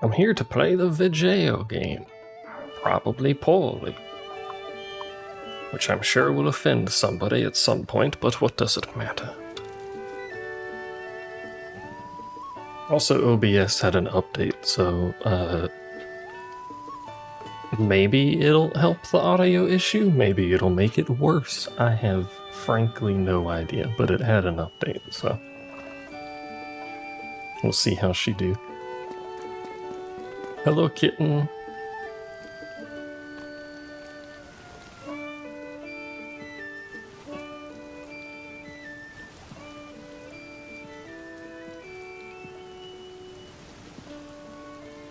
I'm here to play the video game. Probably poorly. Which I'm sure will offend somebody at some point, but what does it matter? Also, OBS had an update, so maybe it'll help the audio issue, maybe it'll make it worse. I have frankly no idea, but it had an update, so we'll see how she do. Hello, kitten.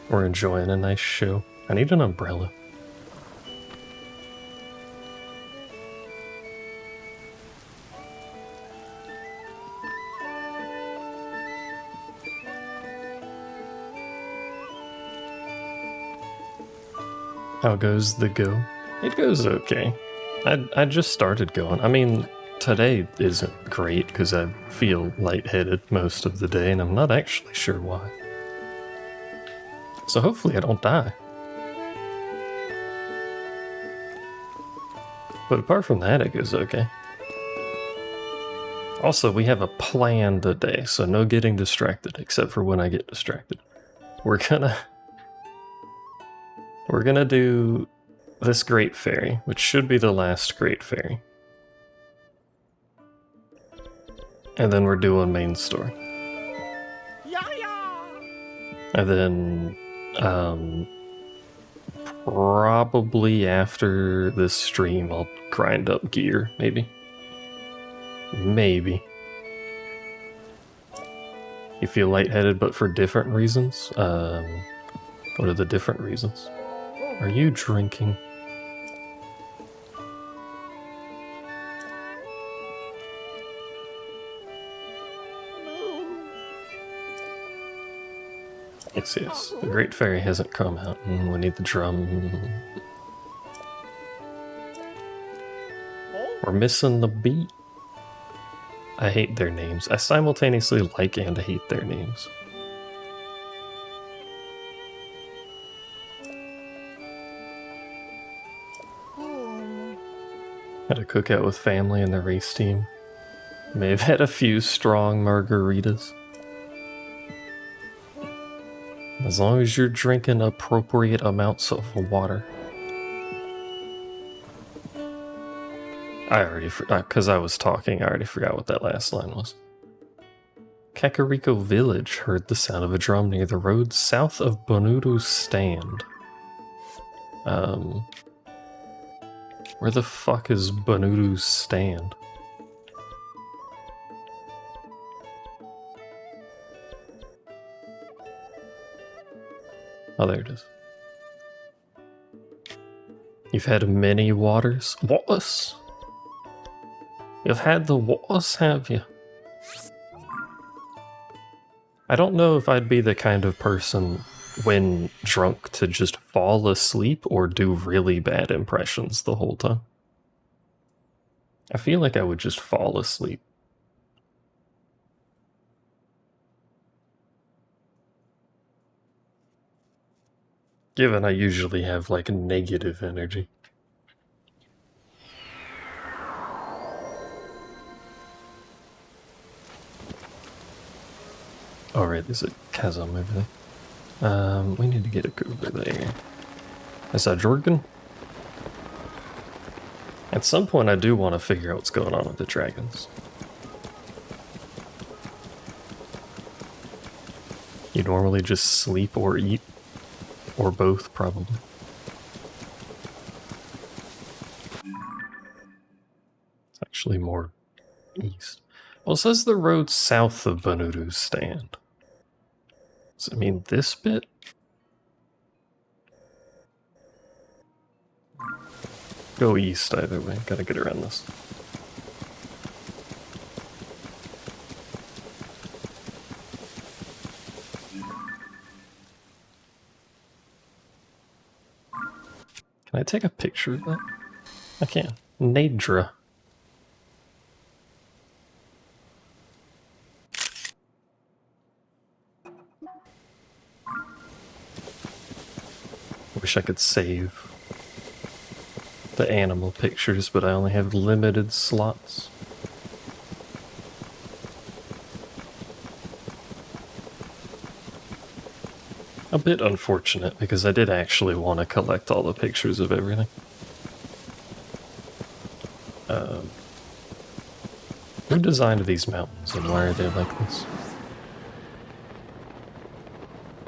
We're enjoying a nice show. I need an umbrella. How goes the go? It goes okay. I just started going. I mean, today isn't great because I feel lightheaded most of the day and I'm not actually sure why. So hopefully I don't die. But apart from that, it goes okay. Also, we have a plan today, so no getting distracted, except for when I get distracted. We're gonna do this Great Fairy, which should be the last Great Fairy. And then we're doing main story. And then, probably after this stream, I'll grind up gear, maybe. Maybe. You feel lightheaded, but for different reasons? What are the different reasons? Are you drinking? Yes, yes. The Great Fairy hasn't come out, and we need the drum. We're missing the beat. I hate their names. I simultaneously like and hate their names. Had a cookout with family and the race team. May have had a few strong margaritas. As long as you're drinking appropriate amounts of water. I already forgot, because I was talking, I already forgot what that last line was. Kakariko Village heard the sound of a drum near the road south of Bonuru's stand. Where the fuck is Bonuru's stand? Oh, there it is. You've had many waters? Waters? You've had the waters, have you? I don't know if I'd be the kind of person when drunk to just fall asleep or do really bad impressions the whole time. I feel like I would just fall asleep. Given I usually have like negative energy. Alright, there's a chasm over there. We need to get it over there. Is that Jorgen? At some point I do want to figure out what's going on with the dragons. You normally just sleep or eat, or both, probably. It's actually more east. Well, it says the road south of Bonuru's stand. Does it mean this bit? Go east either way. Gotta get around this. Can I take a picture of that? I can. Nadra. Wish I could save the animal pictures, but I only have limited slots. A bit unfortunate, because I did actually want to collect all the pictures of everything. Who designed these mountains, and why are they like this?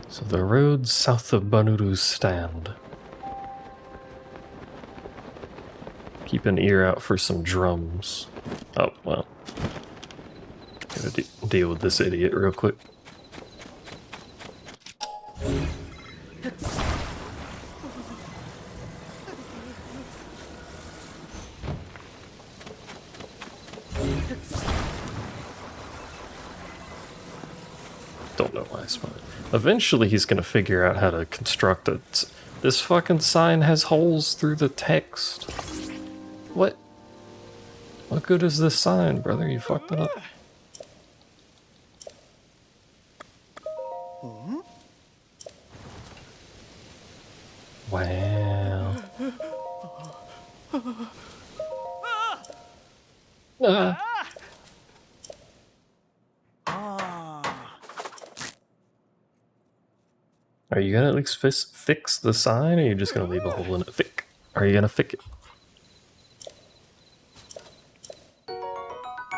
So the road south of Banuru's stand. Keep an ear out for some drums. Oh, well. Gotta deal with this idiot real quick. Don't know why I spotted. Eventually he's gonna figure out how to construct it. This fucking sign has holes through the text. What? What good is this sign, brother? You fucked it up. Wow. Are you gonna at least fix the sign, or are you just gonna leave a hole in it? Are you gonna fix it?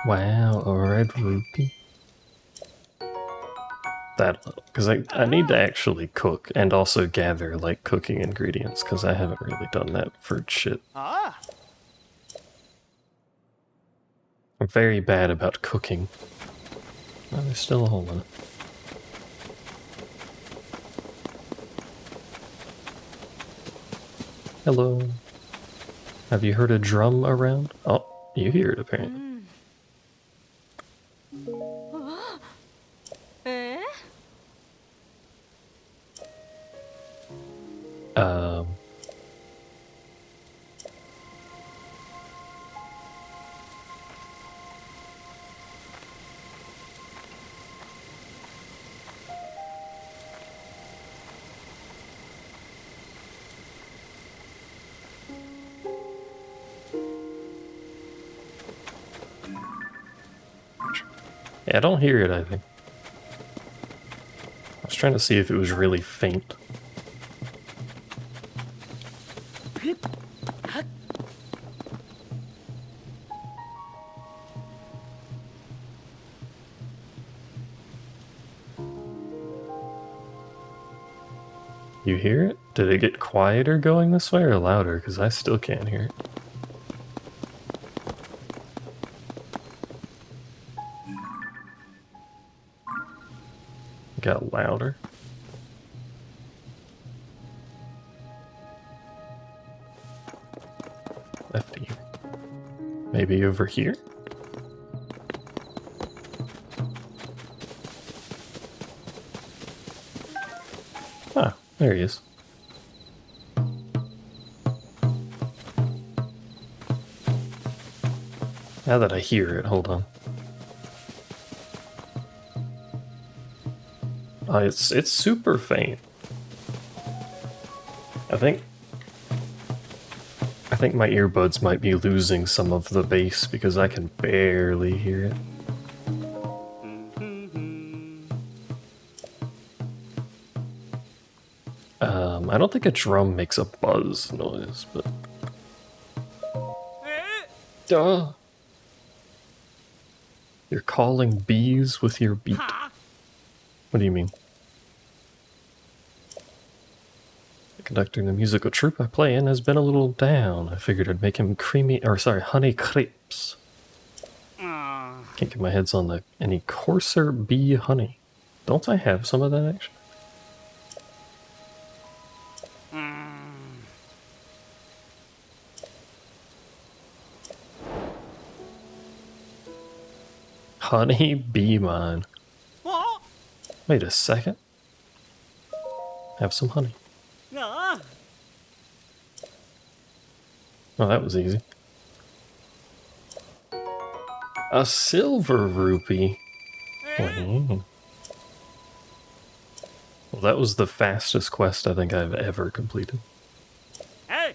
Wow, a red rupee. That little, because I need to actually cook and also gather like cooking ingredients, because I haven't really done that for shit. I'm very bad about cooking. Oh, there's still a hole in it. Hello. Have you heard a drum around? Oh, you hear it apparently. Yeah, I don't hear it, I think. I was trying to see if it was really faint. You hear it? Did it get quieter going this way or louder? Because I still can't hear it. It got louder. Lefty. Maybe over here? Ah, there he is. Now that I hear it, hold on. It's super faint. I think my earbuds might be losing some of the bass because I can barely hear it. I don't think a drum makes a buzz noise, but... Duh! You're calling bees with your beat? What do you mean? The conductor in the musical troupe I play in has been a little down. I figured I'd make him honey crepes. Can't get my heads on any coarser bee honey. Don't I have some of that actually? Honey be mine. Wait a second. Have some honey. Oh, that was easy. A silver rupee. Oh. Well, that was the fastest quest I think I've ever completed. Hey!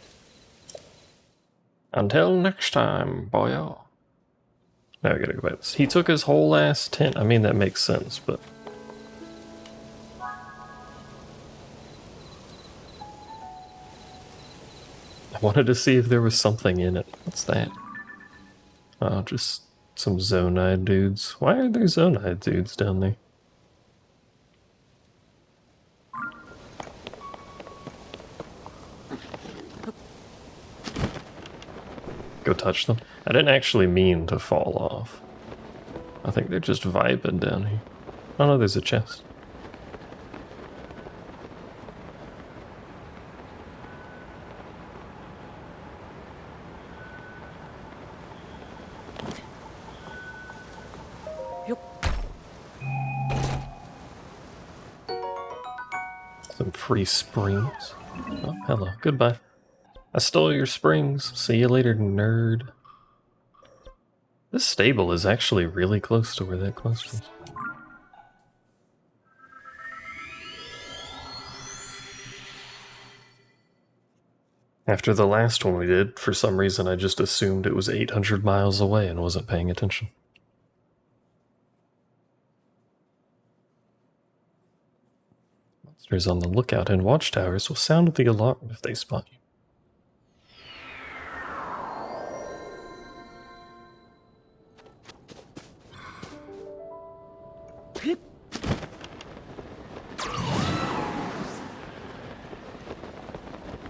Until next time, boyo. Now I gotta go back. He took his whole ass tent. I mean, that makes sense, but... I wanted to see if there was something in it. What's that? Oh, just some Zonide dudes. Why are there Zonide dudes down there? Go touch them? I didn't actually mean to fall off. I think they're just vibing down here. Oh no, there's a chest. Some free springs. Oh, hello. Goodbye. I stole your springs. See you later, nerd. This stable is actually really close to where that quest was. After the last one we did, for some reason I just assumed it was 800 miles away and wasn't paying attention. Monsters on the lookout, and watchtowers will sound the alarm if they spot you.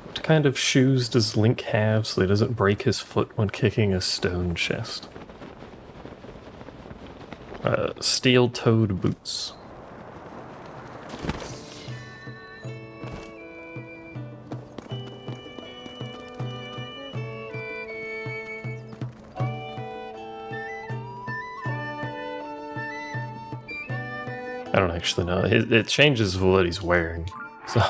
What kind of shoes does Link have so he doesn't break his foot when kicking a stone chest? Steel-toed boots. I don't actually know. It changes what he's wearing. So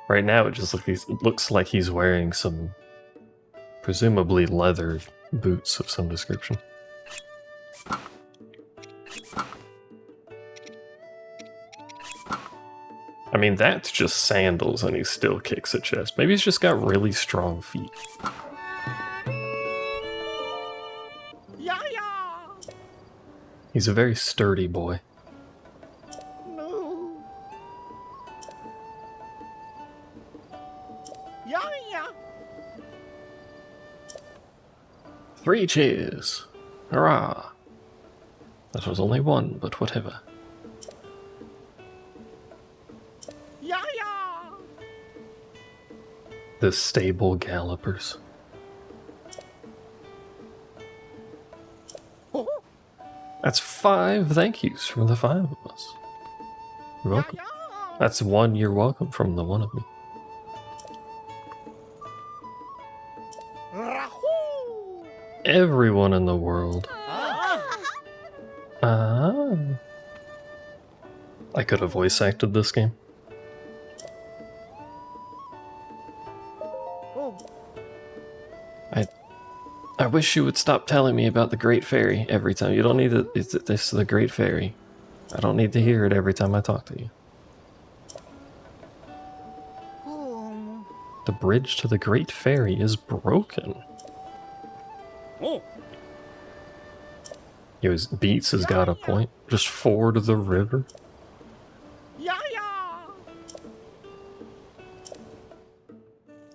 right now it just looks like he's wearing some presumably leather boots of some description. I mean, that's just sandals and he still kicks a chest. Maybe he's just got really strong feet. Yeah, yeah. He's a very sturdy boy. No. Yeah, yeah. 3 cheers! Hurrah! That was only one, but whatever. Yeah, yeah. The stable gallopers. Oh, That's 5 thank yous from the 5 of us. You're yeah, welcome. yeah. That's 1 you're welcome from the 1 of me. Rahoo. Everyone in the world. Ah. I could have voice acted this game. Oh, I wish you would stop telling me about the Great Fairy every time. You don't need to. This is the Great Fairy. I don't need to hear it every time I talk to you. oh. The bridge to the Great Fairy is broken. Oh. Yo, Beats has got a point. Just ford the river. Yeah, yeah.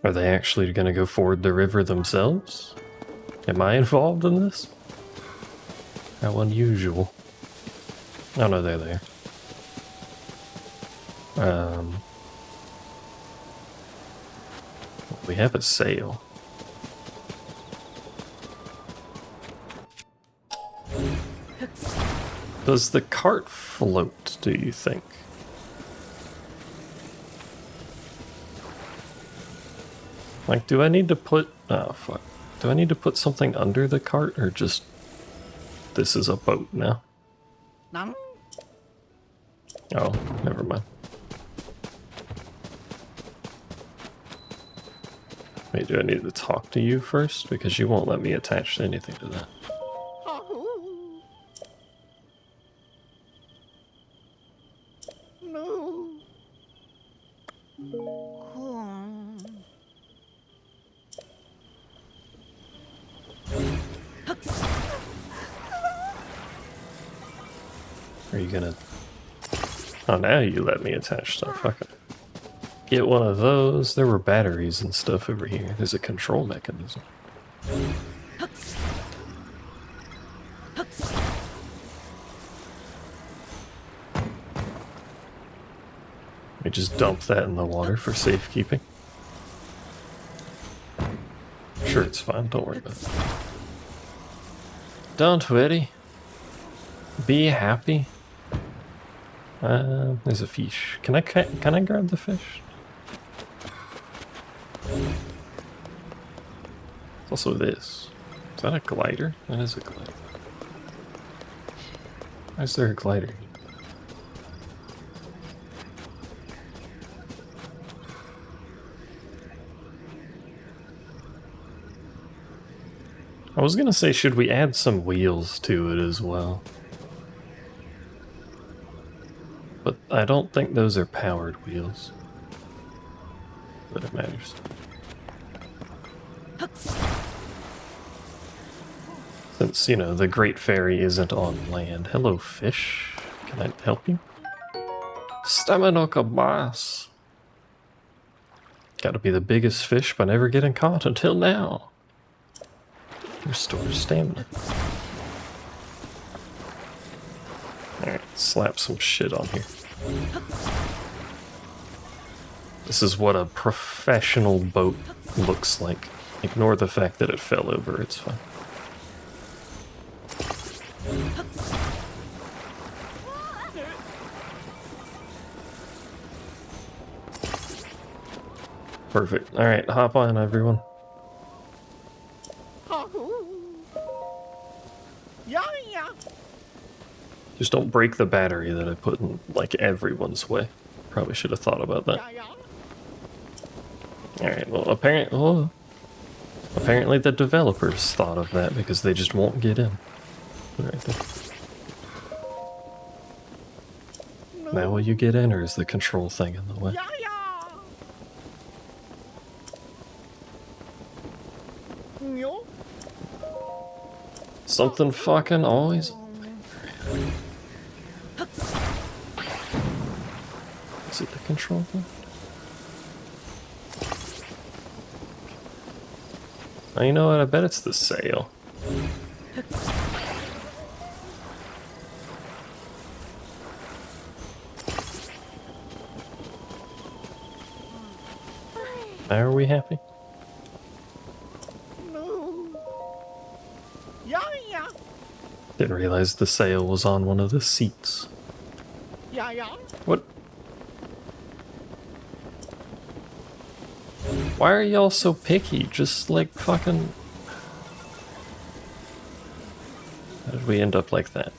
Are they actually going to go ford the river themselves? Am I involved in this? How unusual. Oh no, they're there. We have a sail. Does the cart float, do you think? Like, do I need to put... Oh, fuck. Do I need to put something under the cart, or just... This is a boat now? Nang. Oh, never mind. Wait, do I need to talk to you first? Because you won't let me attach anything to that. No. Are you gonna... Oh, now you let me attach stuff. Okay. Get one of those. There were batteries and stuff over here. There's a control mechanism. We just dump that in the water for safekeeping. Sure, it's fine. Don't worry about it. Don't worry. Be happy. There's a fish. Can I grab the fish? There's also this. Is that a glider? That is a glider. Why is there a glider? I was gonna say, should we add some wheels to it as well? But I don't think those are powered wheels. But it matters. Since, you know, the Great Fairy isn't on land. Hello, fish. Can I help you? Staminoka bass. Gotta be the biggest fish by never getting caught until now. Restore stamina. Alright, slap some shit on here. This is what a professional boat looks like. Ignore the fact that it fell over, it's fine. Perfect. Alright, hop on, everyone. Just don't break the battery that I put in, like, everyone's way. Probably should have thought about that. Alright, well, apparently the developers thought of that because they just won't get in. Right there. Now will you get in, or is the control thing in the way? Something fucking always... Is it the control thing? Oh, you know what? I bet it's the sail. Now are we happy? Didn't realize the sail was on one of the seats. What? Why are y'all so picky? Just like fucking... How did we end up like that?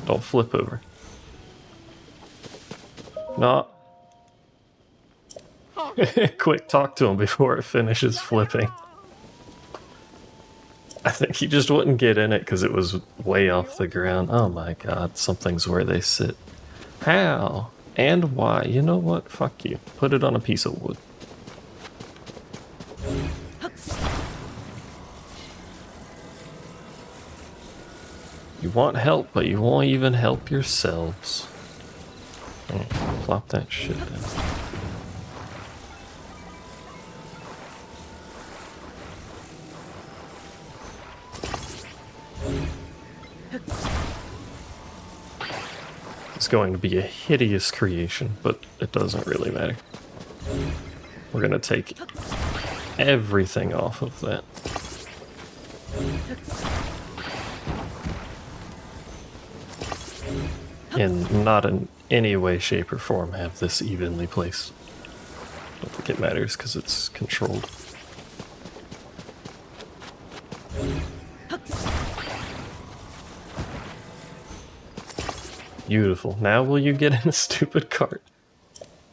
Don't flip over. No. Quick, talk to him before it finishes flipping. I think he just wouldn't get in it because it was way off the ground. Oh my god, something's where they sit. How? And why? You know what? Fuck you. Put it on a piece of wood. You want help, but you won't even help yourselves. Right, plop that shit down. It's going to be a hideous creation, but it doesn't really matter. We're gonna take everything off of that. And not in any way, shape, or form have this evenly placed. I don't think it matters because it's controlled. Beautiful. Now will you get in the stupid cart?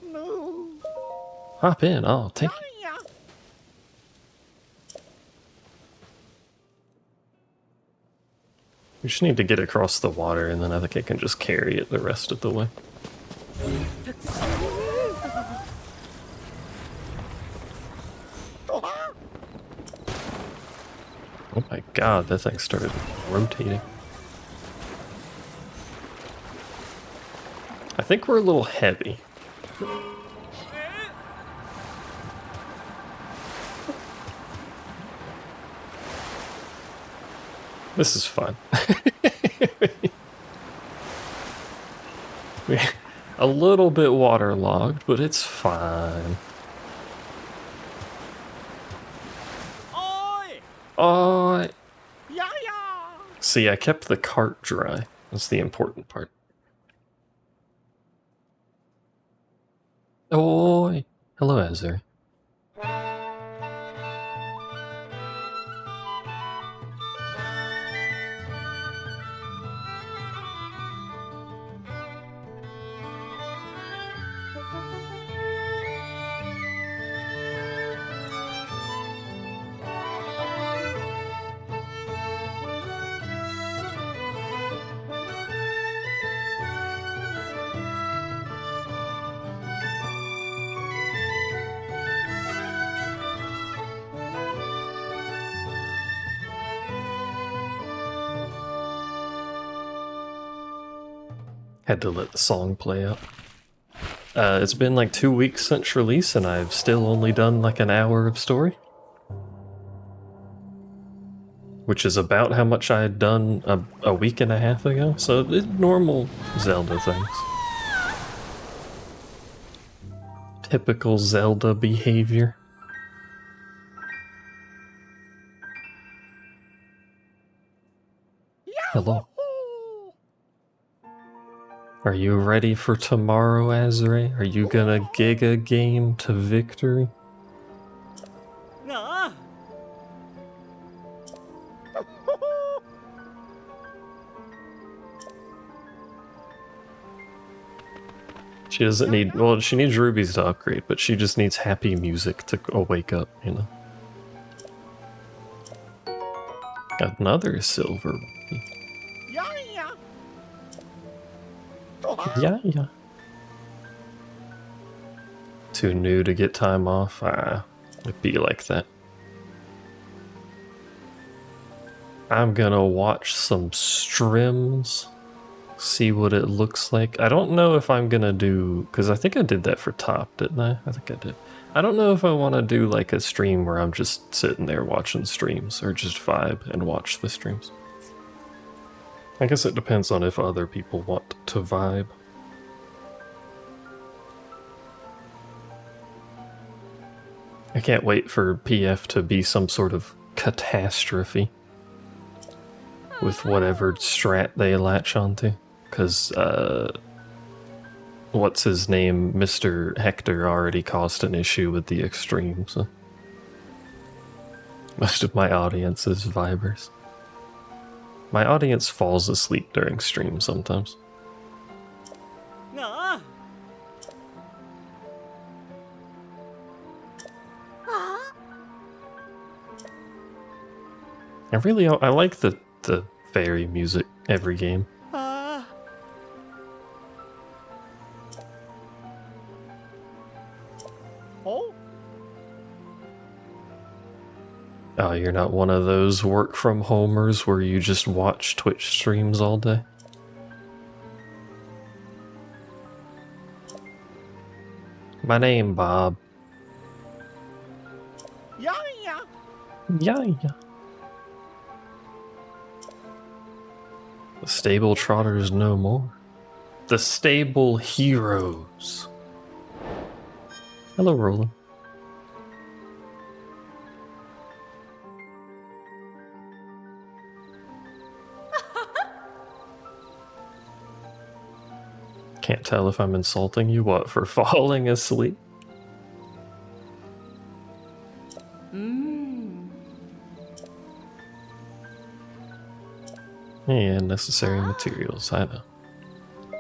No. Hop in, I'll take it. We just need to get across the water, and then I think I can just carry it the rest of the way. Oh my god, that thing started rotating. I think we're a little heavy. This is fun. A little bit waterlogged, but it's fine. Oi! Oh, Yeah, yeah. see, I kept the cart dry. That's the important part. Oi! Hello, Azure. Had to let the song play out. It's been like 2 weeks since release, and I've still only done like an hour of story. Which is about how much I had done a week and a half ago, so it's normal Zelda things. Typical Zelda behavior. Hello. Are you ready for tomorrow, Azure? Are you gonna giga game to victory? Nah. She doesn't need, well, she needs rubies to upgrade, but she just needs happy music to wake up, you know? Another silver ruby. Yeah, yeah. Yeah, yeah. Too new to get time off? Ah, it'd be like that. I'm gonna watch some streams, see what it looks like. I don't know if I'm gonna do, because I think I did that for top, didn't I? I think I did. I don't know if I want to do like a stream where I'm just sitting there watching streams, or just vibe and watch the streams. I guess it depends on if other people want to vibe. I can't wait for PF to be some sort of catastrophe with whatever strat they latch onto, because what's his name, Mr. Hector, already caused an issue with the extreme, so most of my audience is vibers. My audience falls asleep during stream sometimes. Nah. I like the fairy music every game. Oh? Oh, you're not one of those work from homers where you just watch Twitch streams all day? My name, Bob. Yeah, yeah. Yeah, yeah. The stable trotters no more. The stable heroes. Hello, Roland. Can't tell if I'm insulting you, what, for falling asleep? And necessary materials, I know.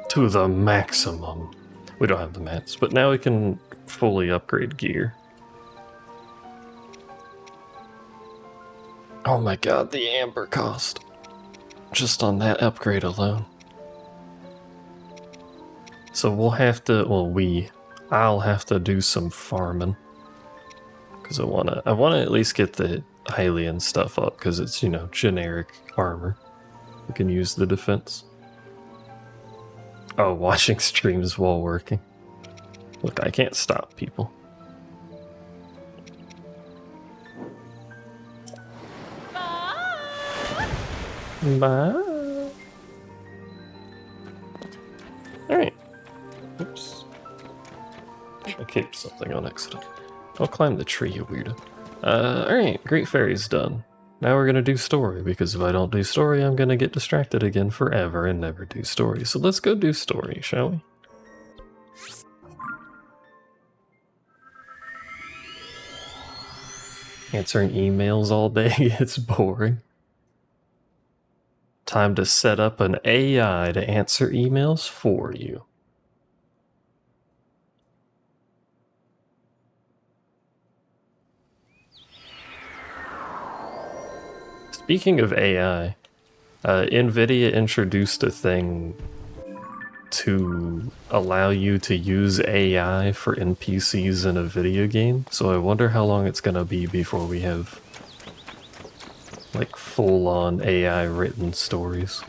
To the maximum. We don't have the mats, but now we can fully upgrade gear. Oh my god, the amber cost. Just on that upgrade alone. So we'll have to, well, I'll have to do some farming. Because I wanna at least get the Hylian stuff up, because it's, you know, generic armor. You can use the defense. Oh, watching streams while working. Look, I can't stop people. Bye. Alright. Oops. I kicked something on accident. I'll climb the tree, you weirdo. Alright, Great Fairy's done. Now we're gonna do story, because if I don't do story, I'm gonna get distracted again forever and never do story. So let's go do story, shall we? Answering emails all day, it's boring. Time to set up an AI to answer emails for you. Speaking of AI, NVIDIA introduced a thing to allow you to use AI for NPCs in a video game, so I wonder how long it's gonna be before we have like full-on AI written stories.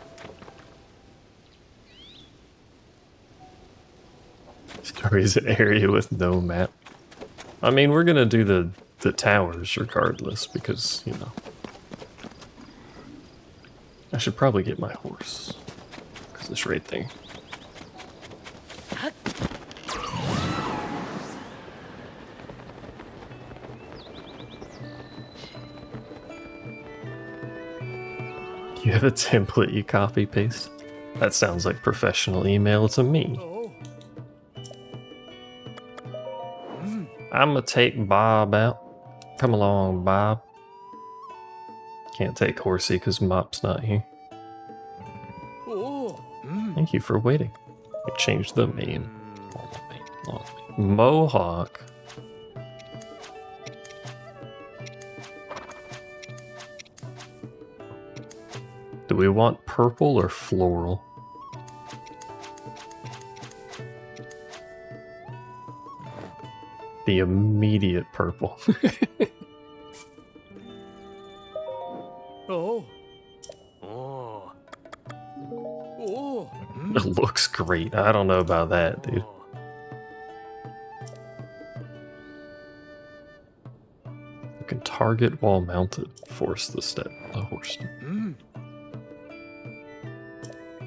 Stories an area with no map. I mean, we're gonna do the towers regardless, because, you know. I should probably get my horse, because it's right there. You have a template you copy paste? That sounds like professional email to me. I'ma take Bob out. Come along, Bob. Can't take Horsey because Mop's not here. Thank you for waiting. I changed the name. Mohawk. Do we want purple or floral? The immediate purple. It looks great. I don't know about that, dude. You can target while mounted. Force the step. The horse.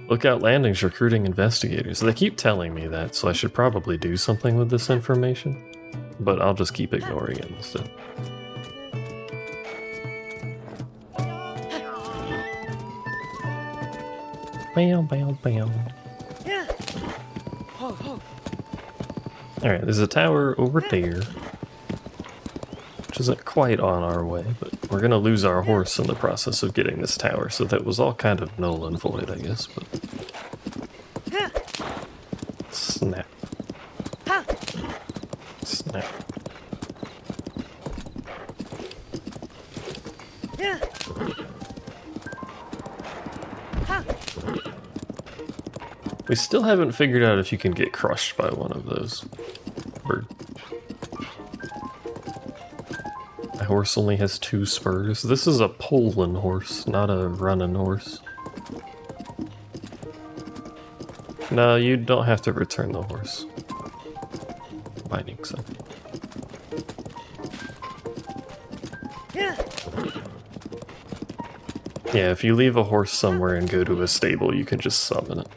Lookout Landing's recruiting investigators. They keep telling me that, so I should probably do something with this information. But I'll just keep ignoring it instead. Bam, bam, bam. Alright, there's a tower over there, which isn't quite on our way, but we're gonna lose our horse in the process of getting this tower, so that was all kind of null and void, I guess, but... Snap. Snap. We still haven't figured out if you can get crushed by one of those. Bird. My horse only has 2 spurs. This is a pulling horse, not a running horse. No, you don't have to return the horse. Binding so. Yeah, if you leave a horse somewhere and go to a stable, you can just summon it.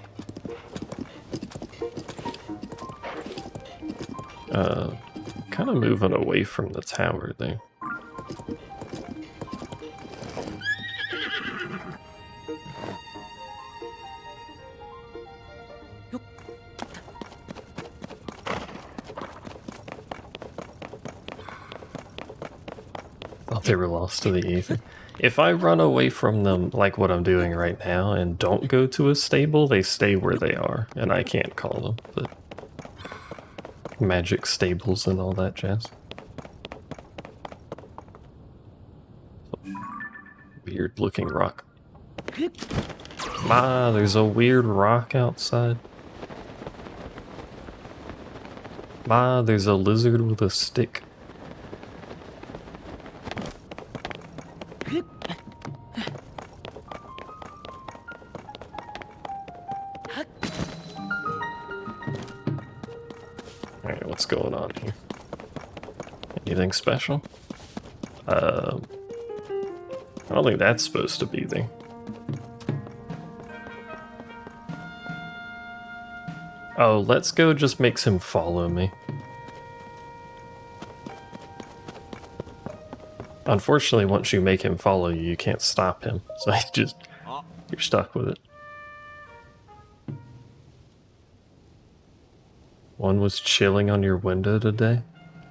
Kind of moving away from the tower there. Thought they were lost to the ether. If I run away from them like what I'm doing right now and don't go to a stable, they stay where they are, and I can't call them. But magic stables and all that jazz. Weird looking rock. Ah, there's a weird rock outside. Ah, there's a lizard with a stick. Alright, what's going on here? Anything special? I don't think that's supposed to be there. Oh, let's go just makes him follow me. Unfortunately, once you make him follow you, you can't stop him. So you're stuck with it. One was chilling on your window today.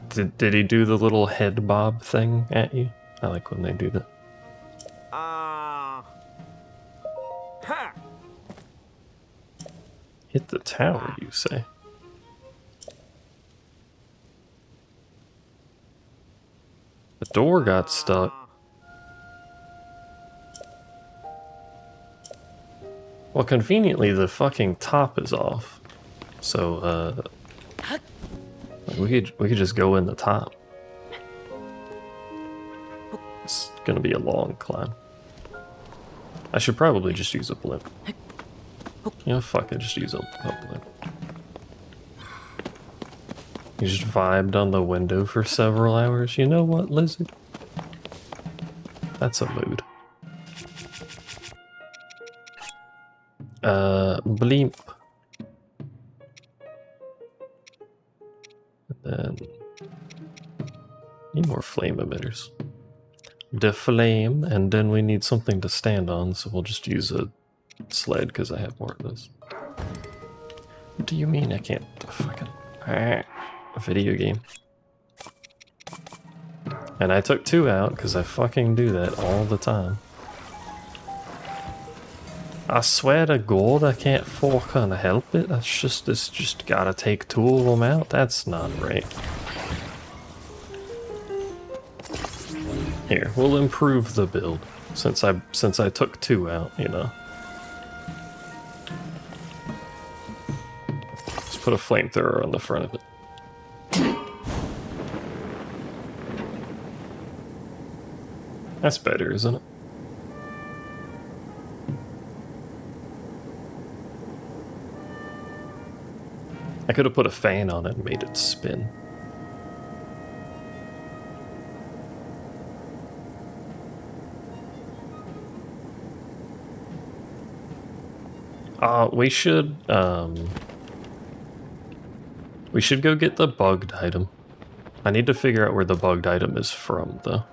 Did he do the little head bob thing at you? I like when they do that. Ha! Hit the tower, you say? The door got stuck. Well, conveniently, the fucking top is off. So, we could just go in the top. It's gonna be a long climb. I should probably just use a blimp. You know, fuck it, just use a blimp. You just vibed on the window for several hours. You know what, lizard? That's a mood. Blimp. And then need more flame emitters. Deflame, and then we need something to stand on, so we'll just use a sled because I have more of this. What do you mean I can't fucking video game? And I took 2 out because I fucking do that all the time. I swear to God I can't fucking help it. It's just gotta take 2 of them out. That's not right. Here, we'll improve the build since I took 2 out, you know. Just put a flamethrower on the front of it. That's better, isn't it? I could have put a fan on it and made it spin. We should go get the bugged item. I need to figure out where the bugged item is from, though.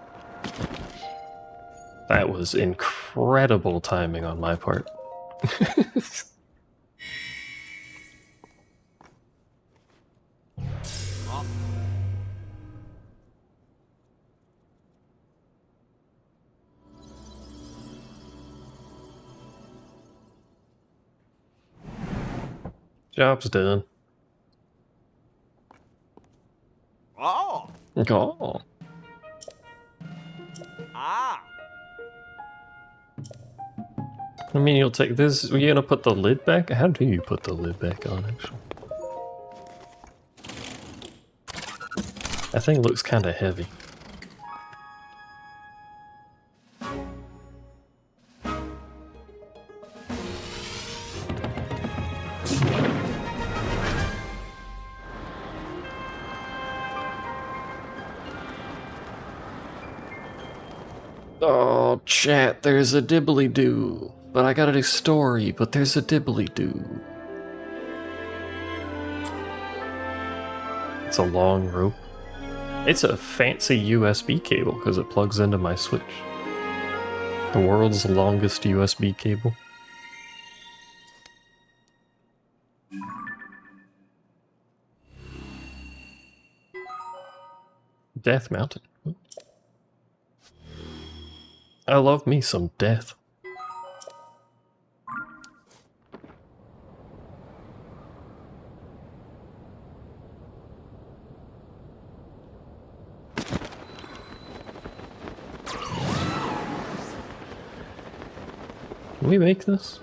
That was incredible timing on my part. Job's done. Oh! Oh. Ah! I mean, you'll take this. Are you gonna put the lid back? How do you put the lid back on, actually? That thing looks kind of heavy. Oh, chat, there's a dibbly-doo. But I got a story, but there's a dibbly-doo. It's a long rope. It's a fancy USB cable because it plugs into my Switch. The world's longest USB cable. Death Mountain. I love me some death. Can we make this?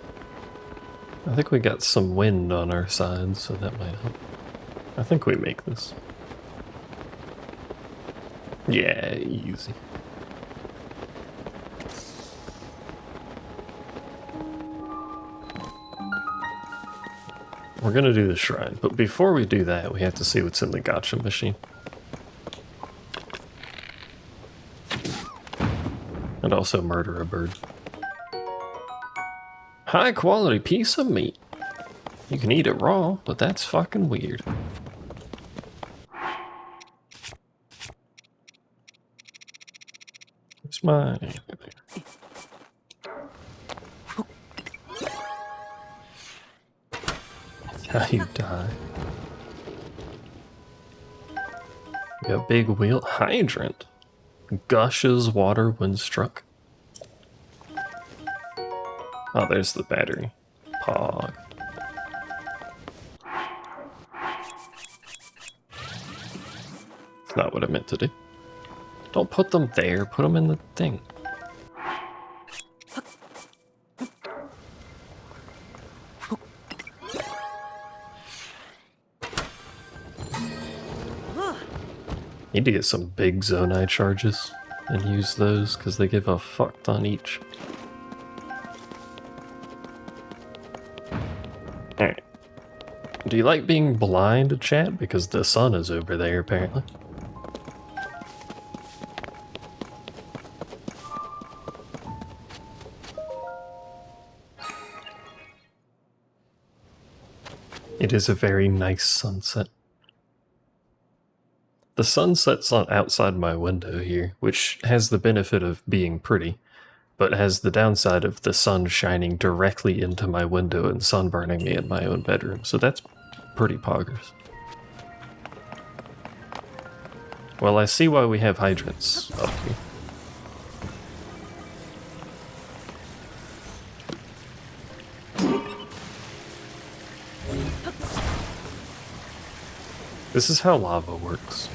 I think we got some wind on our side, so that might help. I think we make this. Yeah, easy. We're gonna do the shrine, but before we do that, we have to see what's in the gacha machine. And also murder a bird. High quality piece of meat. You can eat it raw, but that's fucking weird. Where's my... How you die. We got big wheel hydrant. Gushes water when struck. Oh, there's the battery. Pog. It's not what I meant to do. Don't put them there, put them in the thing. Need to get some big Zonai charges and use those because they give a fuck ton each. Alright. Do you like being blind, chat? Because the sun is over there, apparently. It is a very nice sunset. The sun sets on outside my window here, which has the benefit of being pretty, but has the downside of the sun shining directly into my window and sunburning me in my own bedroom, so that's pretty poggers. Well, I see why we have hydrants up here. This is how lava works.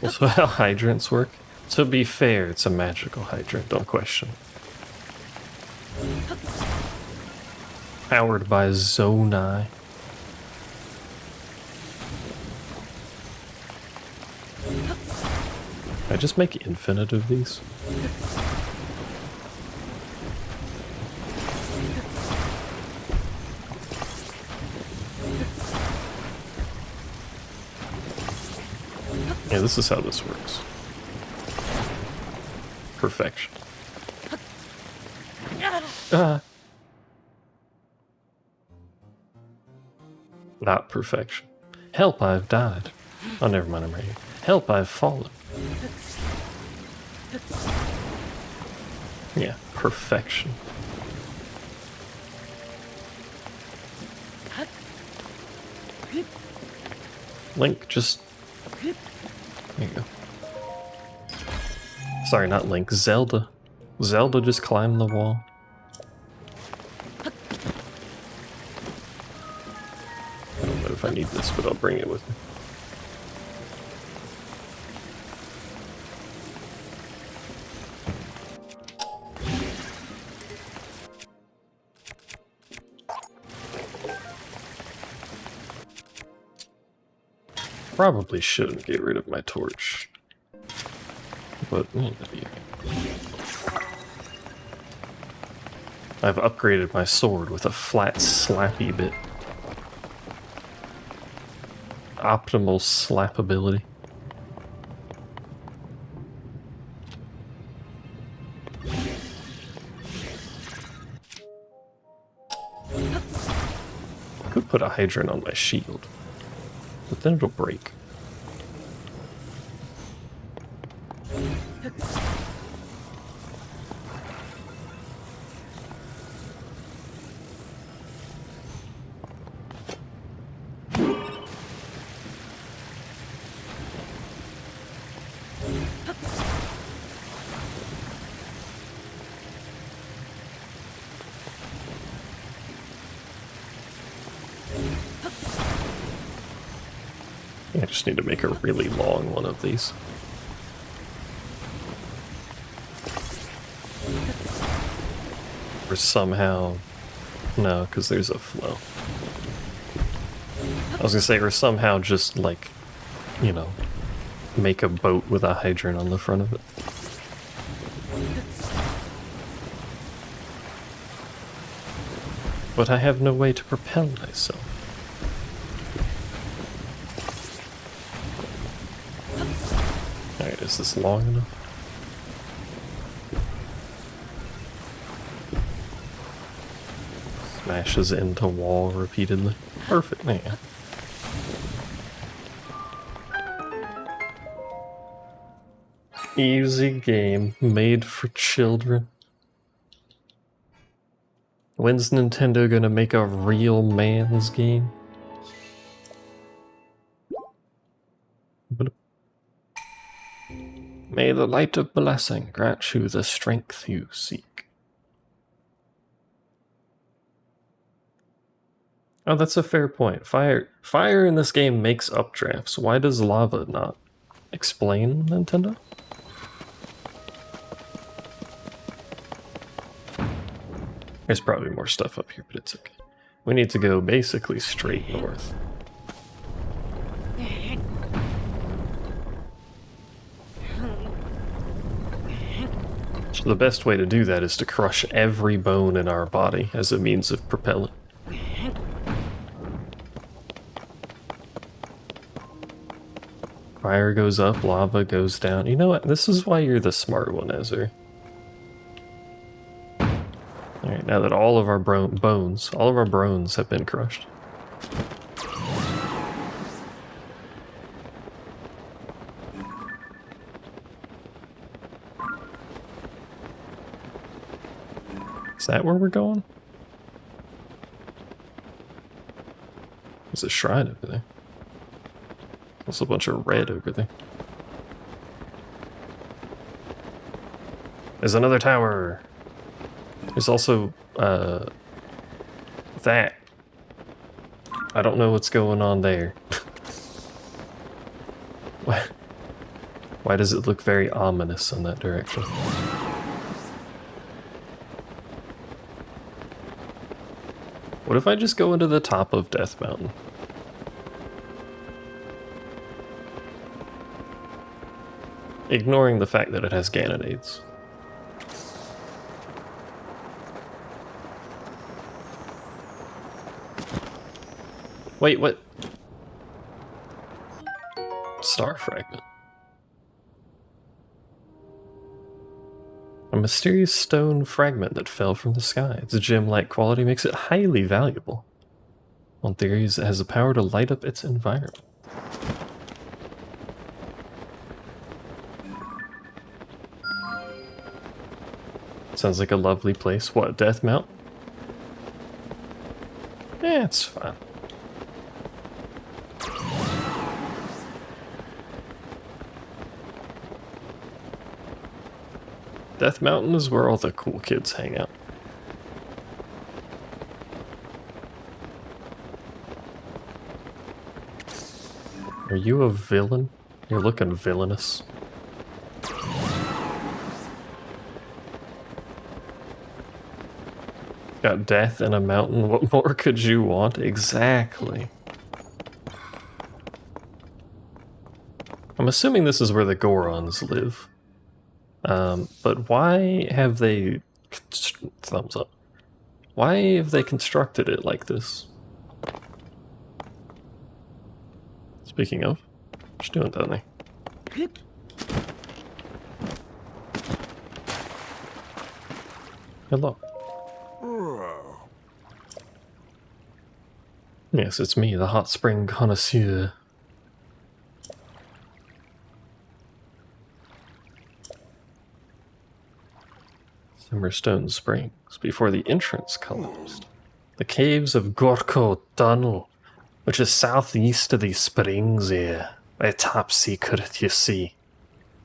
Also how hydrants work. To be fair, it's a magical hydrant, don't question. Powered by Zonai. Can I just make infinite of these? Yeah, this is how this works. Perfection. Not perfection. Help, I've died. Oh, never mind, I'm right here. Help, I've fallen. Yeah, perfection. Link, just... There you go. Sorry, not Link, Zelda. Zelda just climbed the wall. I don't know if I need this, but I'll bring it with me. Probably shouldn't get rid of my torch. But, I've upgraded my sword with a flat, slappy bit. Optimal slap ability. Could put a hydrant on my shield, but then it'll break. I just need to make a really long one of these. Or somehow... No, because there's a flow. I was gonna say, or somehow just, like, you know, make a boat with a hydrant on the front of it. But I have no way to propel myself. Alright, is this long enough? Smashes into wall repeatedly. Perfect, yeah. Easy game, made for children. When's Nintendo gonna make a real man's game? May the light of blessing grant you the strength you seek. Oh, that's a fair point. Fire in this game makes updrafts. Why does lava not? Explain, Nintendo? There's probably more stuff up here, but it's okay. We need to go basically straight north. So the best way to do that is to crush every bone in our body as a means of propelling. Fire goes up, lava goes down. You know what? This is why you're the smart one, Ezra. Alright, now that all of our bones have been crushed. Is that where we're going? There's a shrine over there. There's a bunch of red over there. There's another tower! There's also, that. I don't know what's going on there. Why does it look very ominous in that direction? What if I just go into the top of Death Mountain? Ignoring the fact that it has Ganonades. Wait, what? Star fragment. A mysterious stone fragment that fell from the sky. Its gem-like quality makes it highly valuable. One theory is it has the power to light up its environment. Sounds like a lovely place. What, Death Mountain? Eh, it's fine. Death Mountain is where all the cool kids hang out. Are you a villain? You're looking villainous. Got death in a mountain, what more could you want? Exactly. I'm assuming this is where the Gorons live. But why have they... Thumbs up. Why have they constructed it like this? Speaking of, what you doing down there? Hello. Yes, it's me, the hot spring connoisseur. Simmerstone Springs, before the entrance collapsed. The caves of Gorko Tunnel, which is southeast of these springs here. A top secret, you see.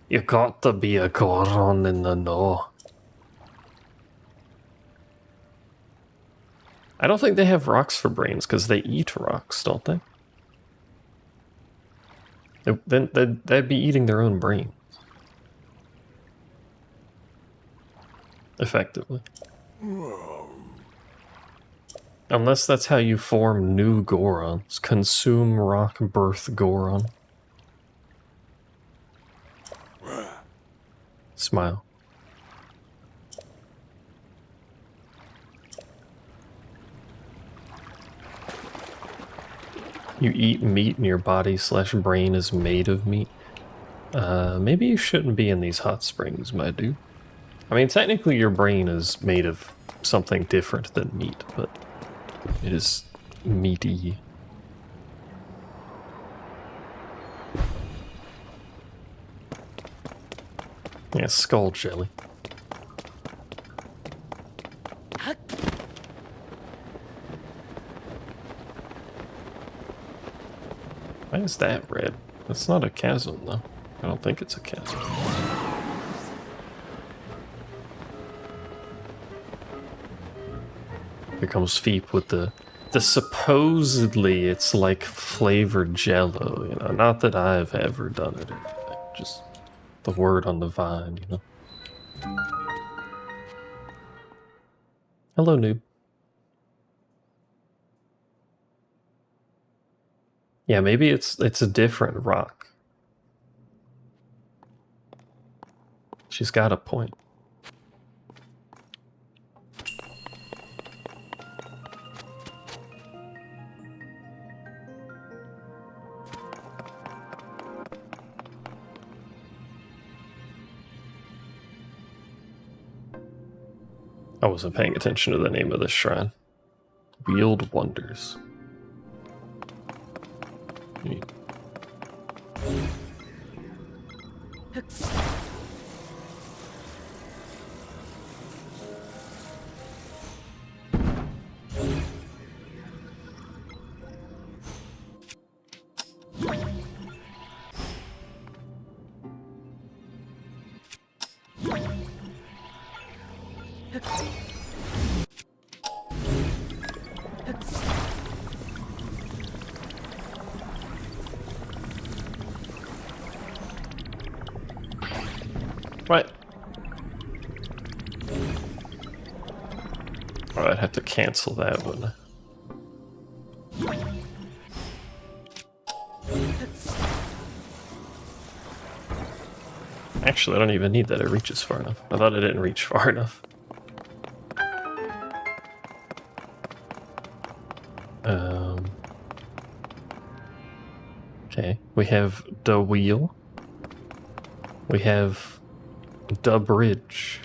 You got to be a Goron in the know. I don't think they have rocks for brains, because they eat rocks, don't they? Then they'd be eating their own brain. Effectively. Unless that's how you form new Gorons. Consume rock birth Goron. Smile. You eat meat and your body / brain is made of meat. Maybe you shouldn't be in these hot springs, my dude. I mean, technically your brain is made of something different than meat, but it is meaty. Yeah, skull jelly. Why is that red? That's not a chasm, though. I don't think it's a chasm. Here comes Feep with the supposedly it's like flavored jello, you know. Not that I've ever done it or anything, just the word on the vine, you know. Hello, noob. Yeah, maybe it's a different rock. She's got a point. I wasn't paying attention to the name of this shrine. Wield Wonders. Right. Oh, I'd have to cancel that one. Actually, I don't even need that. It reaches far enough. I thought it didn't reach far enough. Okay, we have the wheel. We have the bridge.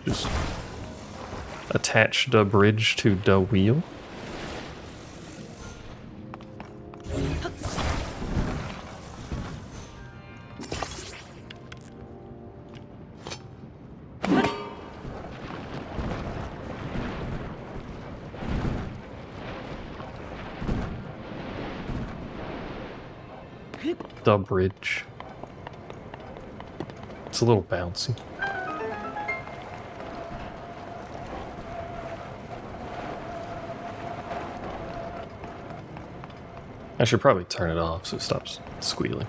Just attach the bridge to the wheel. The bridge. It's a little bouncy. I should probably turn it off so it stops squealing.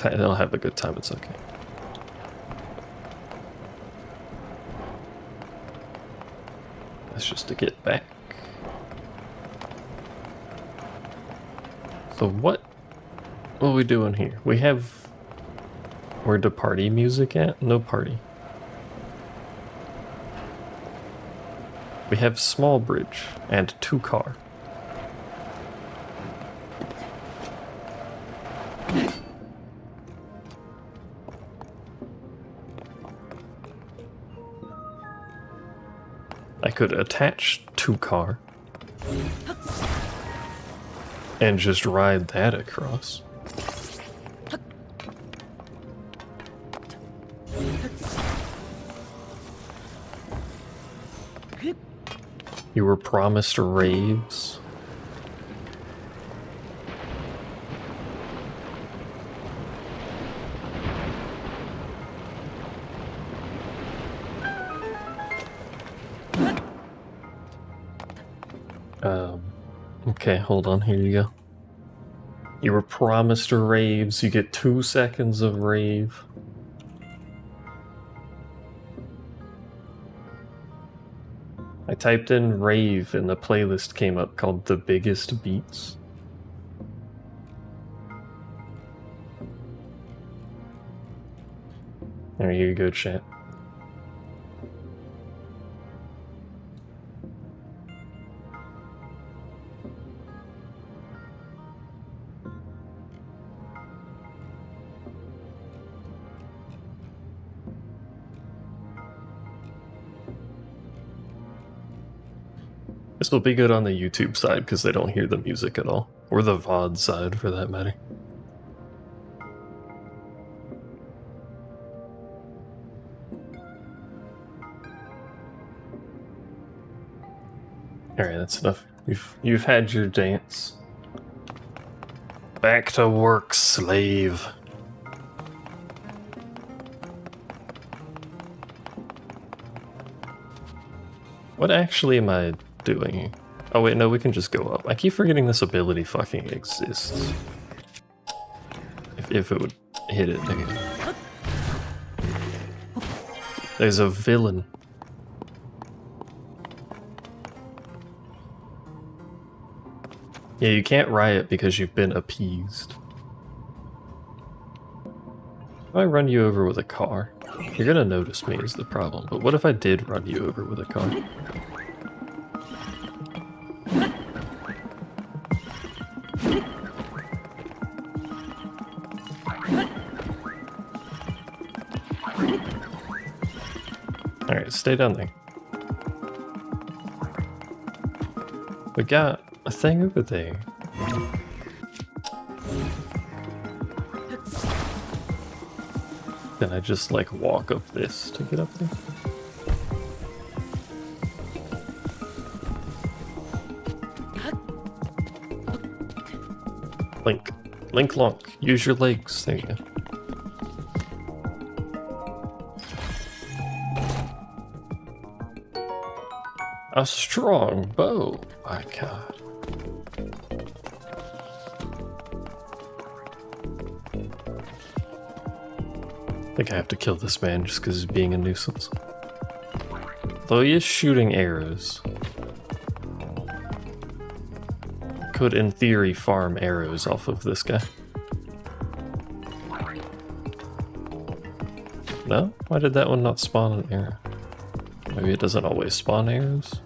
They'll have a good time, it's okay. That's just to get back. So what are we doing here? We have... Where'd the party music at? No party. We have small bridge and 2 car. I could attach 2 car and just ride that across. You were promised raves. Okay, hold on, here you go. You were promised raves, you get 2 seconds of rave. I typed in rave and the playlist came up called The Biggest Beats. There you go, chat. This will be good on the YouTube side because they don't hear the music at all. Or the VOD side, for that matter. Alright, that's enough. You've had your dance. Back to work, slave. What actually am I doing? Oh wait, no, we can just go up. I keep forgetting this ability fucking exists. If it would hit it again. There's a villain. Yeah, you can't riot because you've been appeased. If I run you over with a car, you're gonna notice me is the problem. But what if I did run you over with a car? Alright, stay down there. We got a thing over there. Can I just like walk up this to get up there? Link. Link Lonk. Use your legs. There you go. A strong bow. My god. I think I have to kill this man just because he's being a nuisance. Though he is shooting arrows. Could, in theory, farm arrows off of this guy. No? Why did that one not spawn an arrow? Maybe it doesn't always spawn arrows?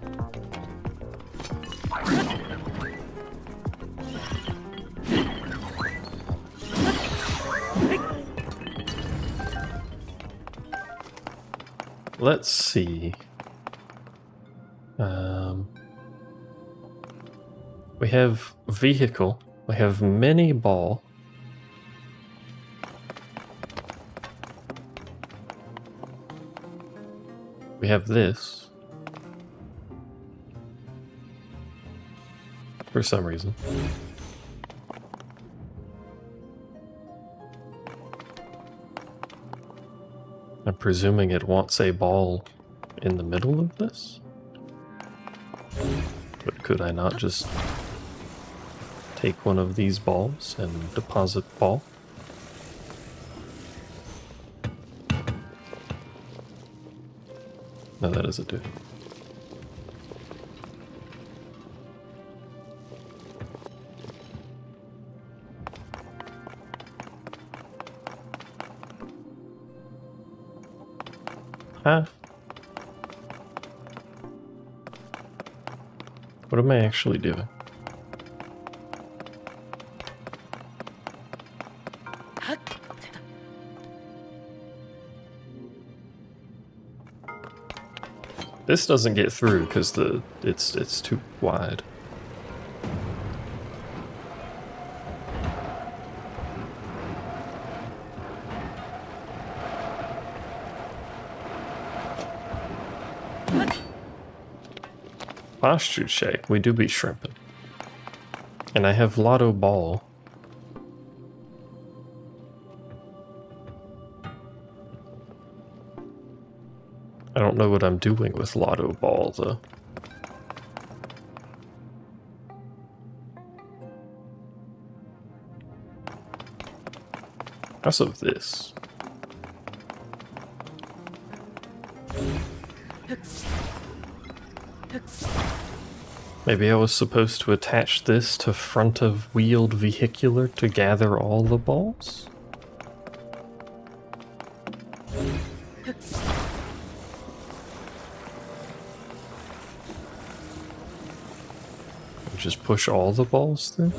Let's see. We have vehicle. We have mini ball. We have this. For some reason. I'm presuming it wants a ball in the middle of this? But could I not just take one of these balls and deposit ball? No, that doesn't do it. Huh? What am I actually doing? This doesn't get through because it's too wide. Posture check. We do be shrimping. And I have Lotto Ball. I don't know what I'm doing with Lotto Ball, though. Also this. Maybe I was supposed to attach this to front of wheeled vehicular to gather all the balls? Just push all the balls through?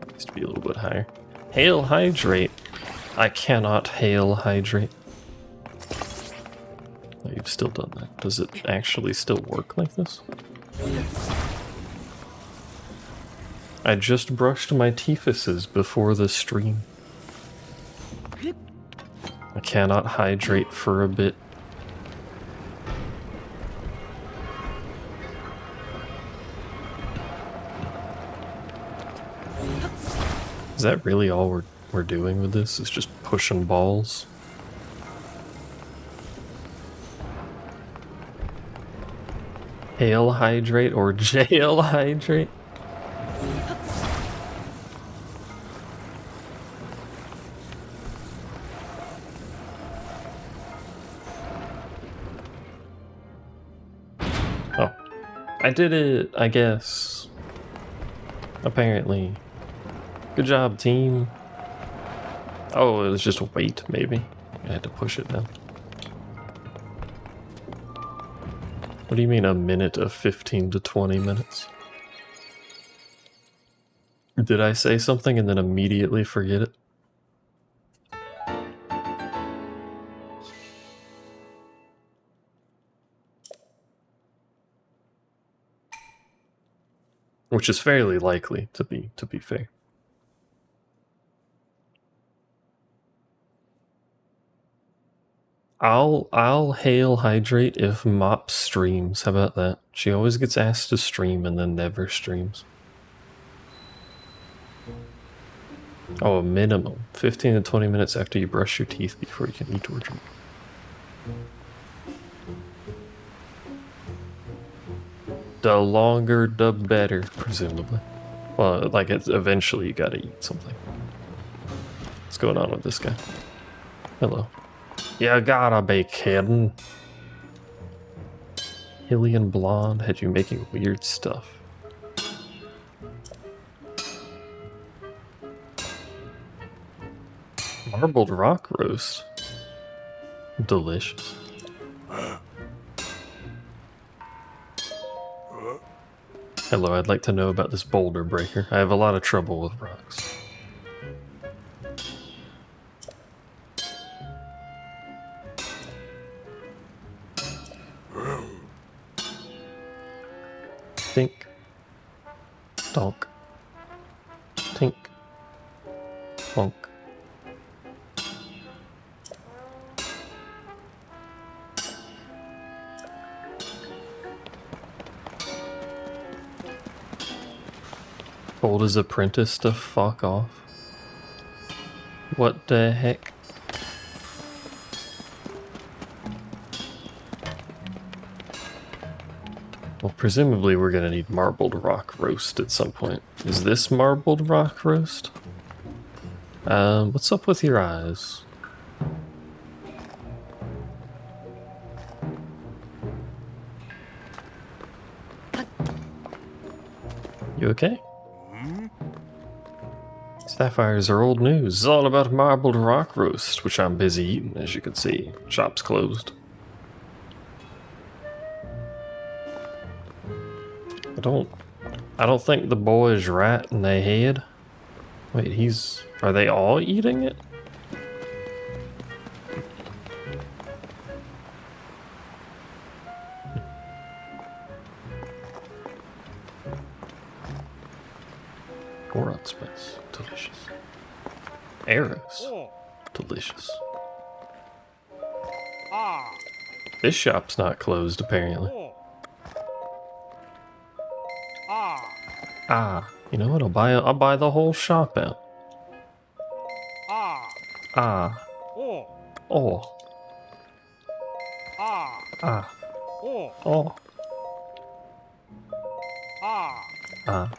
Needs to be a little bit higher. Hail hydrate. I cannot hail hydrate. Oh, you've still done that. Does it actually still work like this? I just brushed my teethuses before the stream. I cannot hydrate for a bit. Is that really all we're doing with this? Is just pushing balls? Hail hydrate or jail hydrate? Oh. I did it, I guess. Apparently. Good job, team. Oh, it was just weight, maybe. I had to push it down. What do you mean a minute of 15 to 20 minutes? Did I say something and then immediately forget it? Which is fairly likely to be fair. I'll hail hydrate if Mop streams. How about that? She always gets asked to stream and then never streams. Oh, a minimum 15 to 20 minutes after you brush your teeth before you can eat or drink. The longer, the better, presumably. Well, like eventually you gotta eat something. What's going on with this guy? Hello. You gotta be kidding. Hillian Blonde had you making weird stuff. Marbled rock roast. Delicious. Hello, I'd like to know about this boulder breaker. I have a lot of trouble with rocks. Tink. Donk. Tink. Bonk. Told his apprentice to fuck off. What the heck? Well, presumably we're gonna need marbled rock roast at some point. Is this marbled rock roast? What's up with your eyes? You okay? Sapphires are old news. It's all about marbled rock roast, which I'm busy eating, as you can see. Shop's closed. I don't think the boy is right in their head. Wait, are they all eating it? Goron spice, delicious. Arrows, delicious. This shop's not closed, apparently. Ah, you know what? I'll buy the whole shop out. Ah. Oh. Ah. Oh. Ah.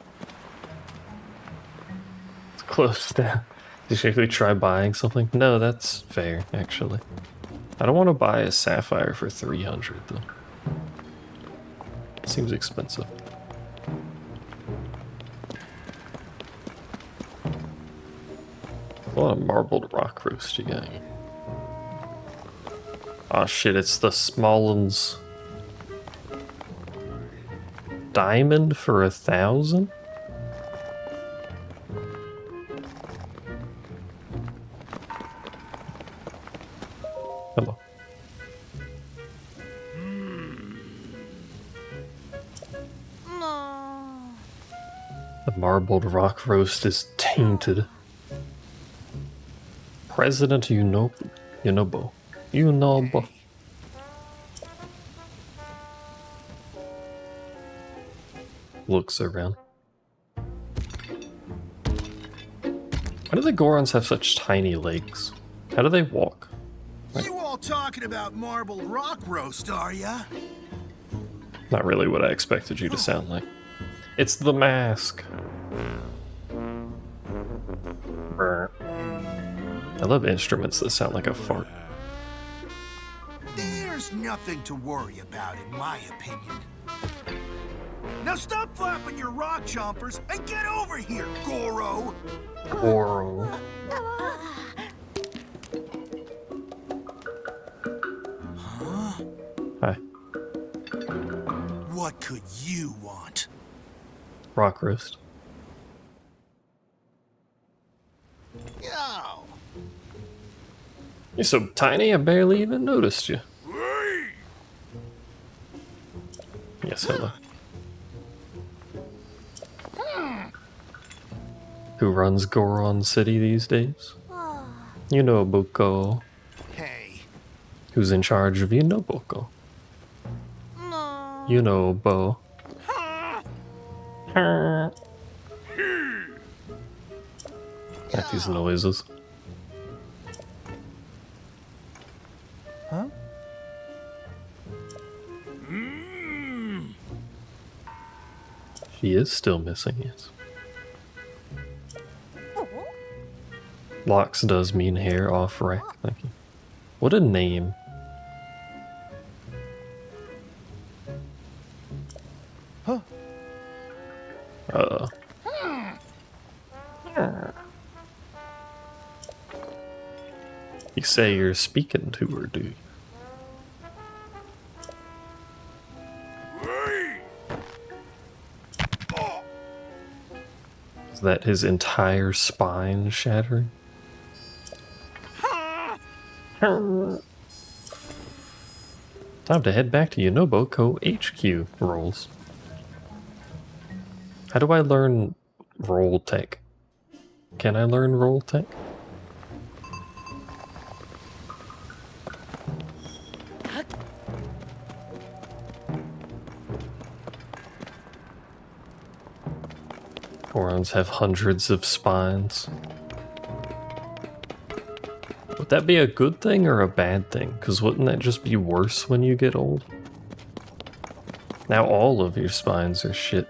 It's close down. Did you actually try buying something? No, that's fair, actually. I don't want to buy a sapphire for 300 though. Seems expensive. A lot of marbled rock roast you got here. Oh shit, it's the Smolens diamond for 1,000? Hello. The marbled rock roast is tainted. President Yunobo. Looks around. Why do the Gorons have such tiny legs? How do they walk? You all talking about marbled rock roast, are ya? Not really what I expected you to sound like. It's the mask. Brr. I love instruments that sound like a fart. There's nothing to worry about, in my opinion. Now stop flapping your rock chompers and get over here, Goro! Goro. Huh? Hi. What could you want? Rock roast. Yo! You're so tiny, I barely even noticed you. Yes, hello. Who runs Goron City these days? You know Boko. Hey. Who's in charge of Boko? You know Bo. Like these noises. Huh? She is still missing, yes. Locks does mean hair off rack, thank you. What a name. Huh? You say you're speaking to her, do you? Is that his entire spine shattering? Time to head back to Yunoboko HQ rolls. How do I learn roll tech? Can I learn roll tech? Gorons have hundreds of spines. Would that be a good thing or a bad thing? Because wouldn't that just be worse when you get old? Now all of your spines are shit.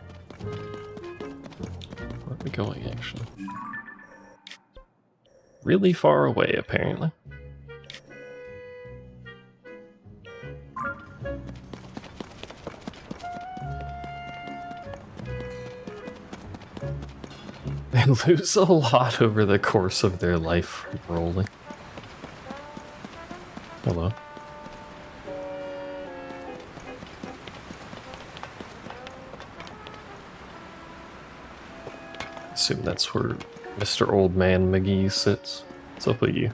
Where are we going, actually? Really far away, apparently. They lose a lot over the course of their life from rolling. Hello. Assume that's where Mr. Old Man McGee sits. What's up with you?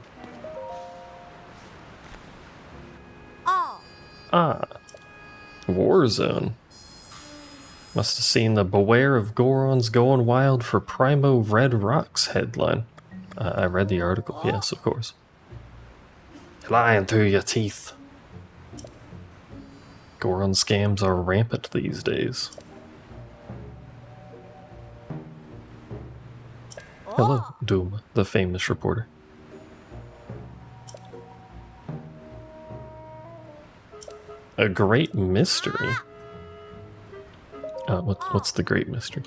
Ah. Warzone. Must have seen the Beware of Gorons Going Wild for Primo Red Rocks headline. I read the article, yes, of course. Lying through your teeth. Goron scams are rampant these days. Hello, Doom, the famous reporter. A great mystery? What's the great mystery?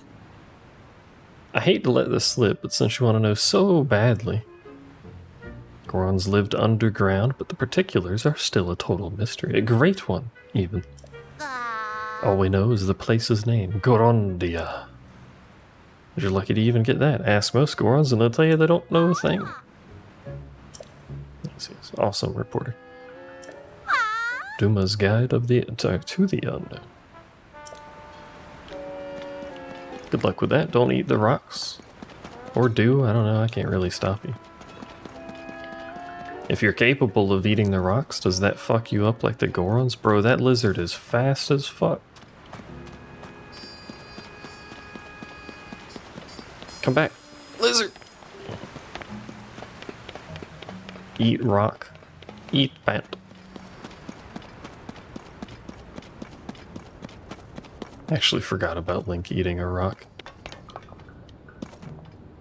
I hate to let this slip, but since you want to know so badly, Gorons lived underground, but the particulars are still a total mystery. A great one, even. All we know is the place's name, Gorondia. You're lucky to even get that. Ask most Gorons and they'll tell you they don't know a thing. Yes, awesome reporter. Duma's Guide of the to the Unknown. Good luck with that. Don't eat the rocks. Or do, I don't know, I can't really stop you. If you're capable of eating the rocks, does that fuck you up like the Gorons? Bro, that lizard is fast as fuck. Come back. Lizard! Eat rock. Eat bat. Actually forgot about Link eating a rock.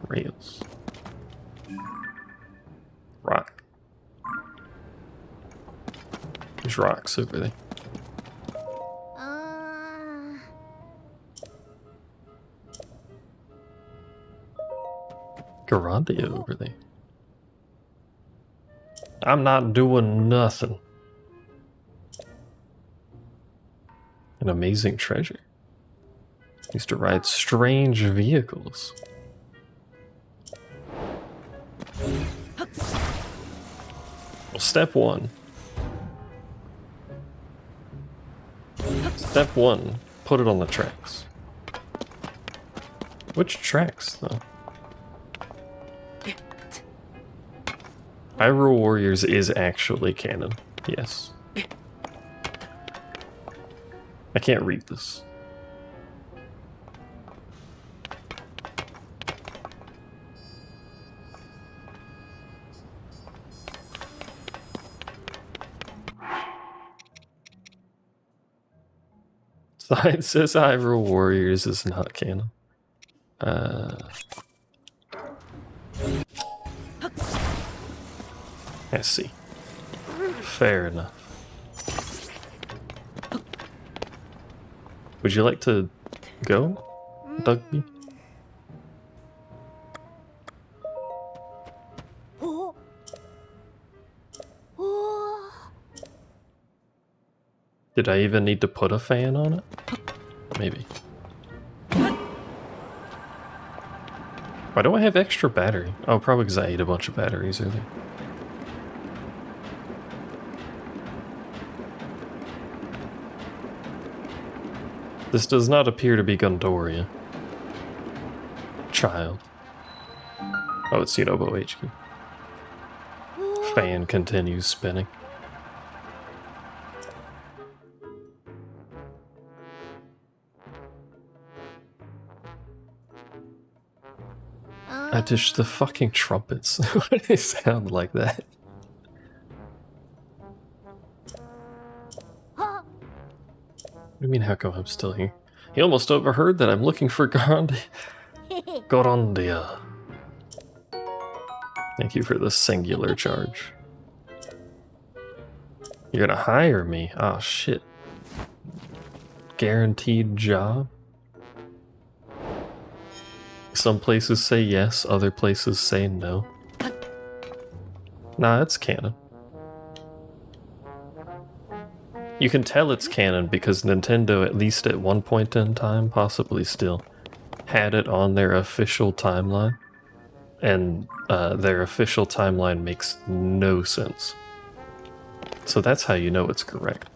Rails. Rock. There's rocks over there. Garandia over there. I'm not doing nothing. An amazing treasure. Used to ride strange vehicles. Well, step one. Step one, put it on the tracks. Which tracks, though? Hyrule Warriors is actually canon, yes. I can't read this. Side says Hyrule Warriors is not canon. I see. Fair enough. Would you like to go, Dugby? Did I even need to put a fan on it? Maybe. Why do I have extra battery? Oh, probably because I ate a bunch of batteries earlier. This does not appear to be Gondoria. Child. Oh, it's Yunobo HQ. Fan continues spinning. I ditched the fucking trumpets. Why do they sound like that? What do you mean, how come I'm still here? He almost overheard that I'm looking for Gorondia. Thank you for the singular charge. You're gonna hire me? Oh shit. Guaranteed job? Some places say yes, other places say no. Nah, it's canon. You can tell it's canon because Nintendo, at least at one point in time, possibly still, had it on their official timeline. And their official timeline makes no sense. So that's how you know it's correct.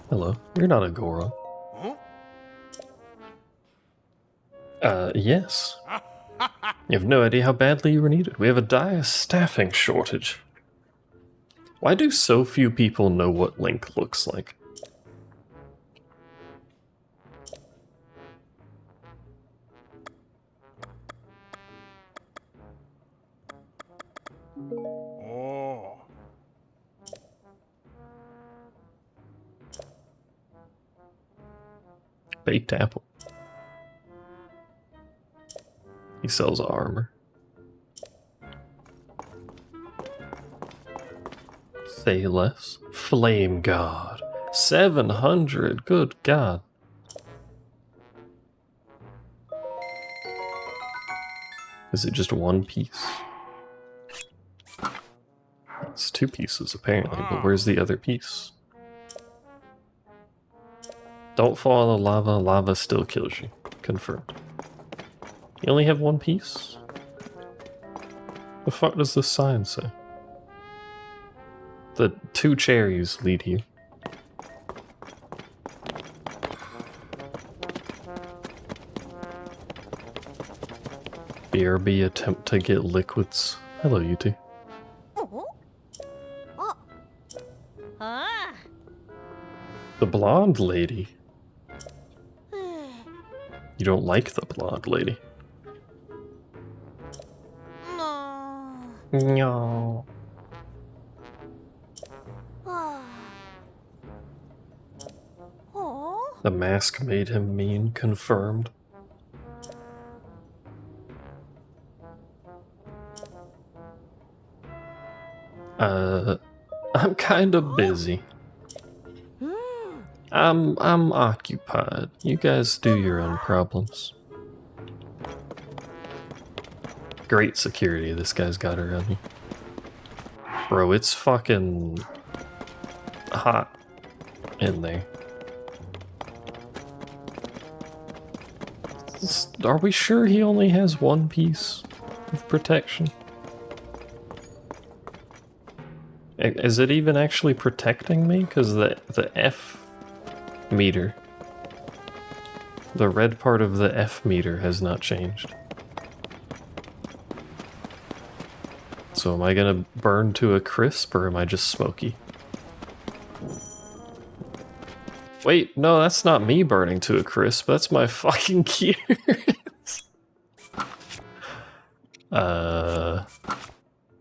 Hello, you're not a Goron. Yes. You have no idea how badly you were needed. We have a dire staffing shortage. Why do so few people know what Link looks like? Oh. Baked apple. He sells armor. Say less. Flame God. 700. Good God. Is it just one piece? It's 2 pieces apparently, but where's the other piece? Don't fall in the lava. Lava still kills you. Confirmed. You only have 1 piece? The fuck does this sign say? The 2 cherries lead you. BRB attempt to get liquids. Hello, you two. The blonde lady. You don't like the blonde lady. No. The mask made him mean. Confirmed. I'm kinda busy. I'm occupied. You guys do your own problems. Great security this guy's got around you. Bro, it's fucking hot in there. Are we sure he only has 1 piece of protection? Is it even actually protecting me? Because the F meter, the red part of the F meter has not changed. So am I gonna burn to a crisp or am I just smoky? Wait, no, that's not me burning to a crisp. That's my fucking gears.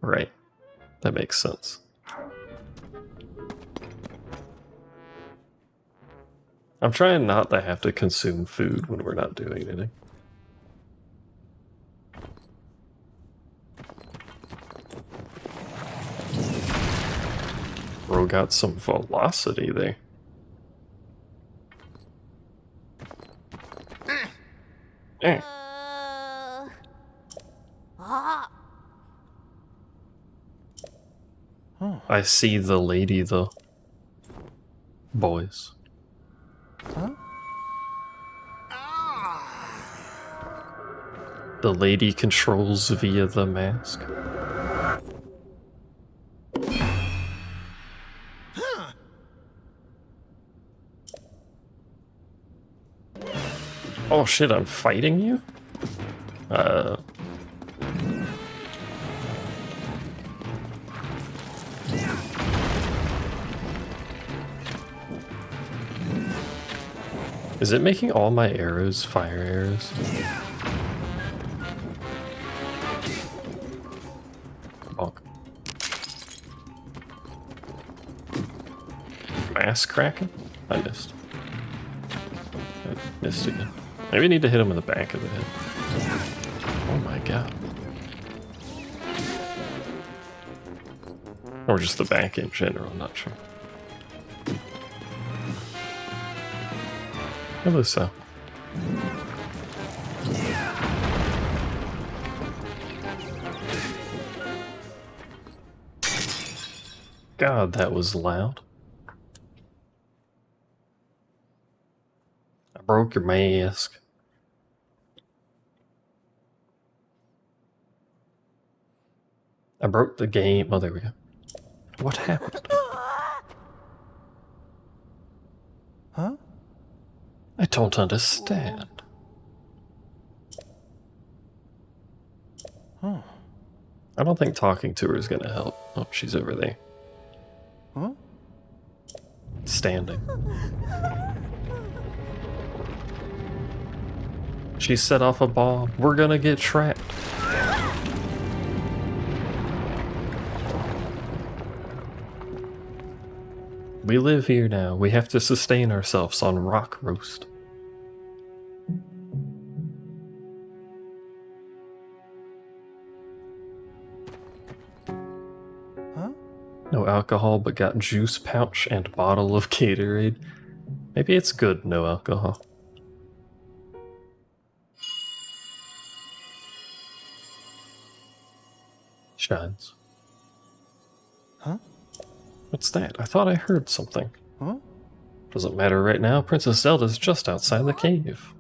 Right. That makes sense. I'm trying not to have to consume food when we're not doing anything. Bro got some velocity there. I see the lady though. Boys. The lady controls via the mask. Oh shit, I'm fighting you? Is it making all my arrows fire arrows? Bonk. Mass cracking? I missed. I missed again. Maybe I need to hit him in the back of the head. Oh my god. Or just the back in general, I'm not sure. Hello, Sal. God, that was loud. I broke your mask. I broke the game. Oh, there we go. What happened? Huh? I don't understand. Huh? I don't think talking to her is gonna help. Oh, she's over there. Huh? Standing. She set off a bomb. We're gonna get trapped. We live here now. We have to sustain ourselves on rock roast. Huh? No alcohol, but got juice pouch and bottle of Gatorade. Maybe it's good, no alcohol. Shines. Huh? What's that? I thought I heard something. Huh? Doesn't matter right now, Princess Zelda's just outside the cave.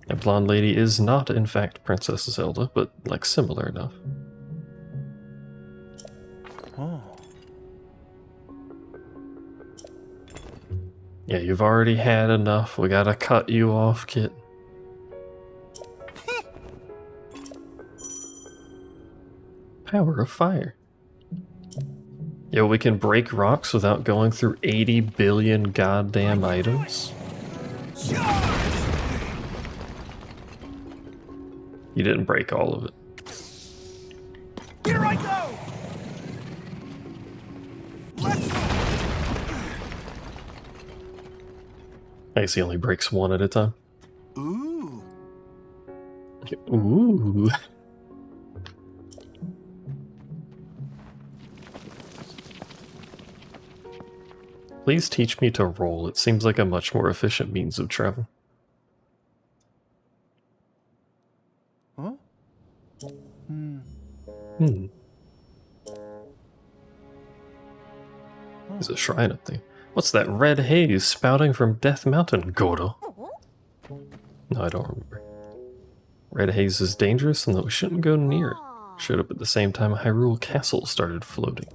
A blonde lady is not, in fact, Princess Zelda, but, like, similar enough. Oh. Yeah, you've already had enough. We gotta cut you off, kid. Power of fire. Yo, we can break rocks without going through 80 billion goddamn items. You didn't break all of it. Here I go! Let's go! I guess he only breaks one at a time. Ooh. Ooh. Please teach me to roll. It seems like a much more efficient means of travel. Huh? There's a shrine up there. What's that red haze spouting from Death Mountain, Goro? No, I don't remember. Red haze is dangerous and that we shouldn't go near it. Showed up at the same time Hyrule Castle started floating.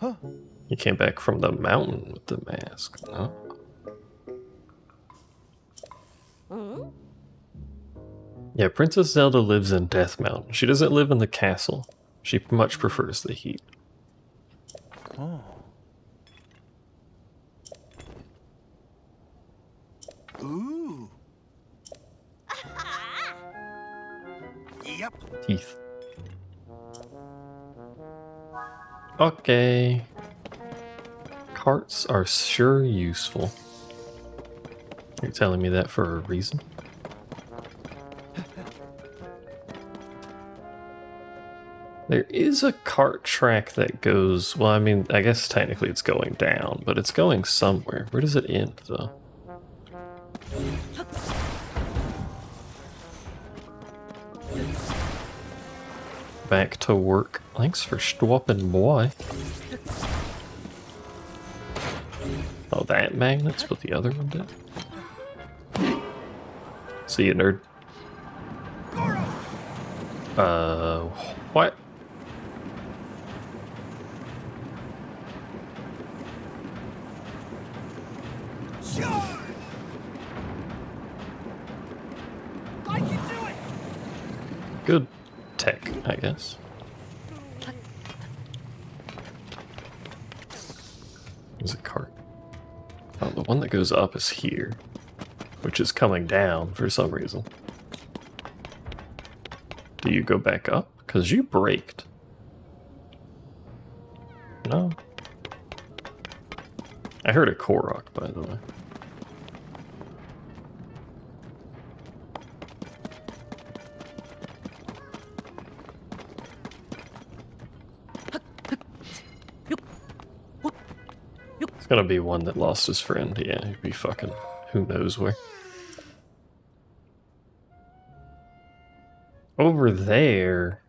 Huh? You came back from the mountain with the mask, no? Yeah, Princess Zelda lives in Death Mountain. She doesn't live in the castle. She much prefers the heat. Oh. Ooh. Yep. Teeth. Okay. Carts are sure useful. You're telling me that for a reason? There is a cart track that goes, well, I mean, I guess technically it's going down, but it's going somewhere. Where does it end, though? Back to work. Thanks for stopping, boy. Oh, that magnet's what the other one did? See you, nerd. What? I can do it! Good tech, I guess. There's a cart. Oh, the one that goes up is here, which is coming down for some reason. Do you go back up? Because you braked. No. I heard a Korok, by the way. It's gonna be one that lost his friend. Yeah, he'd be fucking who knows where. Over there.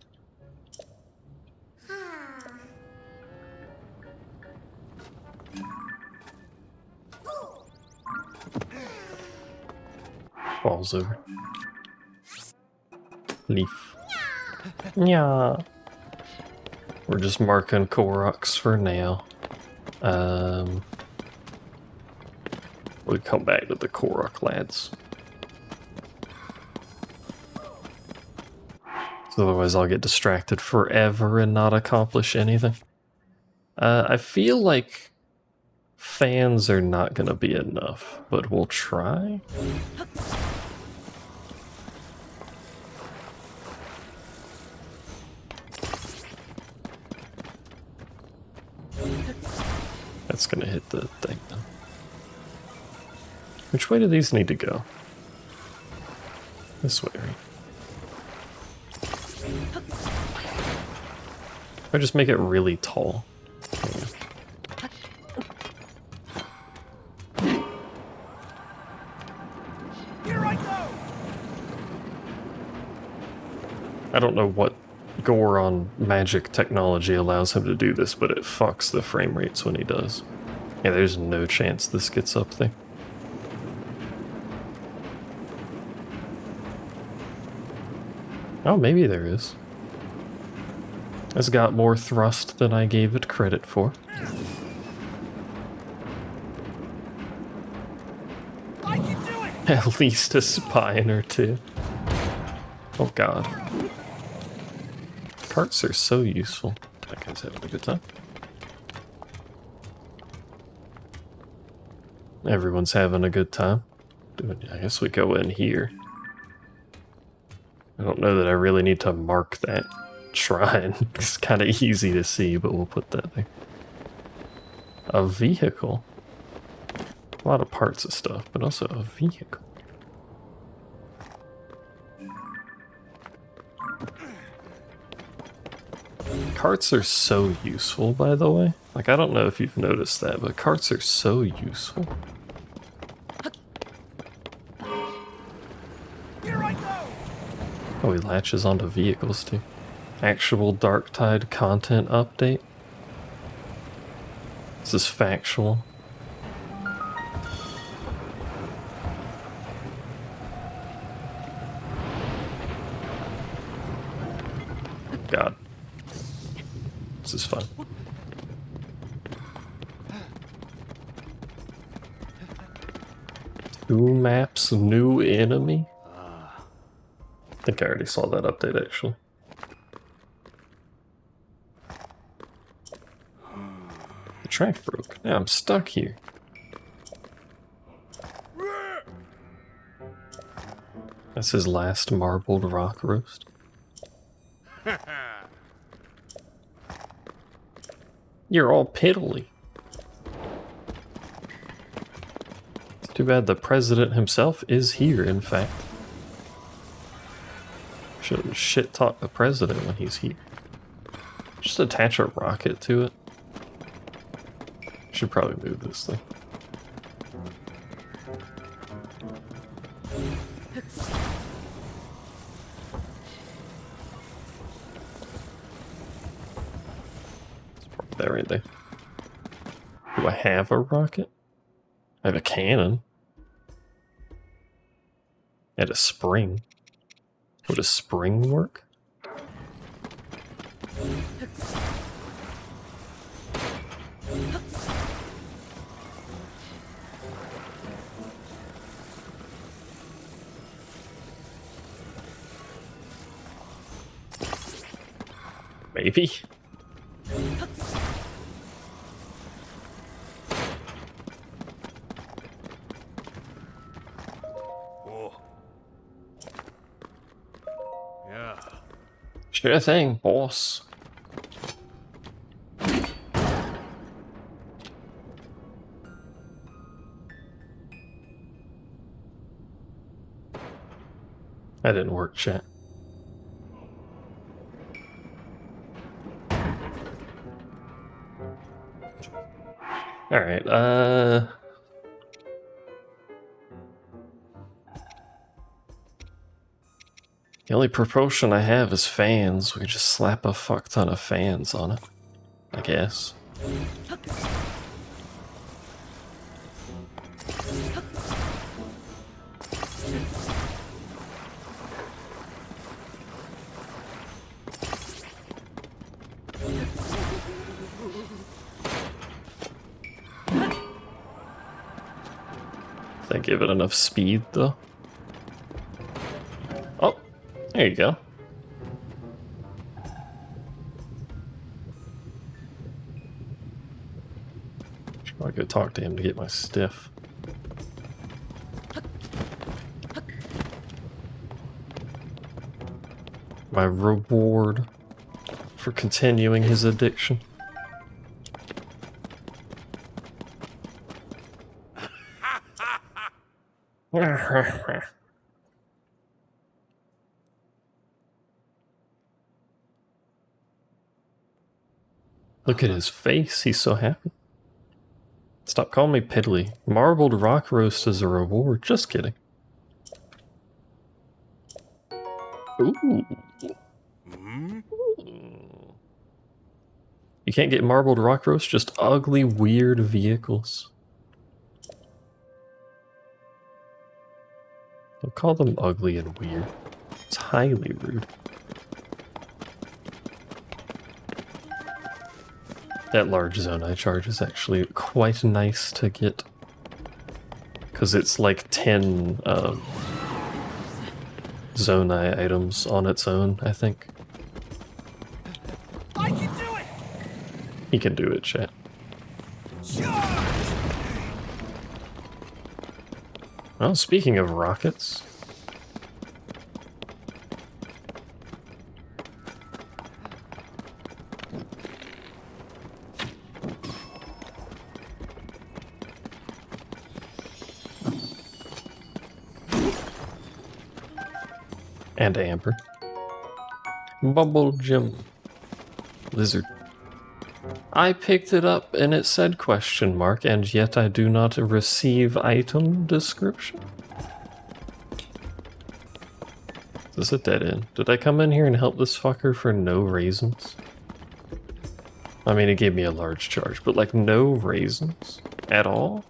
Falls over. Leaf. Yeah. We're just marking Koroks for now. We'll come back to the Korok lads. So otherwise I'll get distracted forever and not accomplish anything. I feel like fans are not gonna be enough, but we'll try. That's gonna hit the thing though. Which way do these need to go? This way, right? Or just make it really tall. Here I go! I don't know what Goron magic technology allows him to do this, but it fucks the frame rates when he does. Yeah, there's no chance this gets up there. Oh, maybe there is. It's got more thrust than I gave it credit for. I can do it! At least a spine or two. Oh god. Carts are so useful. That guy's having a good time. Everyone's having a good time. I guess we go in here. I don't know that I really need to mark that shrine. It's kind of easy to see, but we'll put that there. A vehicle. A lot of parts of stuff, but also a vehicle. Carts are so useful, by the way. Like, I don't know if you've noticed that, but carts are so useful. Here I go! Oh, he latches onto vehicles, too. Actual Dark Tide content update. This is factual. God. This is fun. Two maps, new enemy? I think I already saw that update, actually. The track broke. Now I'm stuck here. That's his last marbled rock roast. You're all piddly. It's too bad the president himself is here, in fact. Shouldn't shit talk the president when he's here. Just attach a rocket to it. Should probably move this thing. That right there. Do I have a rocket? I have a cannon. And a spring. Would a spring work? Maybe? Yeah. Sure thing, boss. That didn't work, chat. Alright, the only propulsion I have is fans. We could just slap a fuck ton of fans on it, I guess. Did I give it enough speed, though? Oh, there you go. Should probably go talk to him to get my stiff. My reward for continuing his addiction. Look at his face, he's so happy. Stop calling me piddly. Marbled rock roast is a reward. Just kidding. Ooh. You can't get marbled rock roast, just ugly, weird vehicles. Don't call them ugly and weird. It's highly rude. That large Zonai charge is actually quite nice to get. Because it's like 10 Zonai items on its own, I think. I can do it! He can do it, chat. Well, speaking of rockets... And Amber. Bubble Jim. Lizard. I picked it up and it said question mark, and yet I do not receive item description. Is this a dead end? Did I come in here and help this fucker for no reasons? I mean, it gave me a large charge, but like no raisins at all?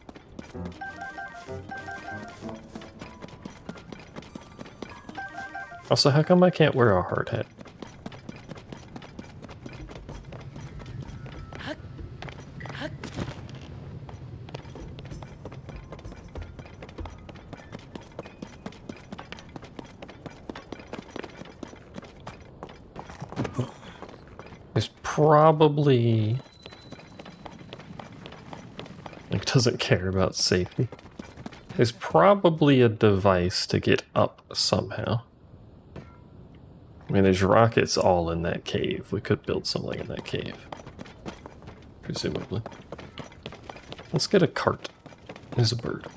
Also, how come I can't wear a hard hat? There's probably... Like, doesn't care about safety. There's probably a device to get up somehow. I mean, there's rockets all in that cave. We could build something in that cave. Presumably. Let's get a cart. There's a bird.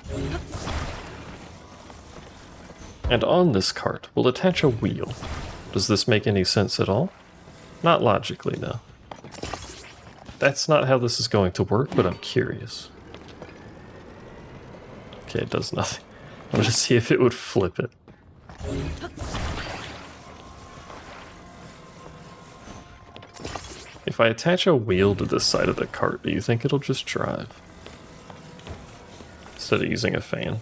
And on this cart, we'll attach a wheel. Does this make any sense at all? Not logically, no. That's not how this is going to work, but I'm curious. Okay, it does nothing. I'm gonna see if it would flip it. If I attach a wheel to the side of the cart, do you think it'll just drive? Instead of using a fan.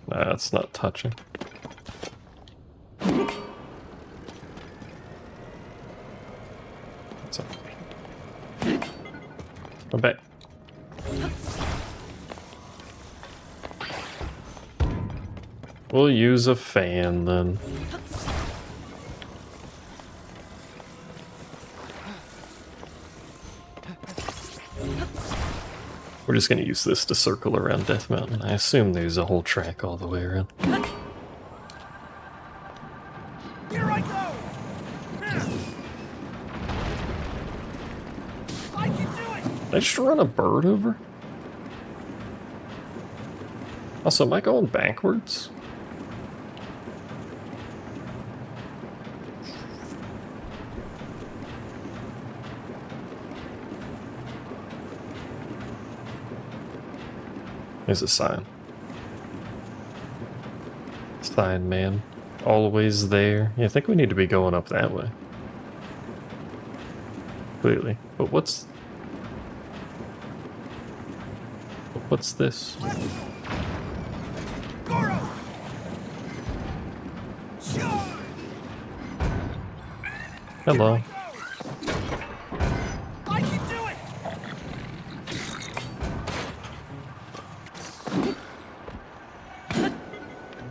Nah, it's not touching. That's okay. I'm back. We'll use a fan then. We're just gonna use this to circle around Death Mountain. I assume there's a whole track all the way around. Here I go! I can do it! Did I just run a bird over? Also, am I going backwards? There's a sign. Sign, man. Always there. Yeah, I think we need to be going up that way. Clearly. But what's this? Goro! Charge! Hello. I can do it!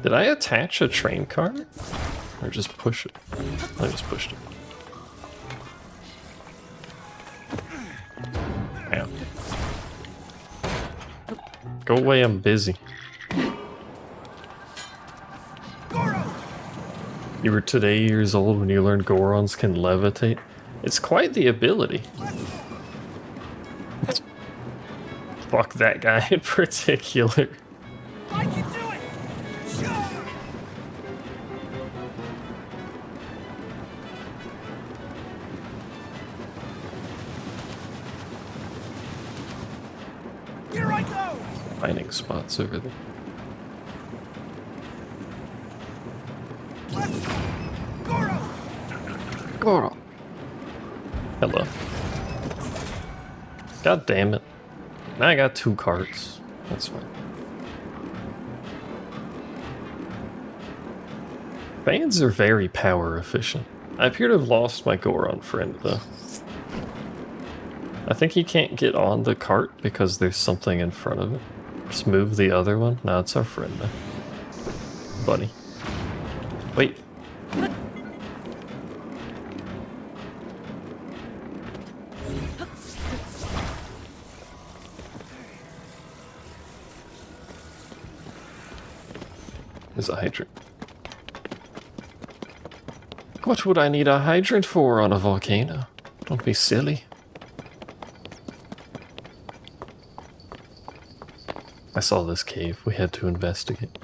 Did I attach a train car? Or just push it? I just pushed it. Ow. Go away, I'm busy. Goro! You were today years old when you learned Gorons can levitate. It's quite the ability. Fuck that guy in particular. I can do it! Charge! mining spots over there. Goro! Hello. God damn it. Now I got 2 carts. That's fine. Fans are very power efficient. I appear to have lost my Goron friend, though. I think he can't get on the cart because there's something in front of it. Just move the other one. No, it's our friend now. Buddy. Wait. There's a hydrant. What would I need a hydrant for on a volcano? Don't be silly. I saw this cave. We had to investigate.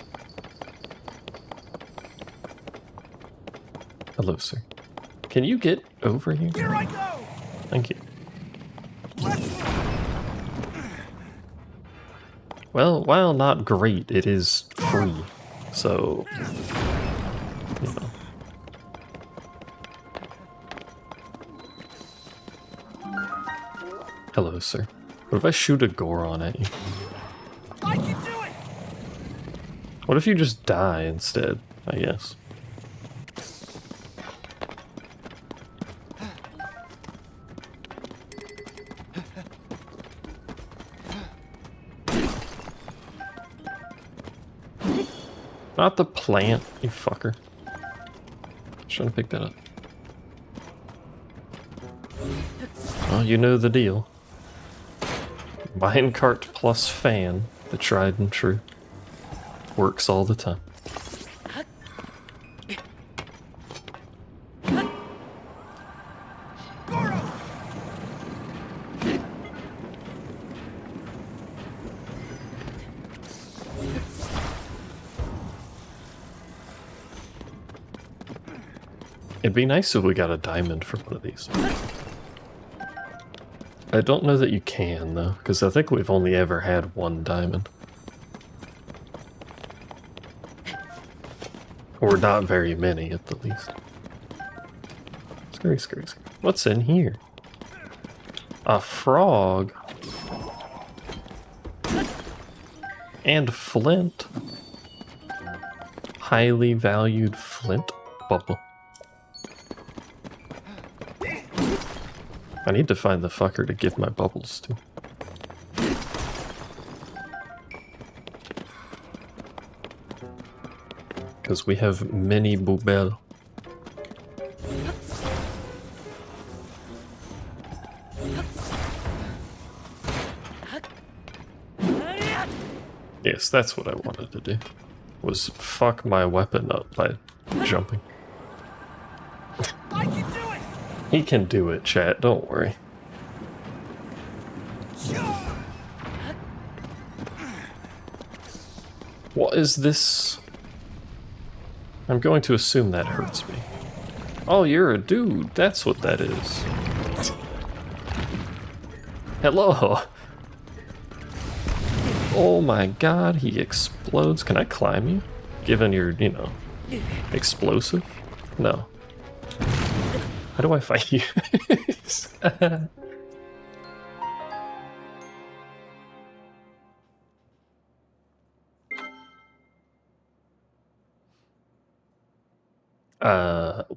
Hello, sir. Can you get over here? Here I go! Thank you. Well, while not great, it is free. So, you know. Hello, sir. What if I shoot a Goron at you? I can do it! What if you just die instead, I guess? Not the plant, you fucker. Just trying to pick that up. Well, you know the deal. Minecart plus fan, the tried and true. Works all the time. It'd be nice if we got a diamond for one of these. I don't know that you can, though, because I think we've only ever had 1 diamond. Or not very many, at the least. Scurry, scurry, scurry. What's in here? A frog. And flint. Highly valued flint bubble. I need to find the fucker to give my bubbles to. Because we have many boobel. Yes, that's what I wanted to do. Was fuck my weapon up by jumping. I can do it! He can do it, chat, don't worry. What is this? I'm going to assume that hurts me. Oh, you're a dude. That's what that is. Hello. Oh my god, he explodes. Can I climb you? Given you're, you know, explosive? No. How do I fight you?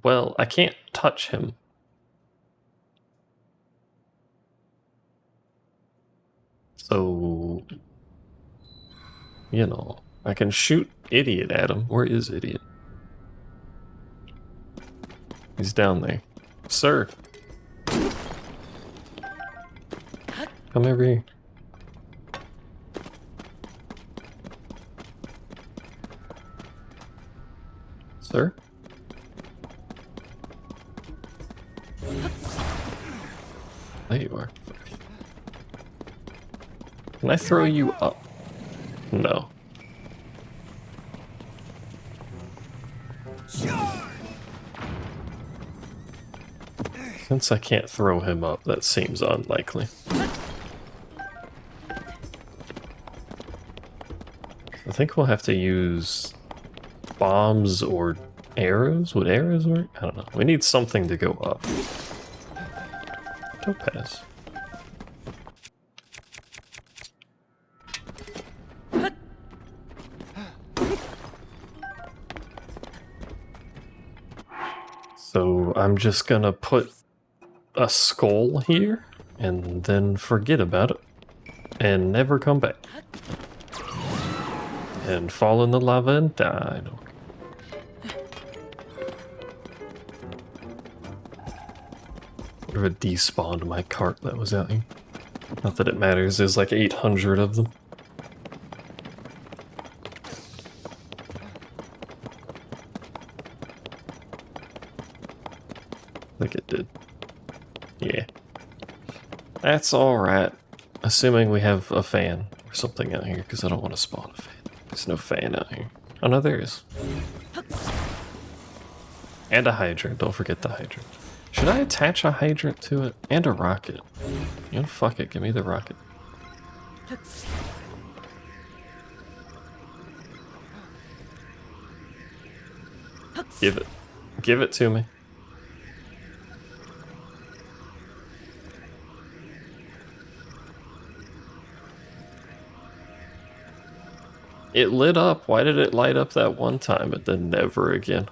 Well, I can't touch him. So, you know, I can shoot Idiot at him. Where is Idiot? He's down there. Sir! Come over here. Sir? There you are. Can I throw you up? No. Since I can't throw him up, that seems unlikely. think we'll have to use bombs or arrows. Would arrows work? I don't know. We need something to go up. Topaz. So I'm just gonna put a skull here and then forget about it and never come back. And fall in the lava and die. Would have despawned my cart that was out here. Not that it matters, there's like 800 of them. I think it did. Yeah. That's alright. Assuming we have a fan or something out here, because I don't want to spawn a fan. There's no fan out here. Oh no, there is. And a hydrant, don't forget the hydrant. Should I attach a hydrant to it? And a rocket? You know, fuck it, give me the rocket. Give it. Give it to me. It lit up. Why did it light up that one time and then never again?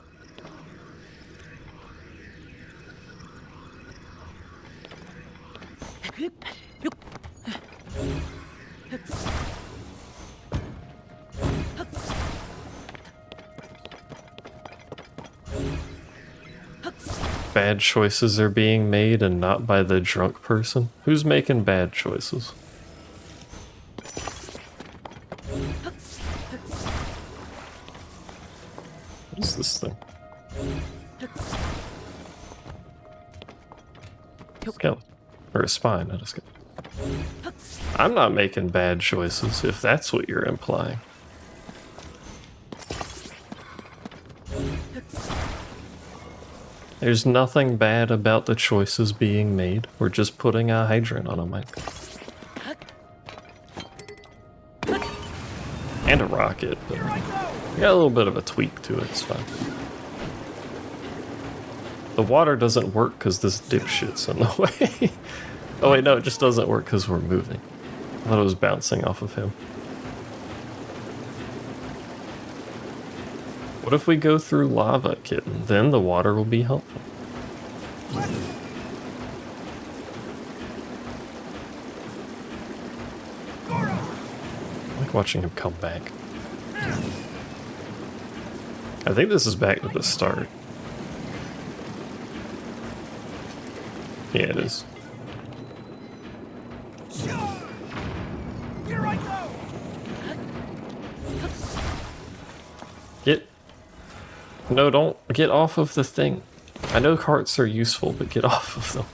Bad choices are being made and not by the drunk person? Who's making bad choices? What's this thing? Skeleton. Or a spine, not a skeleton. I'm not making bad choices, if that's what you're implying. There's nothing bad about the choices being made. We're just putting a hydrant on a mic. And a rocket, but we got a little bit of a tweak to it, it's fine. The water doesn't work because this dipshit's in the way. Oh wait, no, it just doesn't work because we're moving. I thought it was bouncing off of him. What if we go through lava, kitten? Then the water will be helpful. I like watching him come back. I think this is back to the start. Yeah, it is. Here I go! Get... No, don't get off of the thing. I know carts are useful, but get off of them.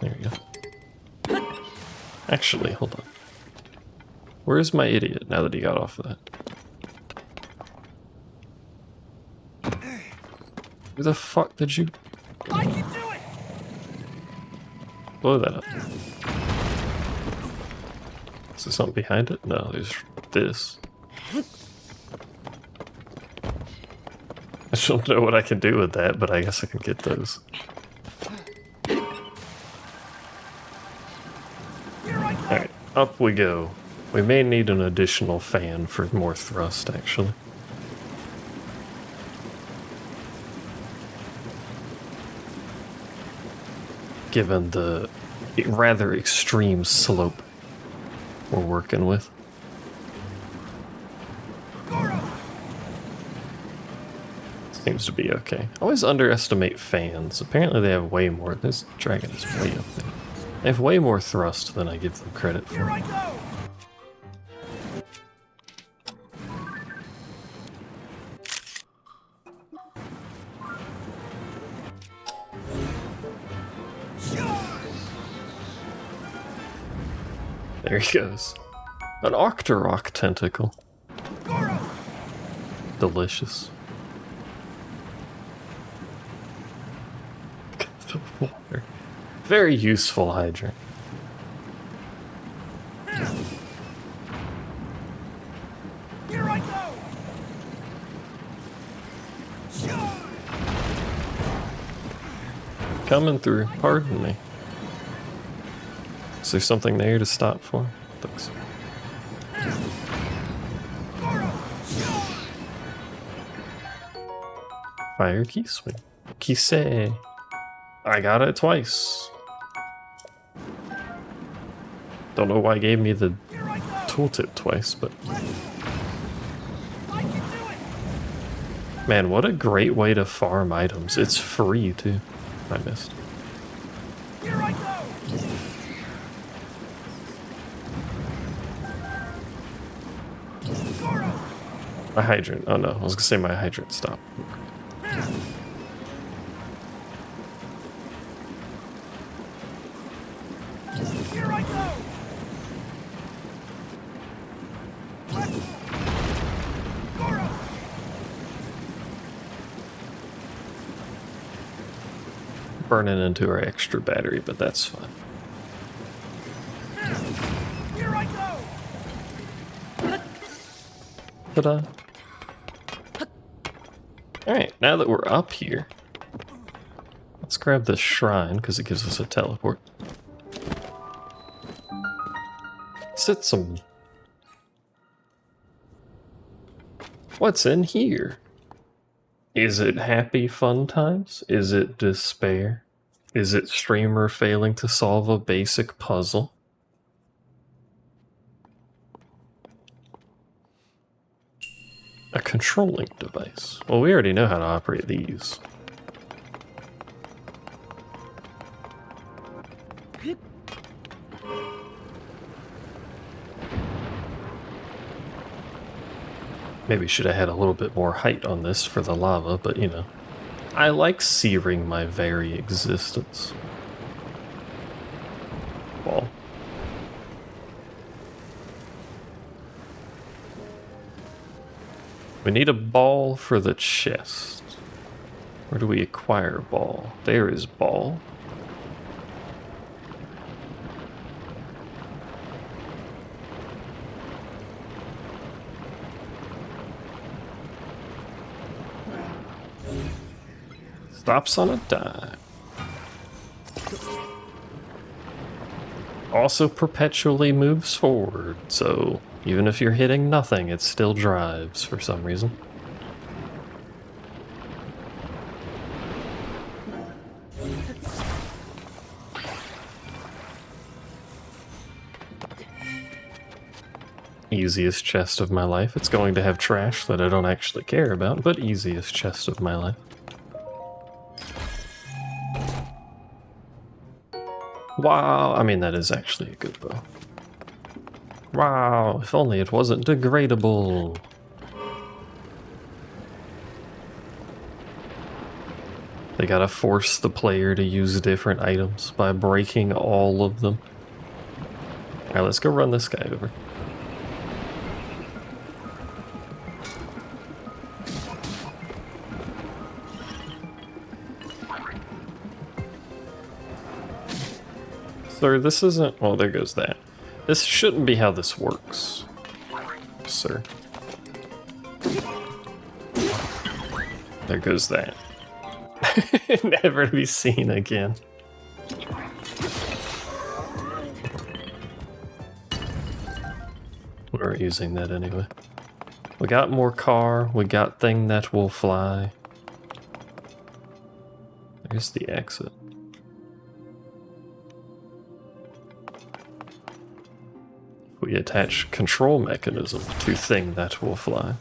There we go. Actually, hold on. Where's my idiot now that he got off of that? Who the fuck did you... I can do it! Blow that up. Is there something behind it? No, there's this. I don't know what I can do with that, but I guess I can get those. Alright, up we go. We may need an additional fan for more thrust, actually. Given the rather extreme slope we're working with. Seems to be okay. I always underestimate fans. Apparently they have way more. This dragon is way up there. They have way more thrust than I give them credit for. Here I go! There he goes. An Octorok tentacle. Delicious. The water. Very useful hydrant. Coming through. Pardon me. Is there something there to stop for? Looks. Fire key swing. Kise. I got it twice. Don't know why it gave me the tooltip twice, but... Man, what a great way to farm items. It's free, too. I missed. My hydrant. Oh no, I was gonna say my hydrant stopped. Burning into our extra battery, but that's fine. Ta-da. Alright, now that we're up here, let's grab this shrine, because it gives us a teleport. Sit some... What's in here? Is it happy fun times? Is it despair? Is it streamer failing to solve a basic puzzle? A controlling device. Well, we already know how to operate these. Maybe should have had a little bit more height on this for the lava, but you know. I like searing my very existence. Ball. We need a ball for the chest. Where do we acquire ball? There is ball. Stops on a dime. Also perpetually moves forward, so even if you're hitting nothing, it still drives for some reason. Easiest chest of my life. It's going to have trash that I don't actually care about, but easiest chest of my life. Wow, I mean that is actually a good bow. Wow, if only it wasn't degradable. They gotta force the player to use different items by breaking all of them. Alright, let's go run this guy over. Sir, this isn't... Well, there goes that. This shouldn't be how this works, sir. There goes that. Never to be seen again. We weren't using that anyway. We got more car. We got thing that will fly. There's the exit. We attach control mechanism to thing that will fly.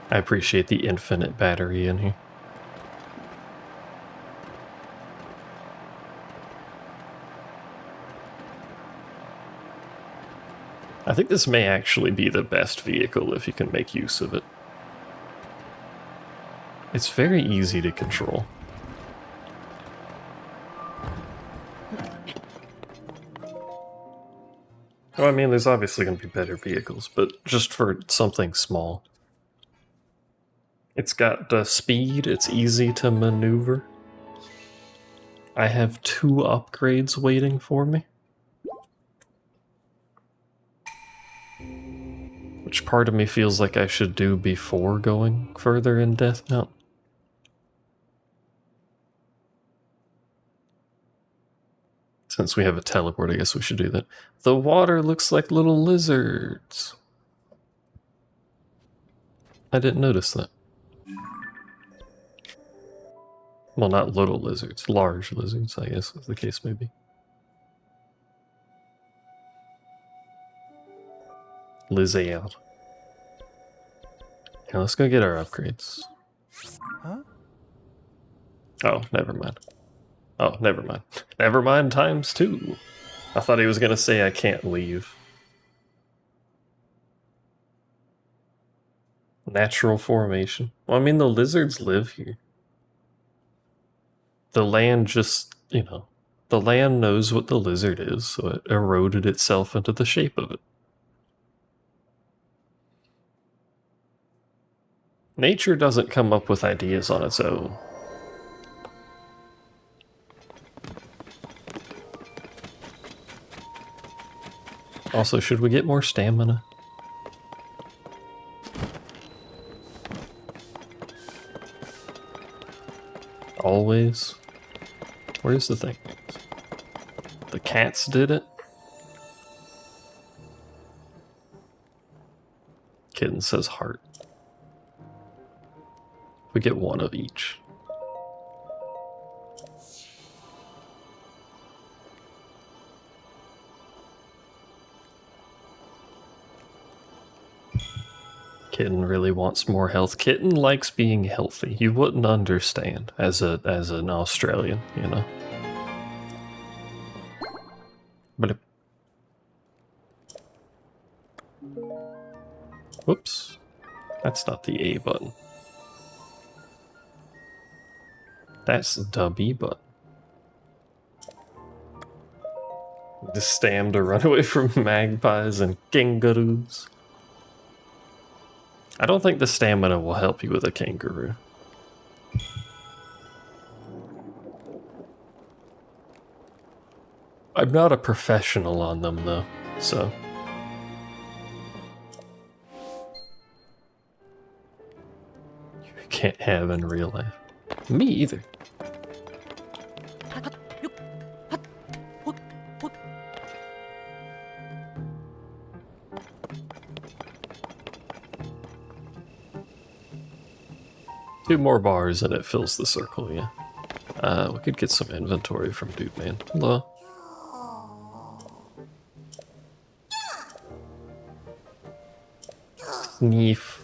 I appreciate the infinite battery in here. I think this may actually be the best vehicle if you can make use of it. It's very easy to control. Well, I mean, there's obviously going to be better vehicles, but just for something small. It's got the speed, it's easy to maneuver. I have 2 upgrades waiting for me. Which part of me feels like I should do before going further in Death Mountain? Since we have a teleport, I guess we should do that. The water looks like little lizards. I didn't notice that. Well, not little lizards, large lizards, I guess, as the case may be. Lizard. Now let's go get our upgrades. Huh? Oh, never mind. Oh, never mind. Never mind times 2. I thought he was gonna say I can't leave. Natural formation. Well, I mean, the lizards live here. The land just, you know, the land knows what the lizard is, so it eroded itself into the shape of it. Nature doesn't come up with ideas on its own. Also, should we get more stamina? Always. Where's the thing? The cats did it? Kitten says heart. We get 1 of each. Kitten really wants more health. Kitten likes being healthy. You wouldn't understand as an Australian, you know. But whoops. That's not the A button. That's the B button. The stam to run away from magpies and kangaroos. I don't think the stamina will help you with a kangaroo. I'm not a professional on them though, so. You can't have in real life. Me either. Two more bars and it fills the circle, yeah. We could get some inventory from Dude Man. Hello. Sneef.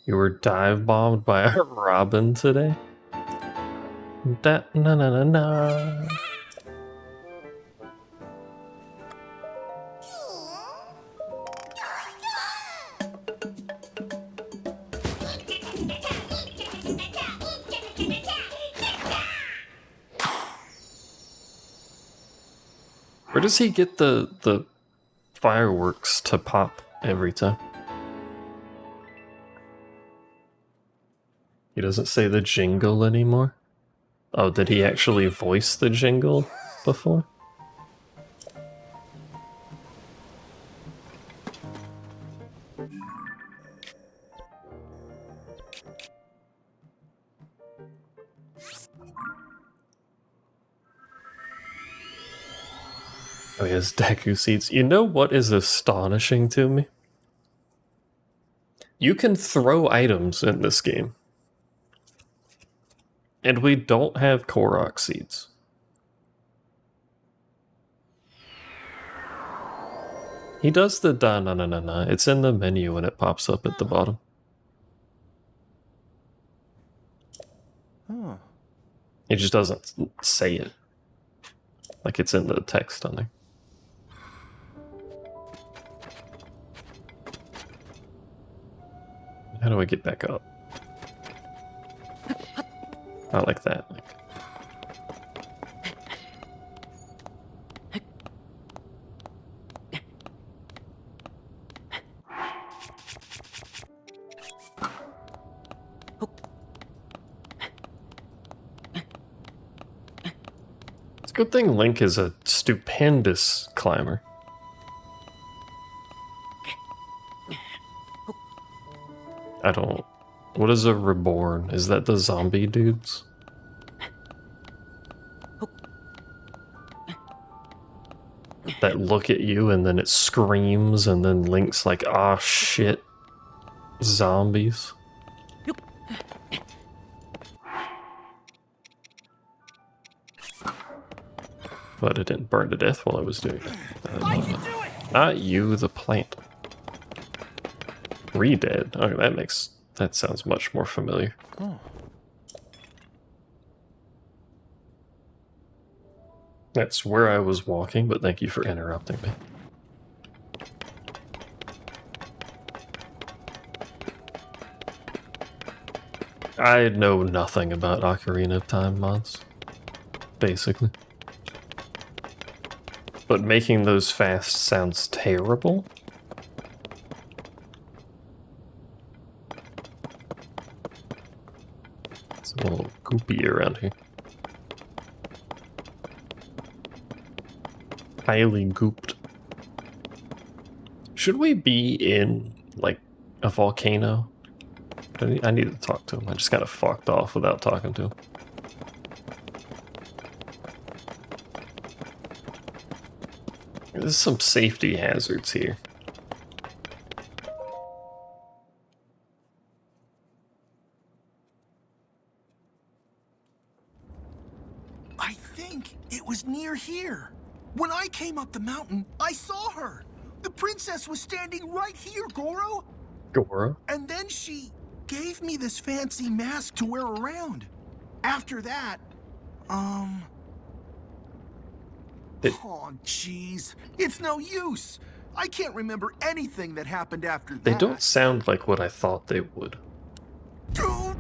You were dive bombed by a robin today? Da na na na na. Where does he get the fireworks to pop every time? He doesn't say the jingle anymore? Oh, did he actually voice the jingle before? Oh, he has Deku seeds. You know what is astonishing to me? You can throw items in this game. And we don't have Korok seeds. He does the da na na na na. It's in the menu when it pops up at the bottom. Huh. He just doesn't say it. Like it's in the text on there. How do I get back up? I like that. It's a good thing Link is a stupendous climber. I don't... What is a reborn? Is that the zombie dudes? That look at you and then it screams and then Link's like, ah shit, zombies. But it didn't burn to death while I was doing it. Not you, the plant. Re-dead. Okay, that sounds much more familiar. Oh. That's where I was walking, but thank you for interrupting me. I know nothing about Ocarina of Time mods, basically. But making those fast sounds terrible. It's a little goopy around here. Highly gooped. Should we be in, like, a volcano? I need to talk to him. I just kind of fucked off without talking to him. There's some safety hazards here. I think it was near here. When I came up the mountain, I saw her. The princess was standing right here, Goro. Goro? And then she gave me this fancy mask to wear around. After that, Oh, jeez. It's no use. I can't remember anything that happened after that. They don't sound like what I thought they would. Dude!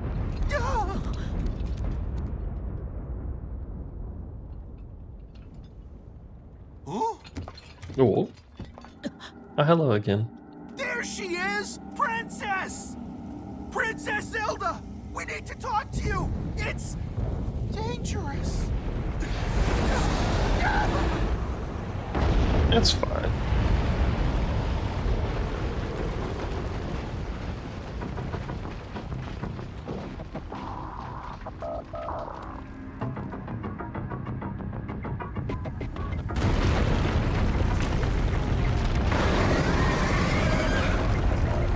Oh? Oh. Hello again. There she is! Princess! Princess Zelda! We need to talk to you! It's dangerous. That's fine.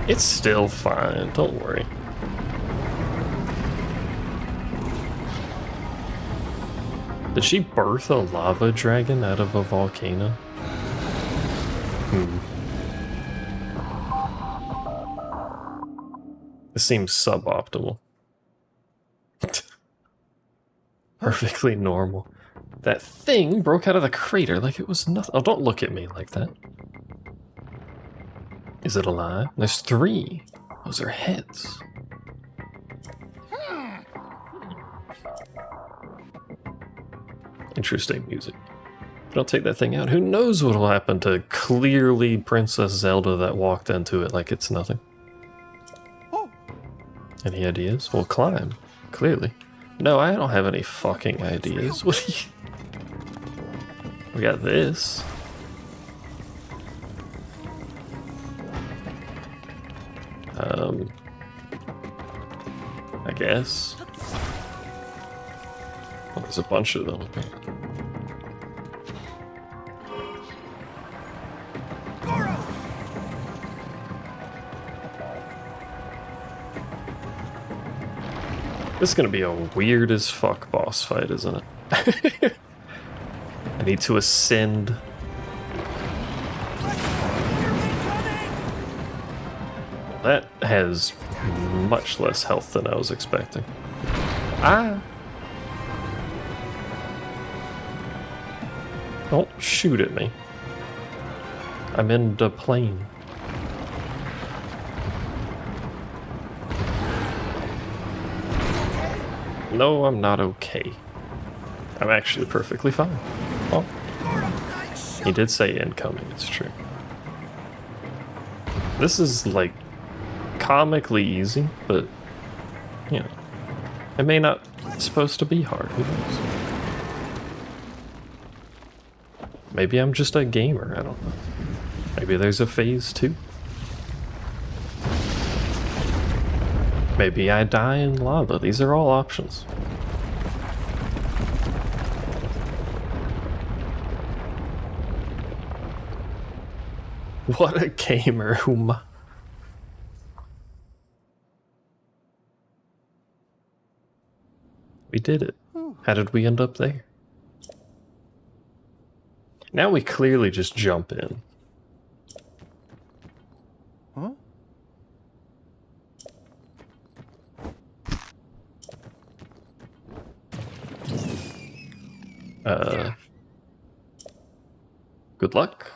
It's still fine, don't worry. Did she birth a lava dragon out of a volcano? This seems suboptimal. Perfectly normal. That thing broke out of the crater like it was nothing. Oh, don't look at me like that. Is it alive? There's 3. Those are heads. Interesting music. If I don't take that thing out, who knows what will happen to clearly Princess Zelda that walked into it like it's nothing. Oh. Any ideas? Well, climb. Clearly. No, I don't have any fucking ideas. What do you... We got this. I guess. Well, there's a bunch of them. Goro! This is gonna be a weird as fuck boss fight, isn't it? I need to ascend. That has much less health than I was expecting. Ah! Don't shoot at me. I'm in the plane. No, I'm not okay. I'm actually perfectly fine. Oh, he did say incoming, it's true. This is, like, comically easy, but, you know, it may not supposed to be hard, who knows? Maybe I'm just a gamer, I don't know. Maybe there's a phase 2. Maybe I die in lava. These are all options. What a gamer, Huma. We did it. How did we end up there? Now we clearly just jump in. Huh? Good luck.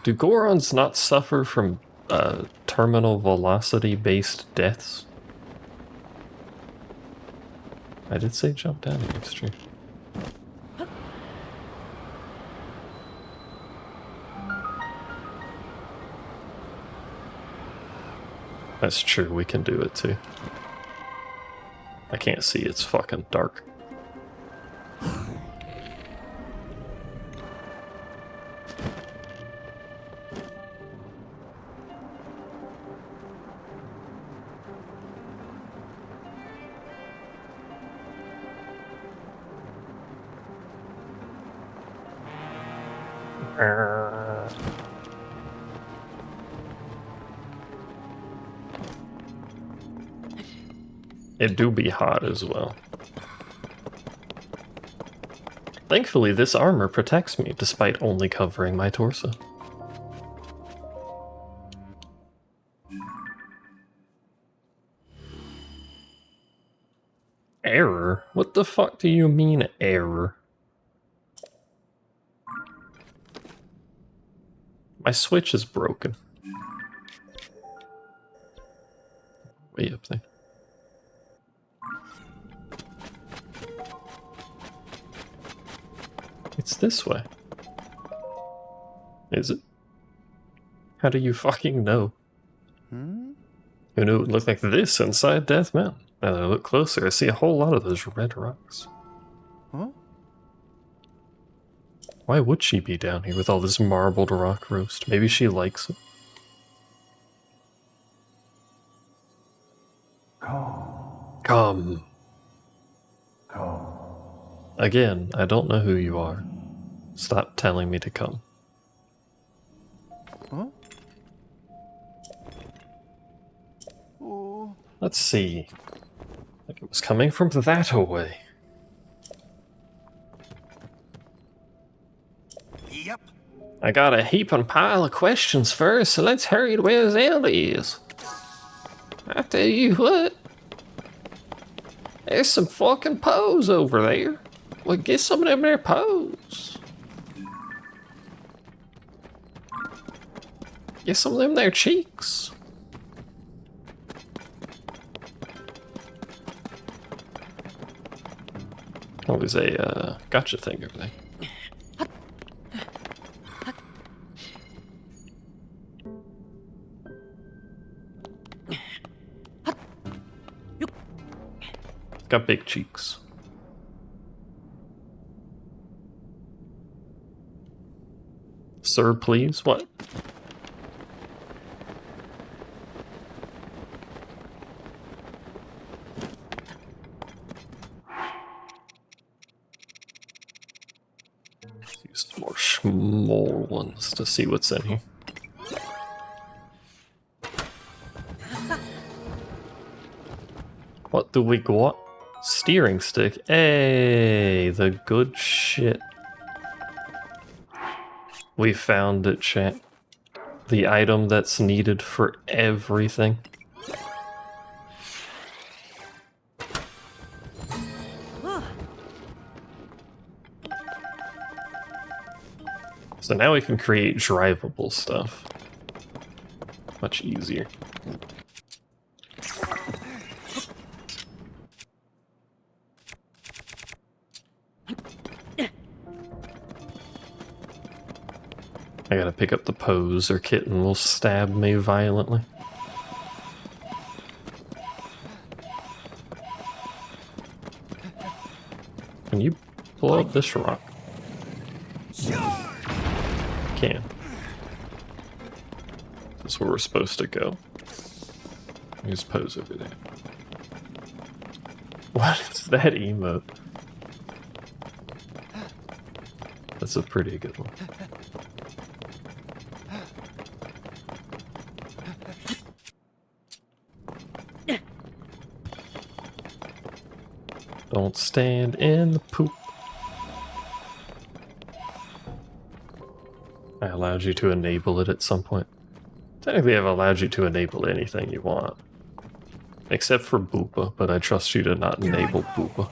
Do Gorons not suffer from terminal velocity-based deaths? I did say jump down here, it's true. That's true, we can do it too. I can't see, it's fucking dark. It do be hot as well. Thankfully, this armor protects me despite only covering my torso. Error? What the fuck do you mean, error? My Switch is broken. Way up there. It's this way. Is it? How do you fucking know? Who knew it would look like this inside Death Mountain? Now that I look closer, I see a whole lot of those red rocks. Huh? Why would she be down here with all this marbled rock roast? Maybe she likes it. Come. Again, I don't know who you are. Stop telling me to come. Huh? Oh. Let's see. Like it was coming from that away. Yep. I got a heaping pile of questions first, so let's hurry to where Zelda is. I tell you what. There's some fucking pose over there. Well, get some of them there pose. Get some of them there cheeks. Oh, there's a gotcha thing over there. Got big cheeks. Sir, please? What? Let's use some more small ones to see what's in here. What do we got? Steering stick. Hey, the good shit. We found it, chat. The item that's needed for everything. So now we can create drivable stuff. Much easier. pick up the pose or Kitten will stab me violently. Can you blow up this rock? Can. That's where we're supposed to go. Use pose over there. What is that emote? That's a pretty good one. Don't stand in the poop. I allowed you to enable it at some point. Technically, I've allowed you to enable anything you want. Except for Boopa, but I trust you to not enable Boopa.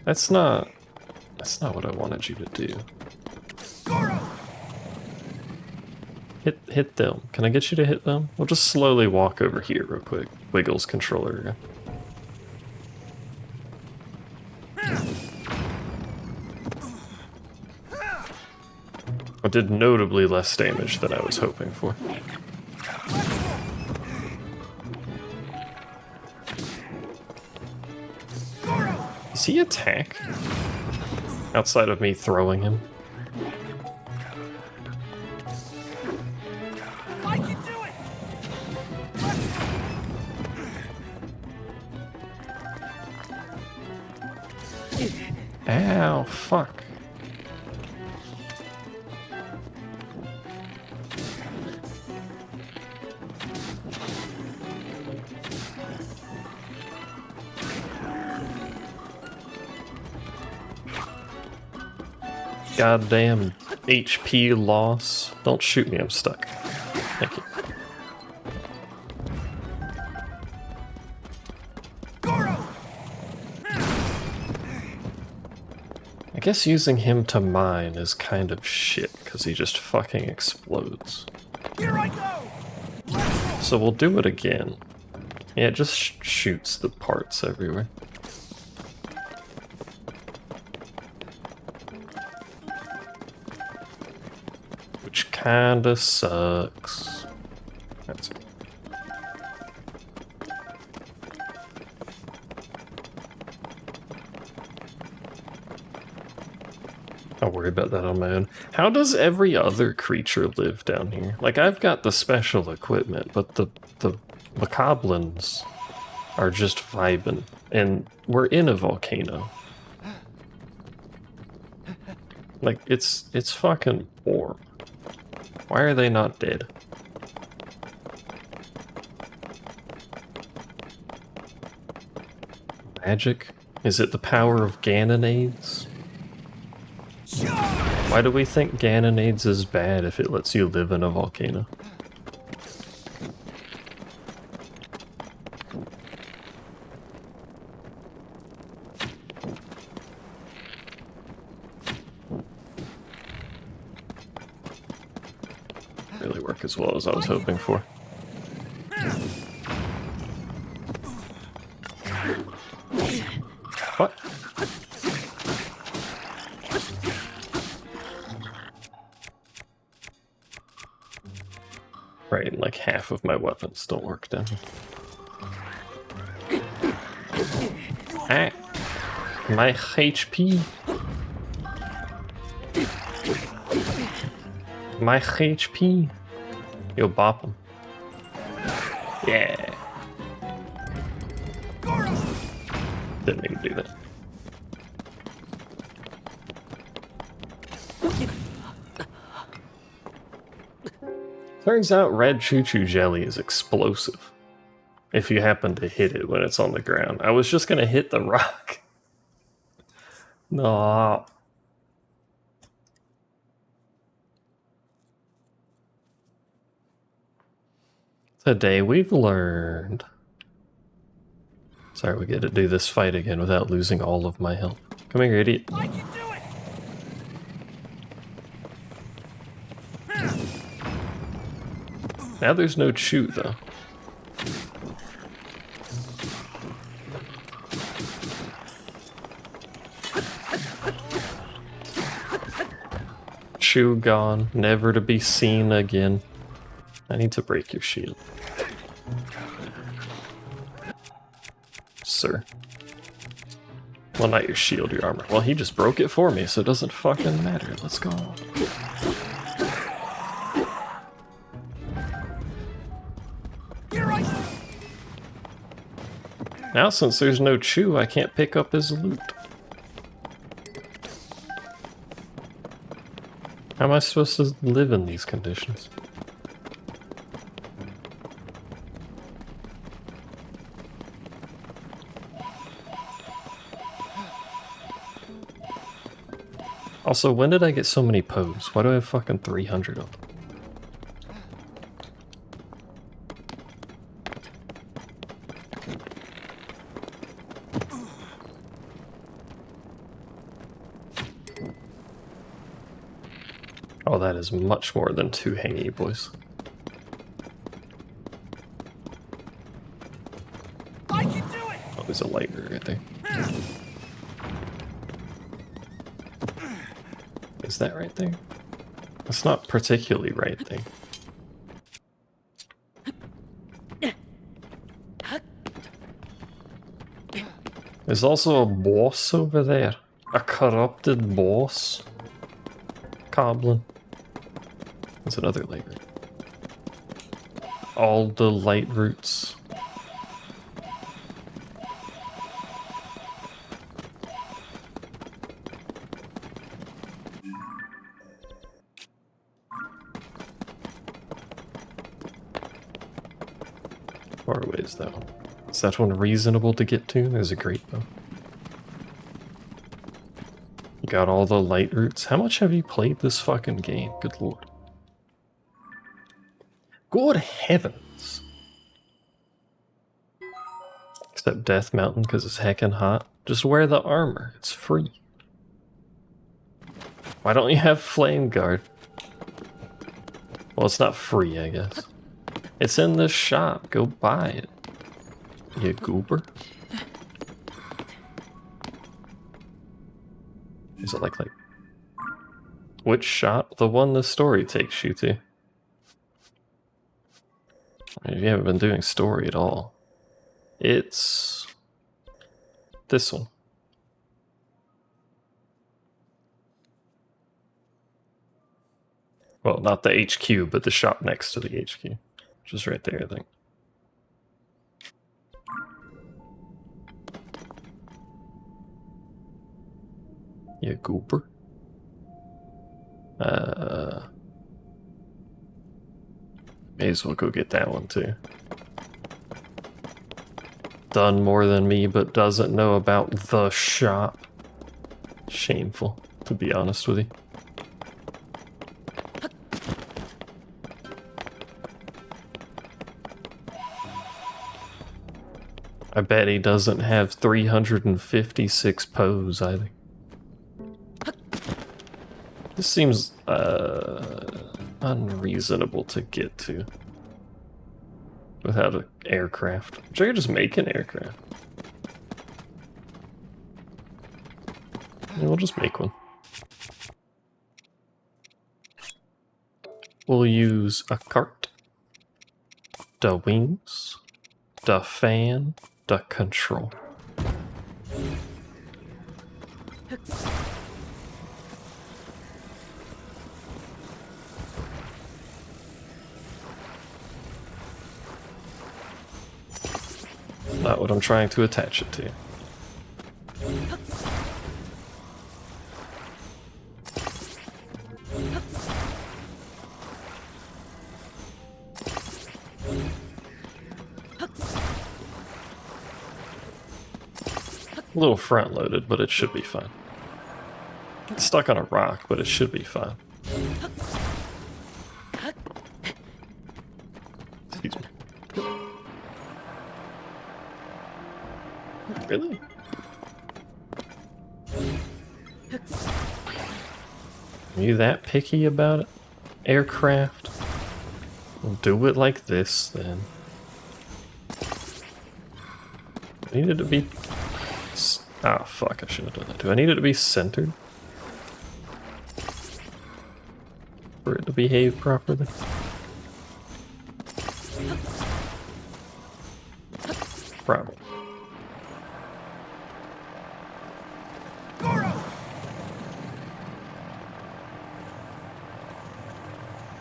That's not what I wanted you to do. Hit them. Can I get you to hit them? We'll just slowly walk over here real quick. Wiggles controller again. I did notably less damage than I was hoping for. Does he attack? Outside of me throwing him? Ow, fuck. Goddamn HP loss. Don't shoot me, I'm stuck. Thank you. I guess using him to mine is kind of shit, because he just fucking explodes. Here I go! So we'll do it again. Yeah, it just shoots the parts everywhere. Which kinda sucks. That's it. I'll worry about that on my own. How does every other creature live down here? Like, I've got the special equipment, but the bokoblins are just vibing. And we're in a volcano. Like, it's fucking warm. Why are they not dead? Magic? Is it the power of Ganonades? Why do we think Ganonades is bad if it lets you live in a volcano? Really work as well as I was hoping for. What? Right, and like half of my weapons don't work down here. Ah! My HP! My HP! Yo, bop him. Yeah! Didn't mean to do that. Turns out red choo-choo jelly is explosive. If you happen to hit it when it's on the ground. I was just gonna hit the rock. No. Today we've learned. Sorry, we get to do this fight again without losing all of my health. Come here, idiot. I can do it! Now there's no chew, though. Shoe gone, never to be seen again. I need to break your shield. Sir. Well, not your shield, your armor. Well, he just broke it for me, so it doesn't fucking matter. Let's go. Now, since there's no Chew, I can't pick up his loot. How am I supposed to live in these conditions? Also, when did I get so many Poes? Why do I have fucking 300 of them? Oh, that is much more than 2 hangy boys. I can do it! Oh, there's a lighter right there. Is that right there? That's not particularly right there. There's also a boss over there. A corrupted boss. Goblin. There's another light root. All the light roots. Far away is that one? Is that one reasonable to get to? There's a great bow. You got all the light roots. How much have you played this fucking game? Good lord. Good heavens. Except Death Mountain because it's heckin' hot. Just wear the armor. It's free. Why don't you have Flame Guard? Well, it's not free, I guess. It's in the shop. Go buy it. You goober. Is it like... Which shop? The one the story takes you to. You haven't been doing story at all. It's... this one. Well, not the HQ, but the shop next to the HQ. Just right there, I think. Yeah, goober. May as well go get that one too. Done more than me, but doesn't know about the shop. Shameful, to be honest with you. I bet he doesn't have 356 Poes either. This seems unreasonable to get to without an aircraft. Which I could just make an aircraft. Yeah, we'll just make one. We'll use a cart, the wings, the fan, the control. Not what I'm trying to attach it to. A little front loaded, but it should be fine. It's stuck on a rock, but it should be fine. Excuse me. Really? Are you that picky about it? Aircraft? We'll do it like this, then. I need it to be... Ah, fuck, I should have done that too. I need it to be centered. for it to behave properly. Probably.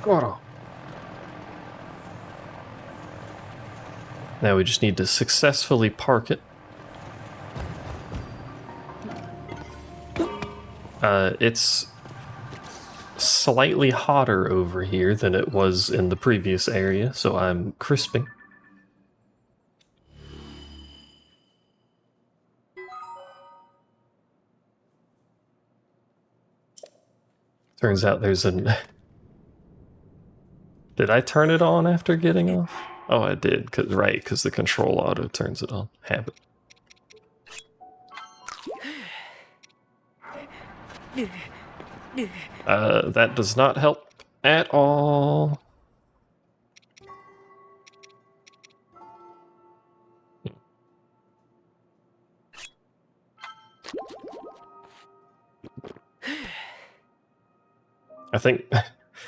Goro. Now we just need to successfully park it. It's slightly hotter over here than it was in the previous area, so I'm crisping. Turns out there's an... Did I turn it on after getting off? Oh, I did, because the control auto turns it on. Habit. That does not help at all. I think...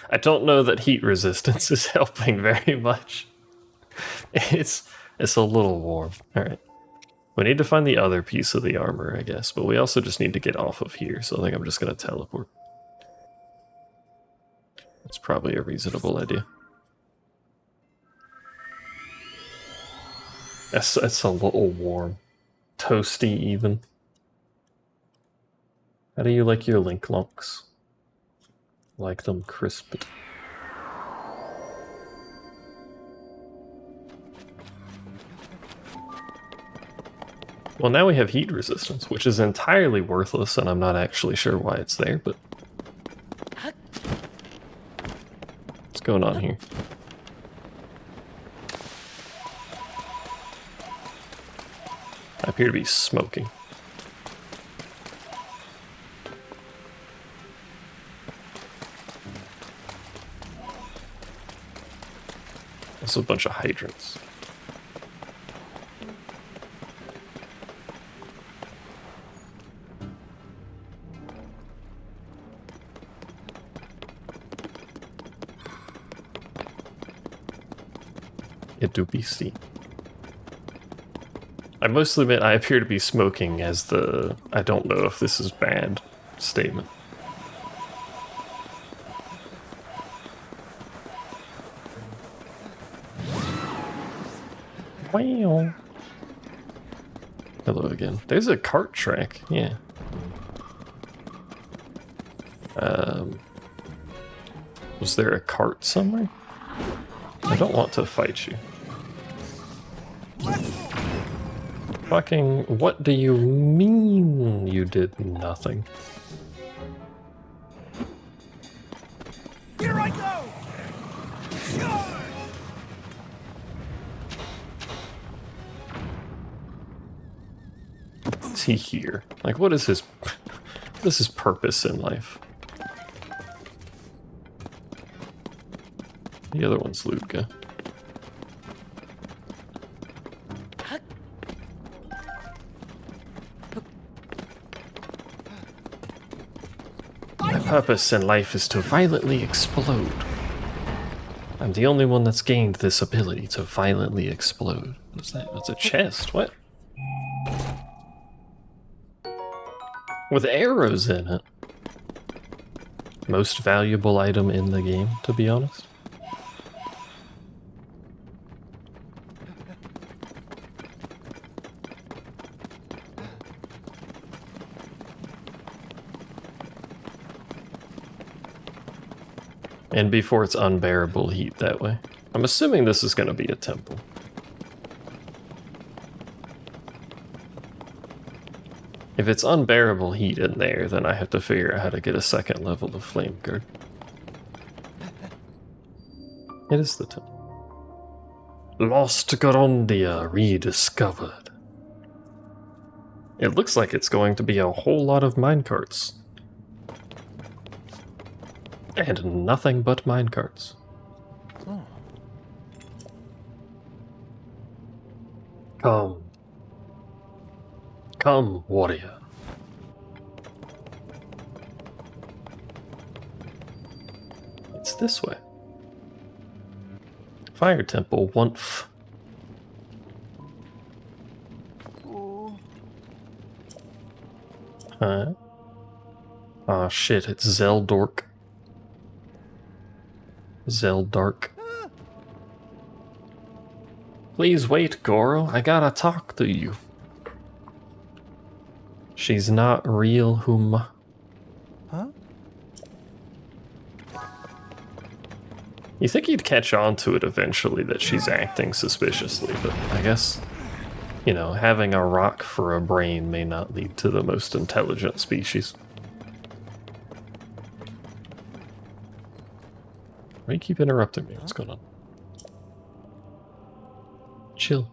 I don't know that heat resistance is helping very much. It's a little warm. Alright. We need to find the other piece of the armor, I guess, but we also just need to get off of here, so I think I'm just going to teleport. That's probably a reasonable idea. That's a little warm. Toasty, even. How do you like your link lunks? Like them crisped. Well, now we have heat resistance, which is entirely worthless, and I'm not actually sure why it's there, but... What's going on here? I appear to be smoking. There's a bunch of hydrants. It do be seen. I mostly admit I appear to be smoking as the I don't know if this is bad statement. Wow. Hello again. There's a cart track, yeah. Was there a cart somewhere? I don't want to fight you. Fucking, what do you mean you did nothing? Here I go! Is he here? Like, what is his purpose in life? The other one's Ludka. My purpose in life is to violently explode. I'm the only one that's gained this ability to violently explode. What's that? That's a chest. What? With arrows in it. Most valuable item in the game, to be honest. And before it's unbearable heat that way. I'm assuming this is going to be a temple. If it's unbearable heat in there, then I have to figure out how to get a second level of flame guard. It is the temple. Lost Garandia rediscovered. It looks like it's going to be a whole lot of minecarts. And nothing but minecarts. Oh. Come. Come, warrior. It's this way. Fire Temple, Wunf. Huh? Aw, shit, it's Zeldork. Zeldark. Please wait, Goro. I gotta talk to you. She's not real, Huma. Huh? You think he'd catch on to it eventually that she's acting suspiciously, but I guess, you know, having a rock for a brain may not lead to the most intelligent species. Why do you keep interrupting me? What's going on? Chill.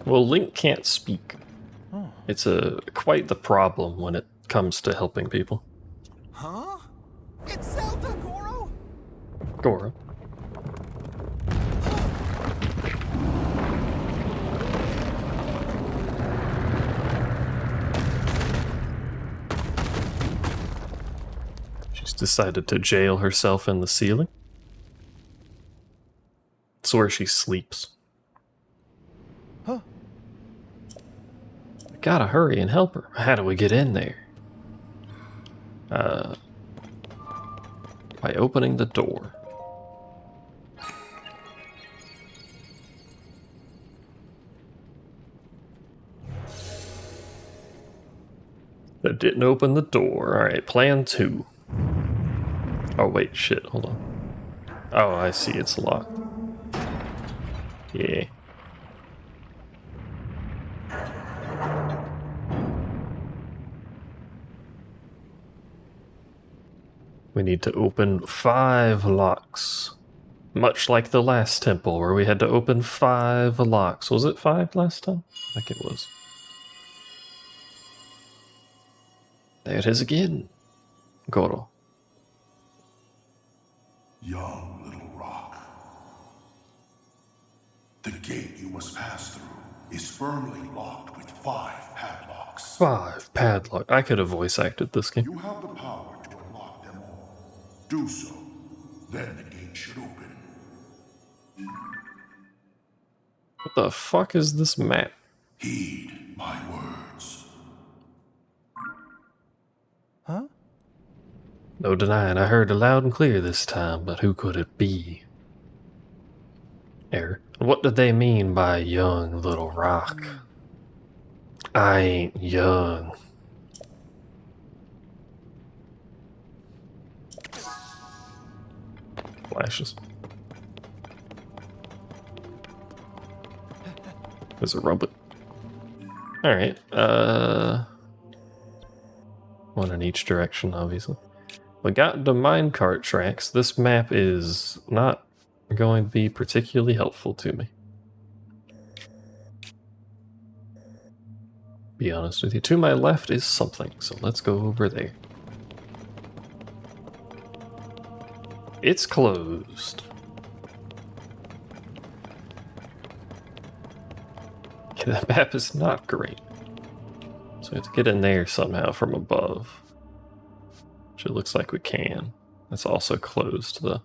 Well, Link can't speak. Oh. It's quite the problem when it comes to helping people. Huh? It's Zelda, Goro! Goro. She's decided to jail herself in the ceiling. It's where she sleeps. Huh? I gotta hurry and help her. How do we get in there? By opening the door. That didn't open the door. Alright, plan 2. Oh wait, shit, hold on. Oh, I see, it's locked. Yeah. We need to open 5 locks. Much like the last temple where we had to open 5 locks. Was it 5 last time? I think it was. There it is again. Goro. Young little rock. The gate you must pass through is firmly locked with 5 padlocks. 5 padlock. I could have voice acted this game. You have the power to unlock them all. Do so, then the gate should open. What the fuck is this map? Heed my words. Huh? No denying, I heard it loud and clear this time, but who could it be? Error. What did they mean by young little rock? I ain't young. Flashes. There's a rumpet. Alright, one in each direction, obviously. We got the minecart tracks. This map is not going to be particularly helpful to me. Be honest with you. To my left is something, so let's go over there. It's closed. Okay, that map is not great. So we have to get in there somehow from above. Which it looks like we can. That's also closed, though.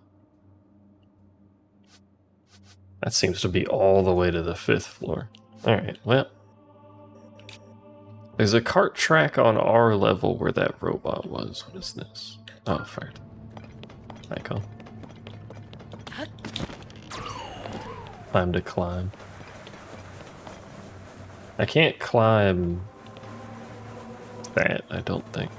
That seems to be all the way to the 5th floor. Alright, well. There's a cart track on our level where that robot was. What is this? Oh, fired. Icon. Time to climb. I can't climb that, I don't think.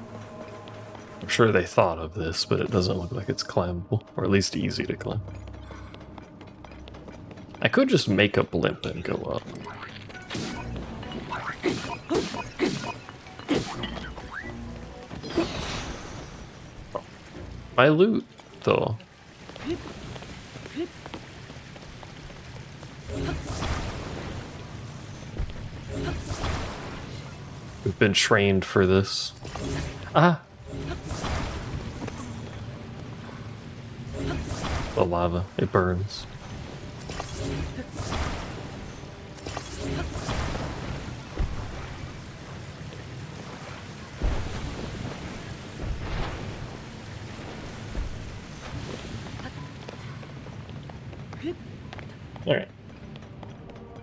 I'm sure they thought of this, but it doesn't look like it's climbable, or at least easy to climb. I could just make a blimp and go up. My loot, though. We've been trained for this. Ah! The lava, it burns.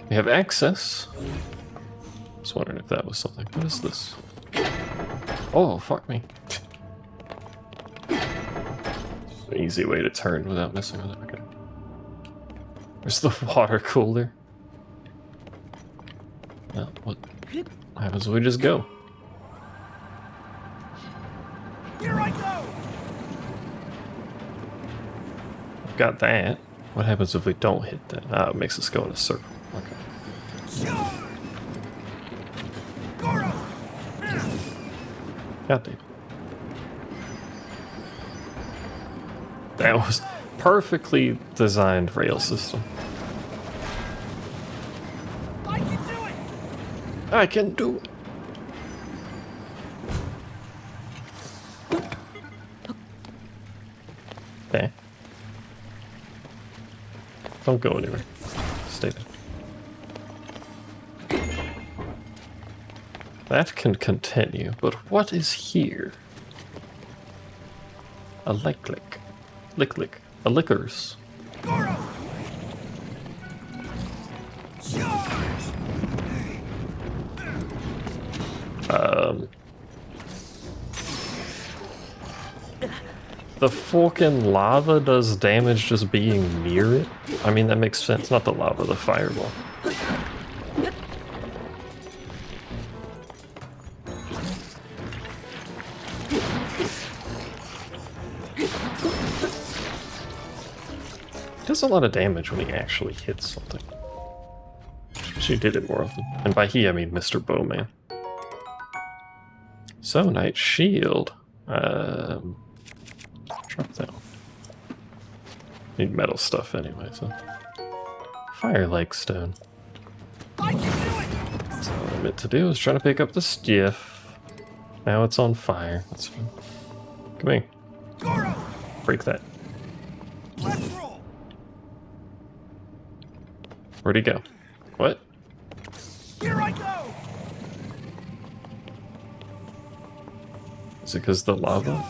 We have access. I was wondering if that was something. What is this? Oh, fuck me. An easy way to turn without messing with it. Okay. There's the water cooler. Well, what happens if we just go? Here I go! We've got that. What happens if we don't hit that? Ah, it makes us go in a circle. Okay. Goro! God damn. That was perfectly designed rail system. I can do it! I can do it. Okay. Don't go anywhere. Stay there. That can continue, but what is here? A lick. A lickers. Goro! Charge! The fucking lava does damage just being near it? I mean, that makes sense. Not the lava, the fireball. It does a lot of damage when he actually hits something. She did it more often. And by he, I mean Mr. Bowman. So, Knight Shield. Drop that one. Need metal stuff anyway, so. Fire-like stone. I can do it! That's all I meant to do, was trying to pick up the stiff. Now it's on fire. That's fine. Come here. Goro! Break that. Let's roll! Where'd he go? What? Here I go! Is it because the lava?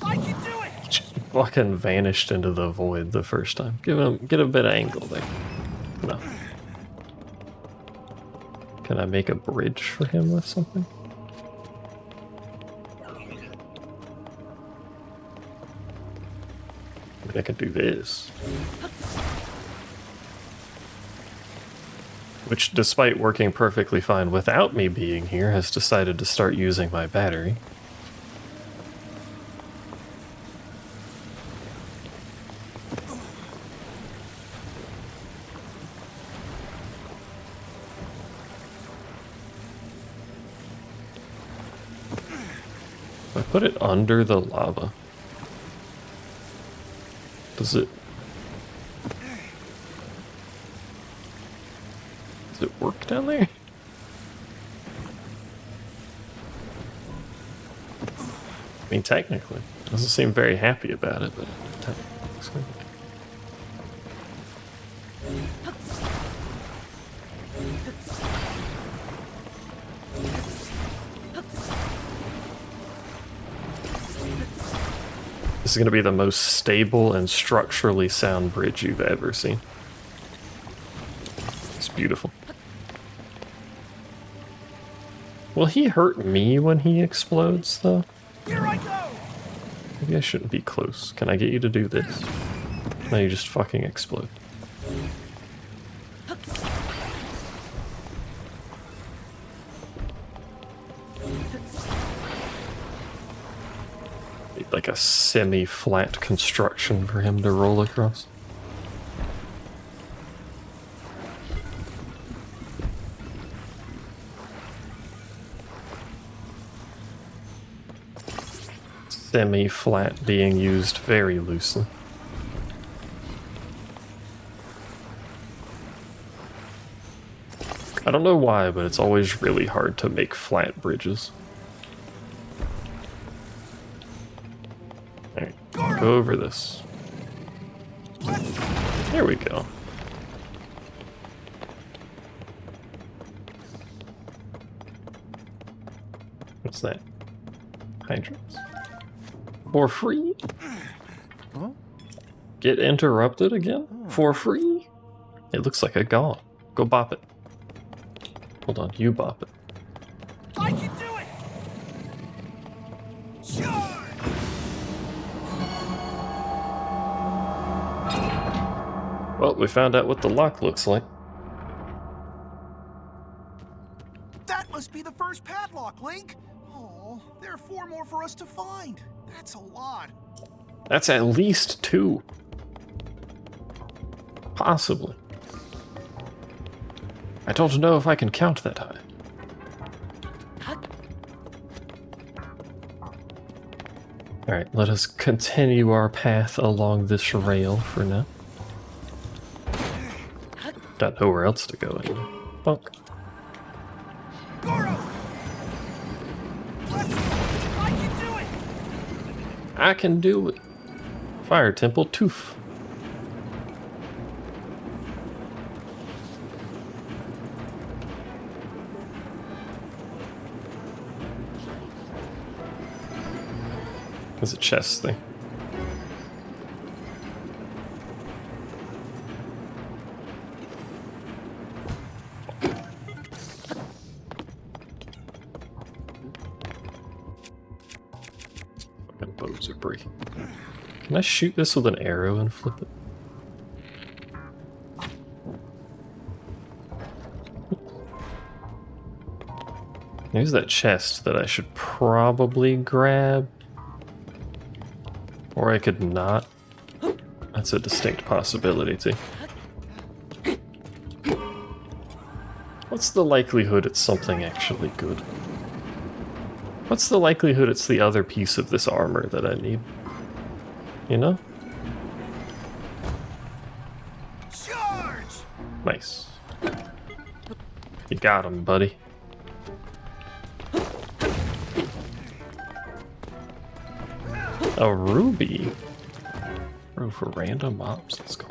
I can do it! Just fucking vanished into the void the first time. Get a bit of angle there. No. Can I make a bridge for him with something? Maybe I could do this. Which, despite working perfectly fine without me being here, has decided to start using my battery. If I put it under the lava, does it work down there? I mean, technically. Doesn't seem very happy about it, but technically looks good. This is going to be the most stable and structurally sound bridge you've ever seen. It's beautiful. Will he hurt me when he explodes, though? Here I go! Maybe I shouldn't be close. Can I get you to do this? No, you just fucking explode. Need like a semi-flat construction for him to roll across. Semi-flat being used very loosely. I don't know why, but it's always really hard to make flat bridges. Alright, go over this. There we go. What's that? Hydrants. For free? Huh? Get interrupted again? For free? It looks like a gong. Go bop it. Hold on, you bop it. I can do it! Charge! Well, we found out what the lock looks like. That must be the first padlock, Link. Oh, there are 4 more for us to find. That's a lot. That's at least 2. Possibly. I don't know if I can count that high. Alright, let us continue our path along this rail for now. Got nowhere else to go anyway. Funk. Goro! I can do it! I can do it. Fire Temple Tooth. There's a chest thing. Fucking bows are breaking. Can I shoot this with an arrow and flip it? There's that chest that I should probably grab. Or I could not. That's a distinct possibility too. What's the likelihood it's something actually good? What's the likelihood it's the other piece of this armor that I need? You know? Charge! Nice. You got him, buddy. A ruby. Room for random mobs. Let's go.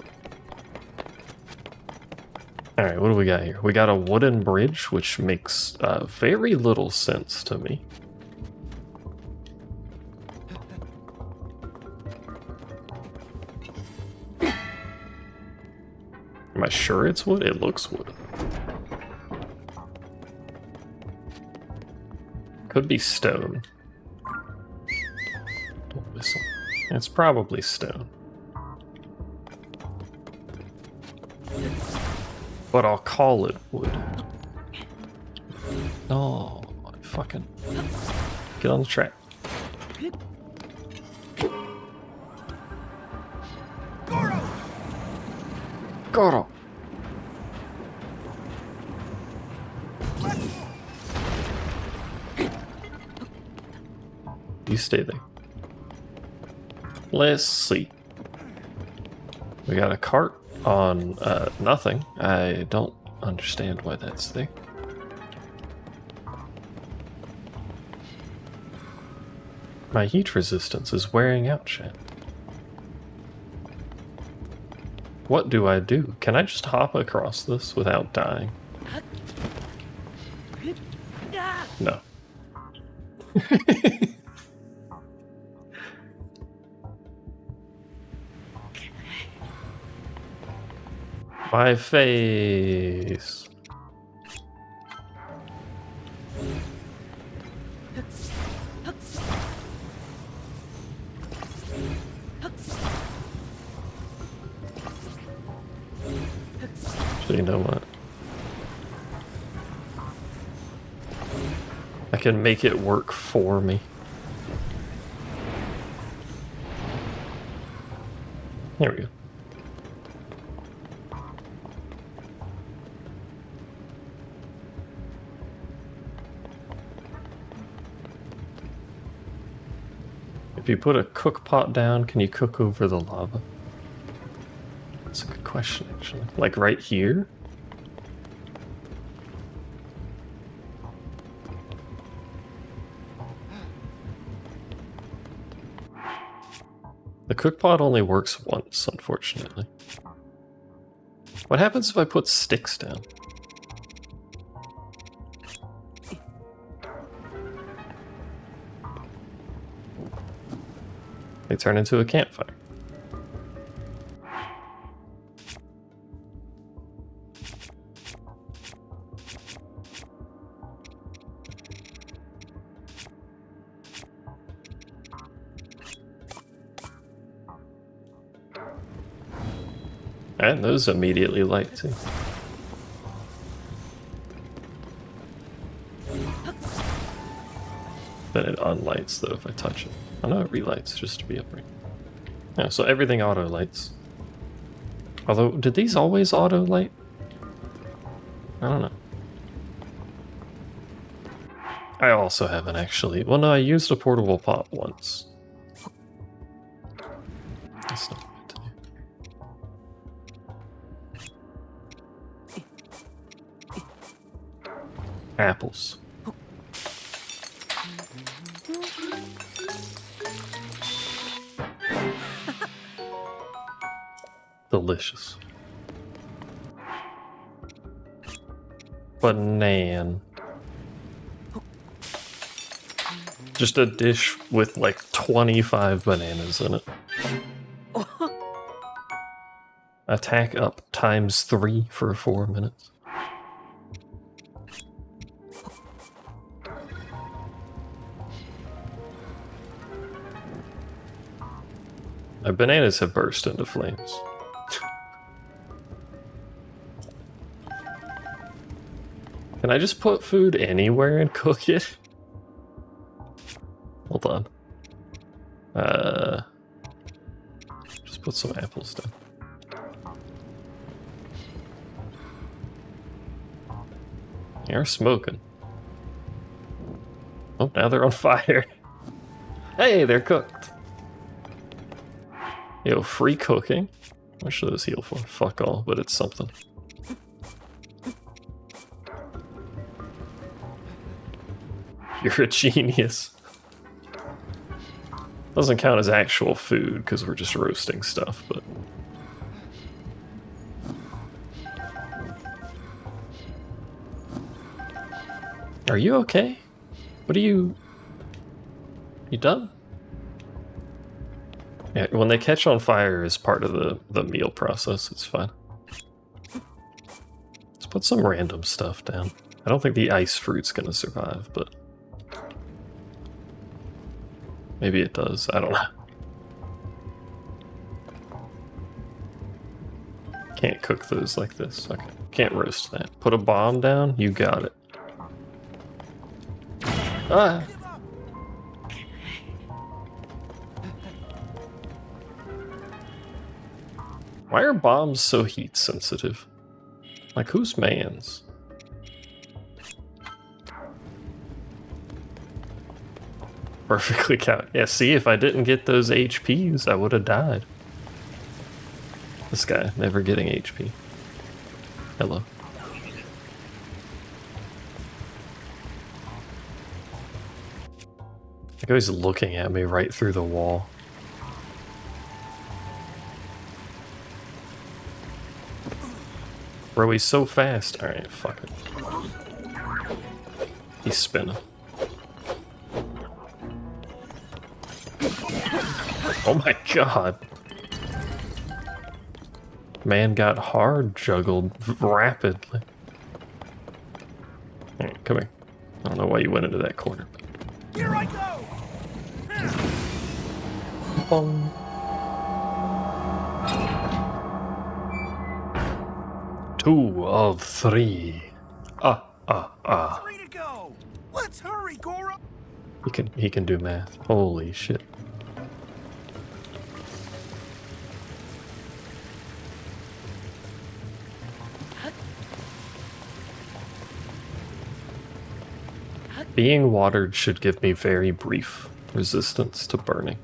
Alright, what do we got here? We got a wooden bridge, which makes very little sense to me. Am I sure it's wood? It looks wood. Could be stone. Don't whistle. It's probably stone. But I'll call it wood. No, fucking get on the track. Goro! Goro. You stay there. Let's see. We got a cart on nothing. I don't understand why that's there. My heat resistance is wearing out, chat. What do I do? Can I just hop across this without dying? No. My face. So you know what? I can make it work for me. There we go. If you put a cook pot down, can you cook over the lava? That's a good question, actually. Like right here? The cook pot only works once, unfortunately. What happens if I put sticks down? They turn into a campfire. And those immediately light too. Then it unlights though if I touch it. I know it relights just to be upright. Yeah, so everything auto lights. Although, did these always auto light? I don't know. I also haven't actually. Well, no, I used a portable pot once. That's not what to do. Apples. Delicious. Banana. Just a dish with like 25 bananas in it. Attack up ×3 for 4 minutes. My bananas have burst into flames. Can I just put food anywhere and cook it? Hold on. Just put some apples down. You're smoking. Oh, now they're on fire. Hey, they're cooked. Yo, free cooking. How much does this heal for? Fuck all, but it's something. You're a genius. Doesn't count as actual food because we're just roasting stuff, but... Are you okay? What are you... You done? Yeah, when they catch on fire is part of the meal process, it's fine. Let's put some random stuff down. I don't think the ice fruit's gonna survive, but... Maybe it does, I don't know. Can't cook those like this, okay. Can't roast that. Put a bomb down, you got it. Ah! Why are bombs so heat sensitive? Like, whose man's? Perfectly count. Yeah, see, if I didn't get those HPs, I would have died. This guy, never getting HP. Hello. Like, he's looking at me right through the wall. Bro, he's so fast. Alright, fuck it. He's spinning. Oh my god. Man got hard juggled rapidly. Alright, come here. I don't know why you went into that corner. But... Here I go! Bong. Two of three. Three to go! Let's hurry, Goro! He can do math. Holy shit. Being watered should give me very brief resistance to burning.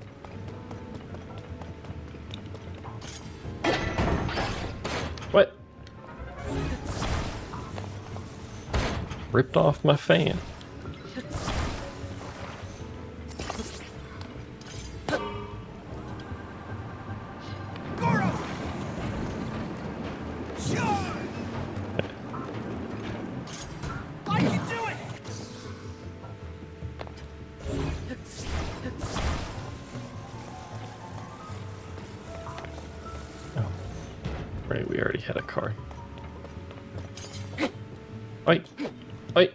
What? Ripped off my fan. Goro! Sure! I can do it! Oh. Right, we already had a car. Oi! Oi!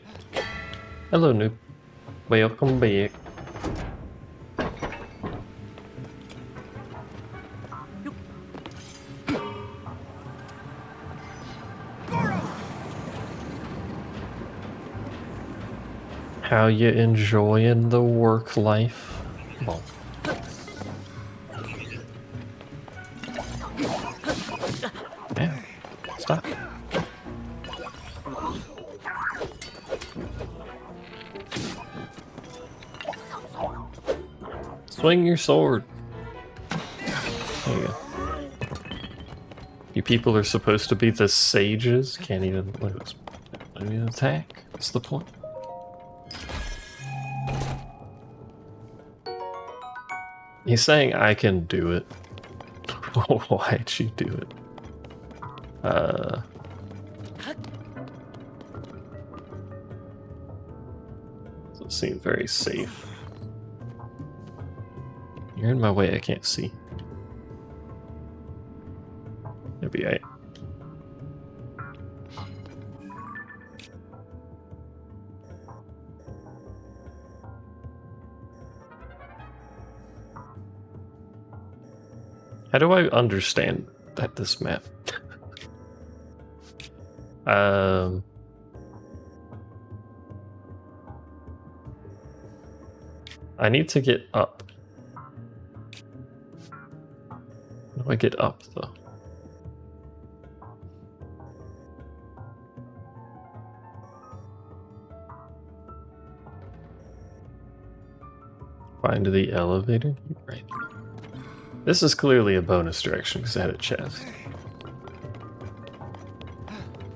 Hello, noob. Welcome back. How you enjoying the work life? Well. Yeah. Stop. Swing your sword. There you go. You people are supposed to be the sages. Can't even attack. What's the point? He's saying I can do it. Why'd you do it? Doesn't seem very safe. You're in my way, I can't see. Maybe I... How do I understand this map? I need to get up. How do I get up, though? Find the elevator? Right. This is clearly a bonus direction because I had a chest.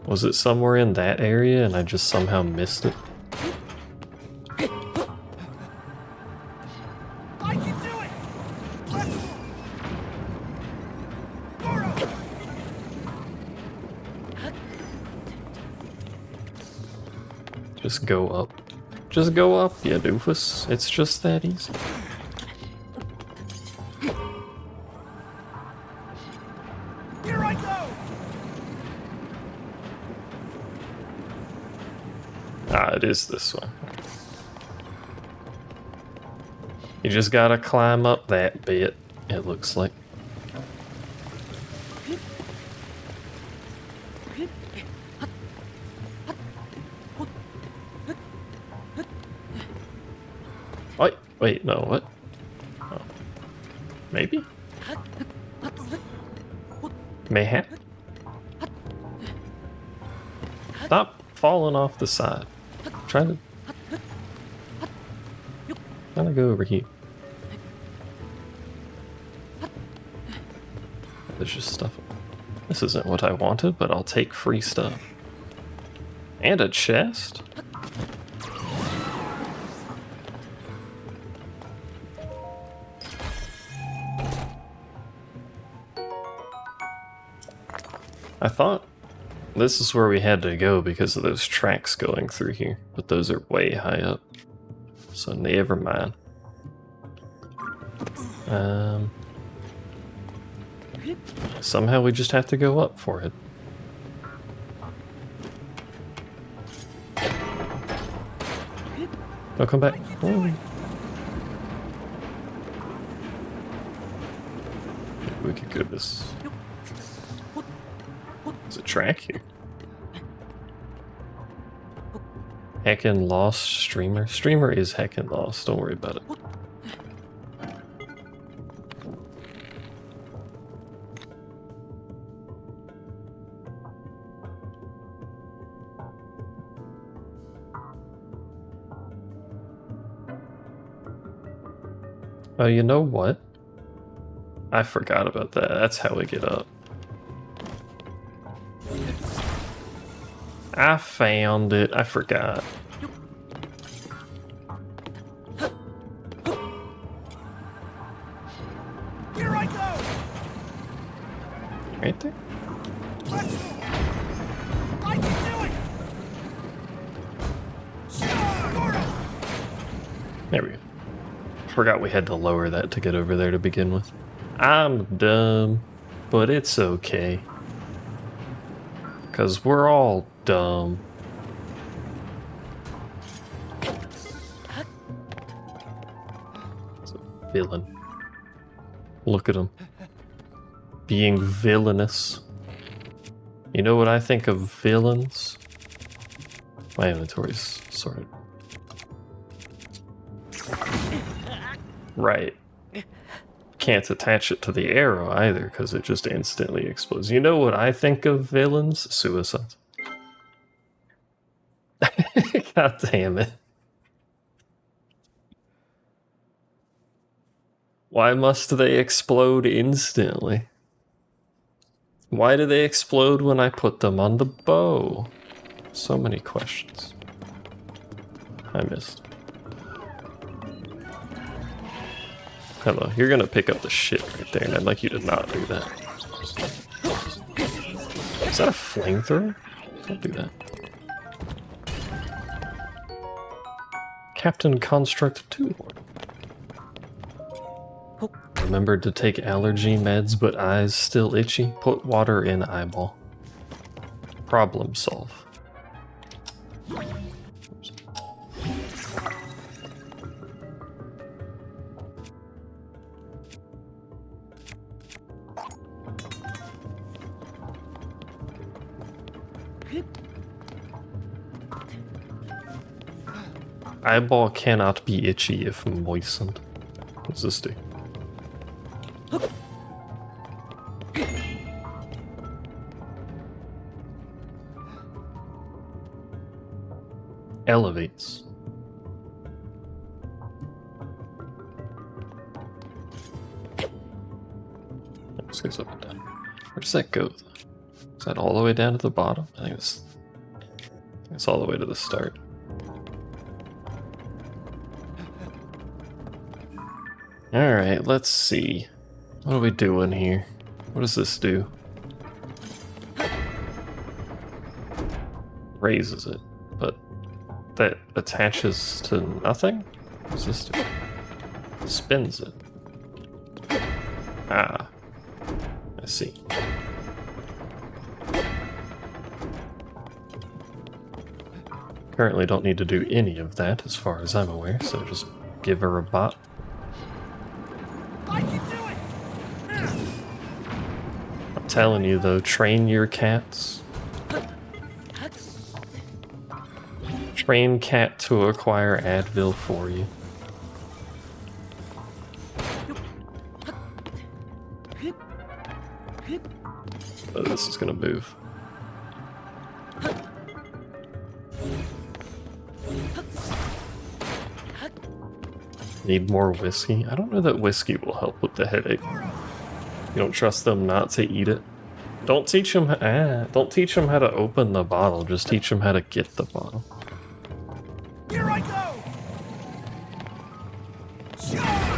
Was it somewhere in that area and I just somehow missed it? I can do it! Just go up. Just go up, you doofus. It's just that easy. Here I go! Ah, it is this one. You just gotta climb up that bit, it looks like. Wait, no, what? Oh. Maybe? Mayhap? Stop falling off the side. Trying to go over here. There's just stuff. This isn't what I wanted, but I'll take free stuff. And a chest? I thought this is where we had to go because of those tracks going through here, but those are way high up, so never mind. Somehow we just have to go up for it. Don't come back. Oh. We could go this. There's a track here. Heckin' lost streamer. Streamer is heckin' lost. Don't worry about it. Oh, you know what? I forgot about that. That's how we get up. I found it. I forgot. Here I go! Right there? I can do it! There we go. Forgot we had to lower that to get over there to begin with. I'm dumb, but it's okay. 'Cause we're all dumb. It's a villain. Look at him. Being villainous. You know what I think of villains? My inventory's sorted. Right. Can't attach it to the arrow either, because it just instantly explodes. You know what I think of villains? Suicides. God damn it. Why must they explode instantly? Why do they explode when I put them on the bow? So many questions. I missed. Hello, you're gonna pick up the shit right there, and I'd like you to not do that. Is that a flamethrower? Don't do that. Captain Construct 2. Remembered to take allergy meds, but eyes still itchy. Put water in eyeball. Problem solve. Oops. Eyeball cannot be itchy if moistened. What's this do? Elevates. This goes up and down. Where does that go? Is that all the way down to the bottom? I think it's all the way to the start. Alright, let's see. What are we doing here? What does this do? Raises it, but that attaches to nothing? What does this do? Spins it. Ah. I see. Currently don't need to do any of that as far as I'm aware, so just give her a bot. I can do it! I'm telling you though, train your cats. Train cat to acquire Advil for you. Oh, this is gonna move. Need more whiskey? I don't know that whiskey will help with the headache. You don't trust them not to eat it? Don't teach them don't teach them how to open the bottle, just teach them how to get the bottle. Here I go! Charge!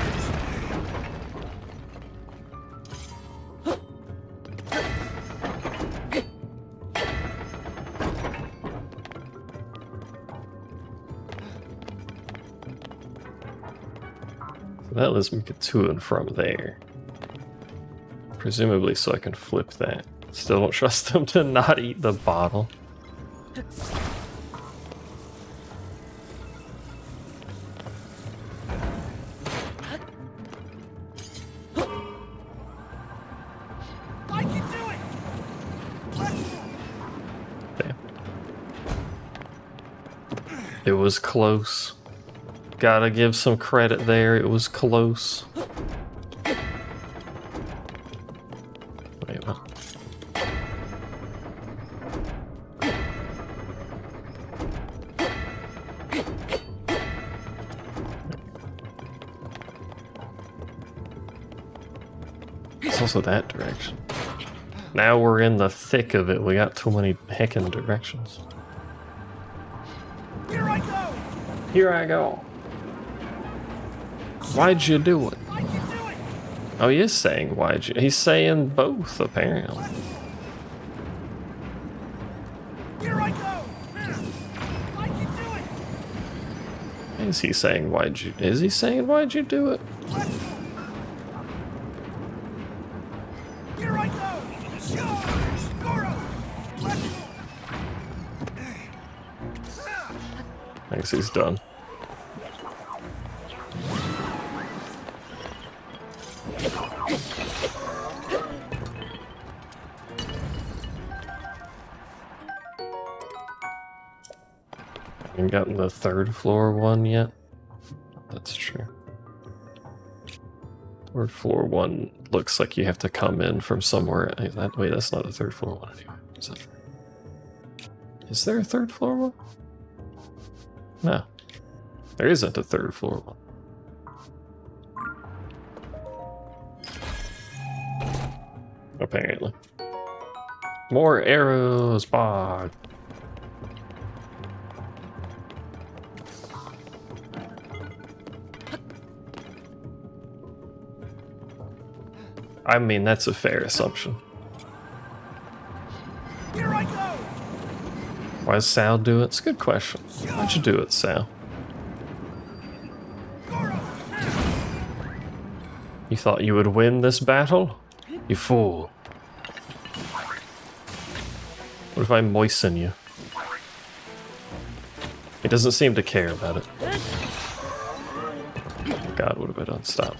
So that lets me get to and from there. Presumably so I can flip that. Still don't trust them to not eat the bottle. I can do it! Damn. It was close. Gotta give some credit there, it was close. Wait, what? It's also that direction. Now we're in the thick of it, we got too many heckin' directions. Here I go! Here I go. Why'd you do it? I can do it! Oh, he is saying why'd you. He's saying both, apparently. Here I go! I can do it! Is he saying why'd you. Is he saying why'd you do it? Here I go! Charge! Goro! I guess he's done. Haven't gotten the third floor one yet. That's true. Or floor 1 looks like you have to come in from somewhere. Wait, that's not a third floor one anyway. Is there a third floor one? No. There isn't a third floor one. Apparently. More arrows, bog. I mean, that's a fair assumption. Here I go! Why does Sal do it? It's a good question. Why'd you do it, Sal? You thought you would win this battle? You fool. What if I moisten you? He doesn't seem to care about it. God, what have I done? Stop.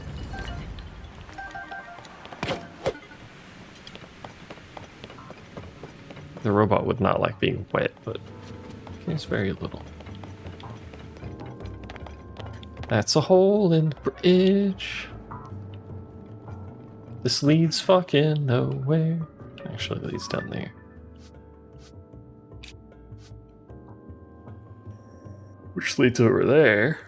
The robot would not like being wet, but it's very little. That's a hole in the bridge. This leads fucking nowhere. Actually, it leads down there. Which leads over there.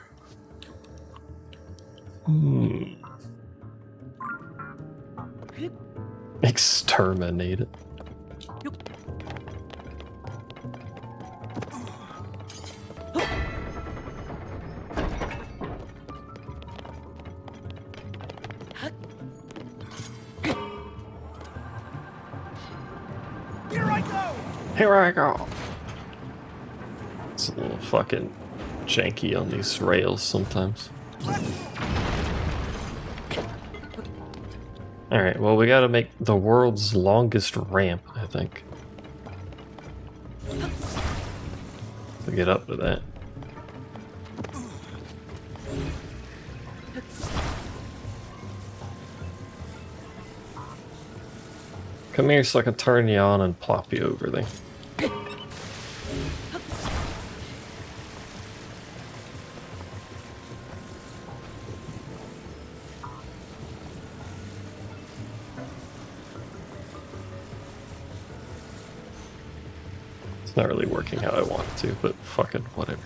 Exterminate it. Here I go! Here I go. It's a little fucking janky on these rails sometimes. Alright, well, we gotta make the world's longest ramp, I think. To get up to that. Come here so I can turn you on and plop you over there. It's not really working how I want it to, but fucking whatever.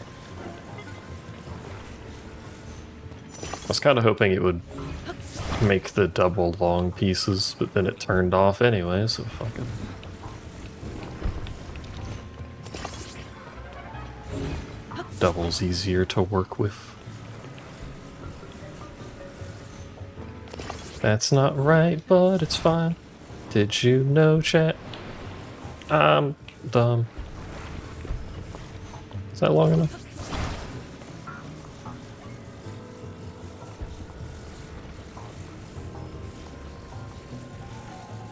I was kind of hoping it would make the double long pieces, but then it turned off anyway, so fucking... Double's easier to work with. That's not right, but it's fine. Did you know, chat? I'm dumb. Is that long enough?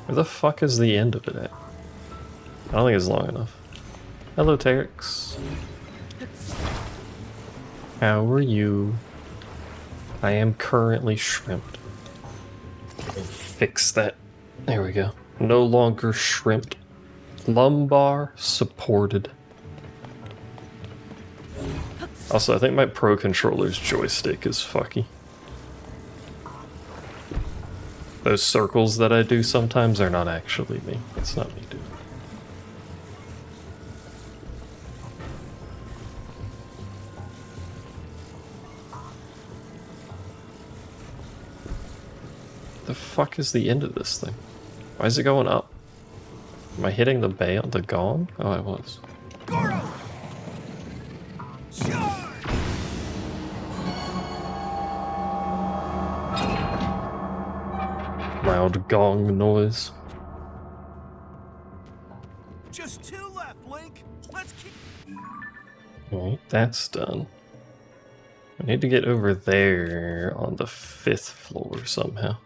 Where the fuck is the end of it at? I don't think it's long enough. Hello, Terex. How are you? I am currently shrimped. Fix that. There we go. No longer shrimped. Lumbar supported. Also, I think my Pro Controller's joystick is fucky. Those circles that I do sometimes are not actually me. It's not me doing it. The fuck is the end of this thing? Why is it going up? Am I hitting the the gong? Oh, I was. Goro! Charge! Loud gong noise. Just 2 left, Link. Let's keep... Alright, that's done. I need to get over there on the 5th floor somehow.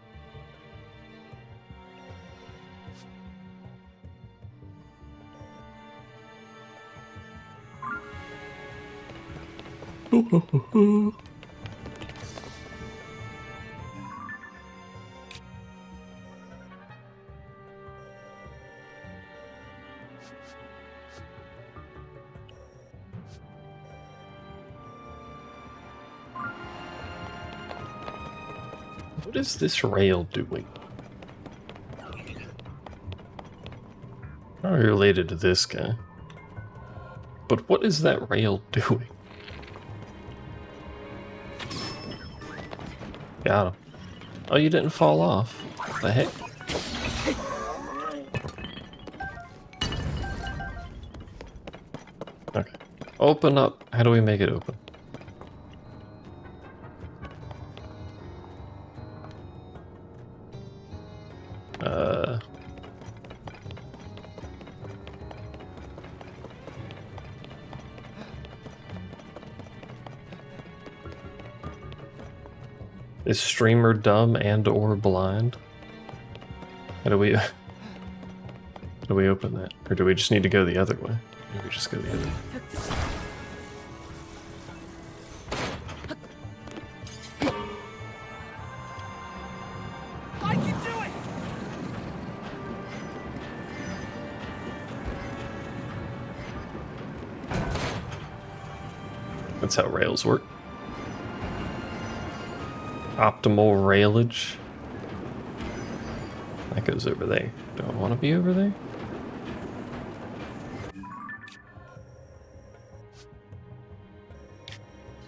What is this rail doing? Probably related to this guy. But what is that rail doing? Got him. Oh, you didn't fall off. What the heck? Okay. Open up. How do we make it open? Is streamer dumb and or blind? How do we open that? Or do we just need to go the other way? Maybe we just go the other way. I can do it! That's how rails work. Optimal railage. That goes over there. Do I want to be over there?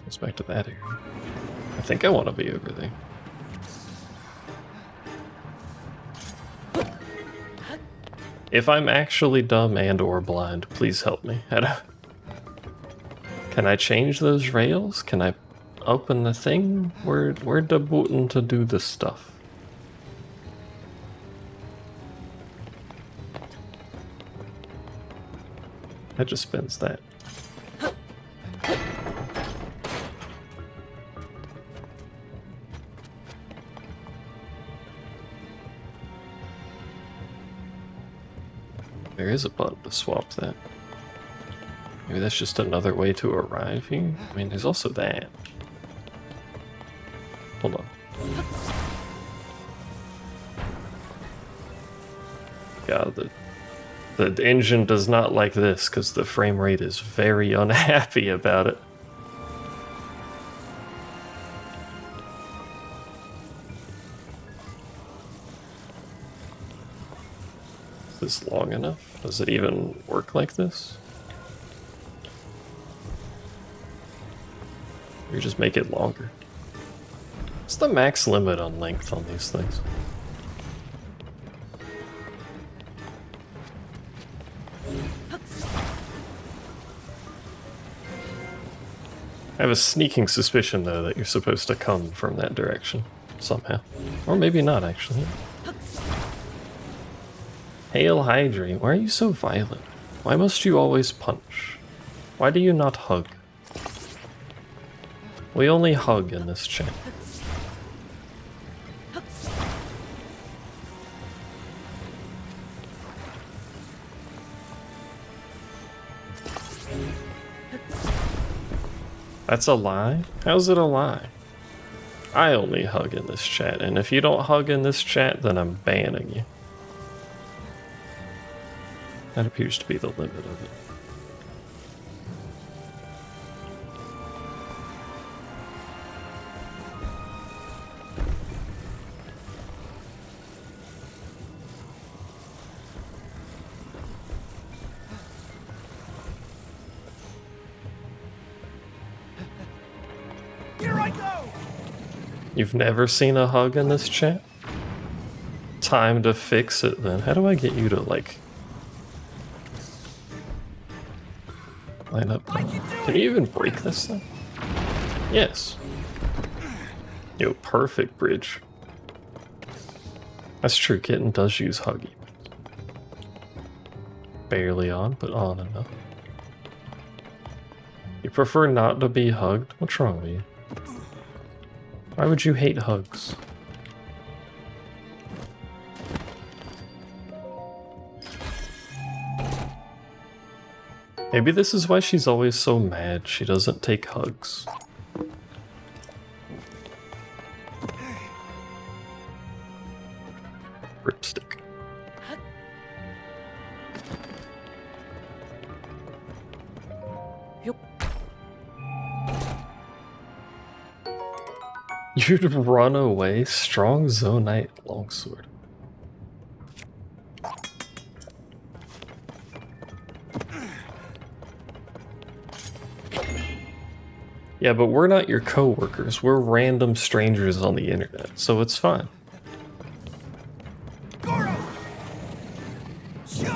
Goes back to that area. I think I want to be over there. If I'm actually dumb and or blind, please help me. Can I change those rails? Can I open the thing? Where the button to do this stuff? That just spins that. There is a button to swap that. Maybe that's just another way to arrive here? I mean, there's also that. Hold on. Yeah, the engine does not like this because the frame rate is very unhappy about it. Is this long enough? Does it even work like this? Or just make it longer? What's the max limit on length on these things? I have a sneaking suspicion, though, that you're supposed to come from that direction somehow. Or maybe not, actually. Hail Hydri, why are you so violent? Why must you always punch? Why do you not hug? We only hug in this chat. That's a lie? How's it a lie? I only hug in this chat, and if you don't hug in this chat, then I'm banning you. That appears to be the limit of it. Here I go! You've never seen a hug in this chat? Time to fix it then. How do I get you to, like, line up? Can you even break this thing? Yes. Yo, perfect bridge. That's true, Kitten does use Huggy. Barely on, but on enough. You prefer not to be hugged? What's wrong with you? Why would you hate hugs? Maybe this is why she's always so mad. She doesn't take hugs. Ripstick. You'd run away? Strong Zonite longsword. Yeah, but we're not your co-workers. We're random strangers on the internet, so it's fine. Goro! Charge!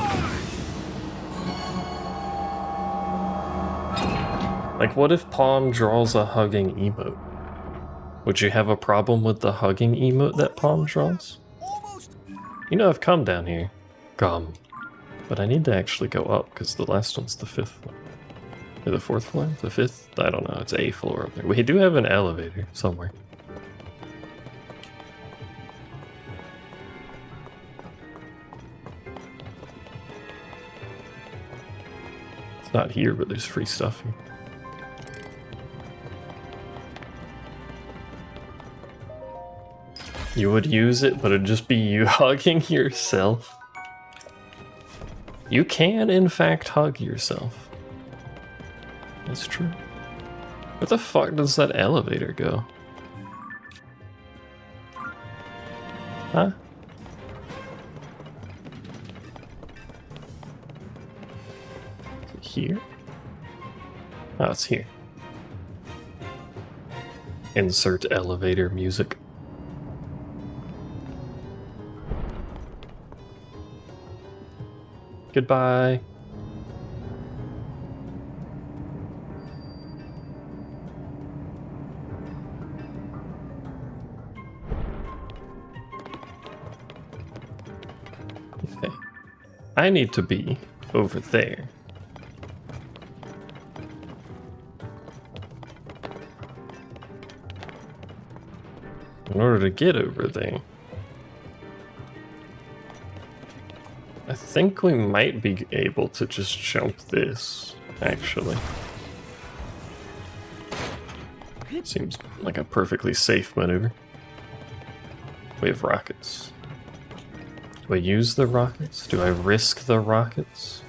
Like, what if Palm draws a hugging emote? Would you have a problem with the hugging emote that Palm draws? Almost. You know, I've come down here. Come. But I need to actually go up, because the last one's the 5th floor. Or the 4th floor? The 5th? I don't know, it's a floor up there. We do have an elevator somewhere. It's not here, but there's free stuff here. You would use it, but it'd just be you hugging yourself. You can, in fact, hug yourself. That's true. Where the fuck does that elevator go? Huh? Is it here? Oh, it's here. Insert elevator music. Goodbye. Okay. I need to be over there. In order to get over there, I think we might be able to just jump this, actually. Seems like a perfectly safe maneuver. We have rockets. Do I use the rockets? Do I risk the rockets?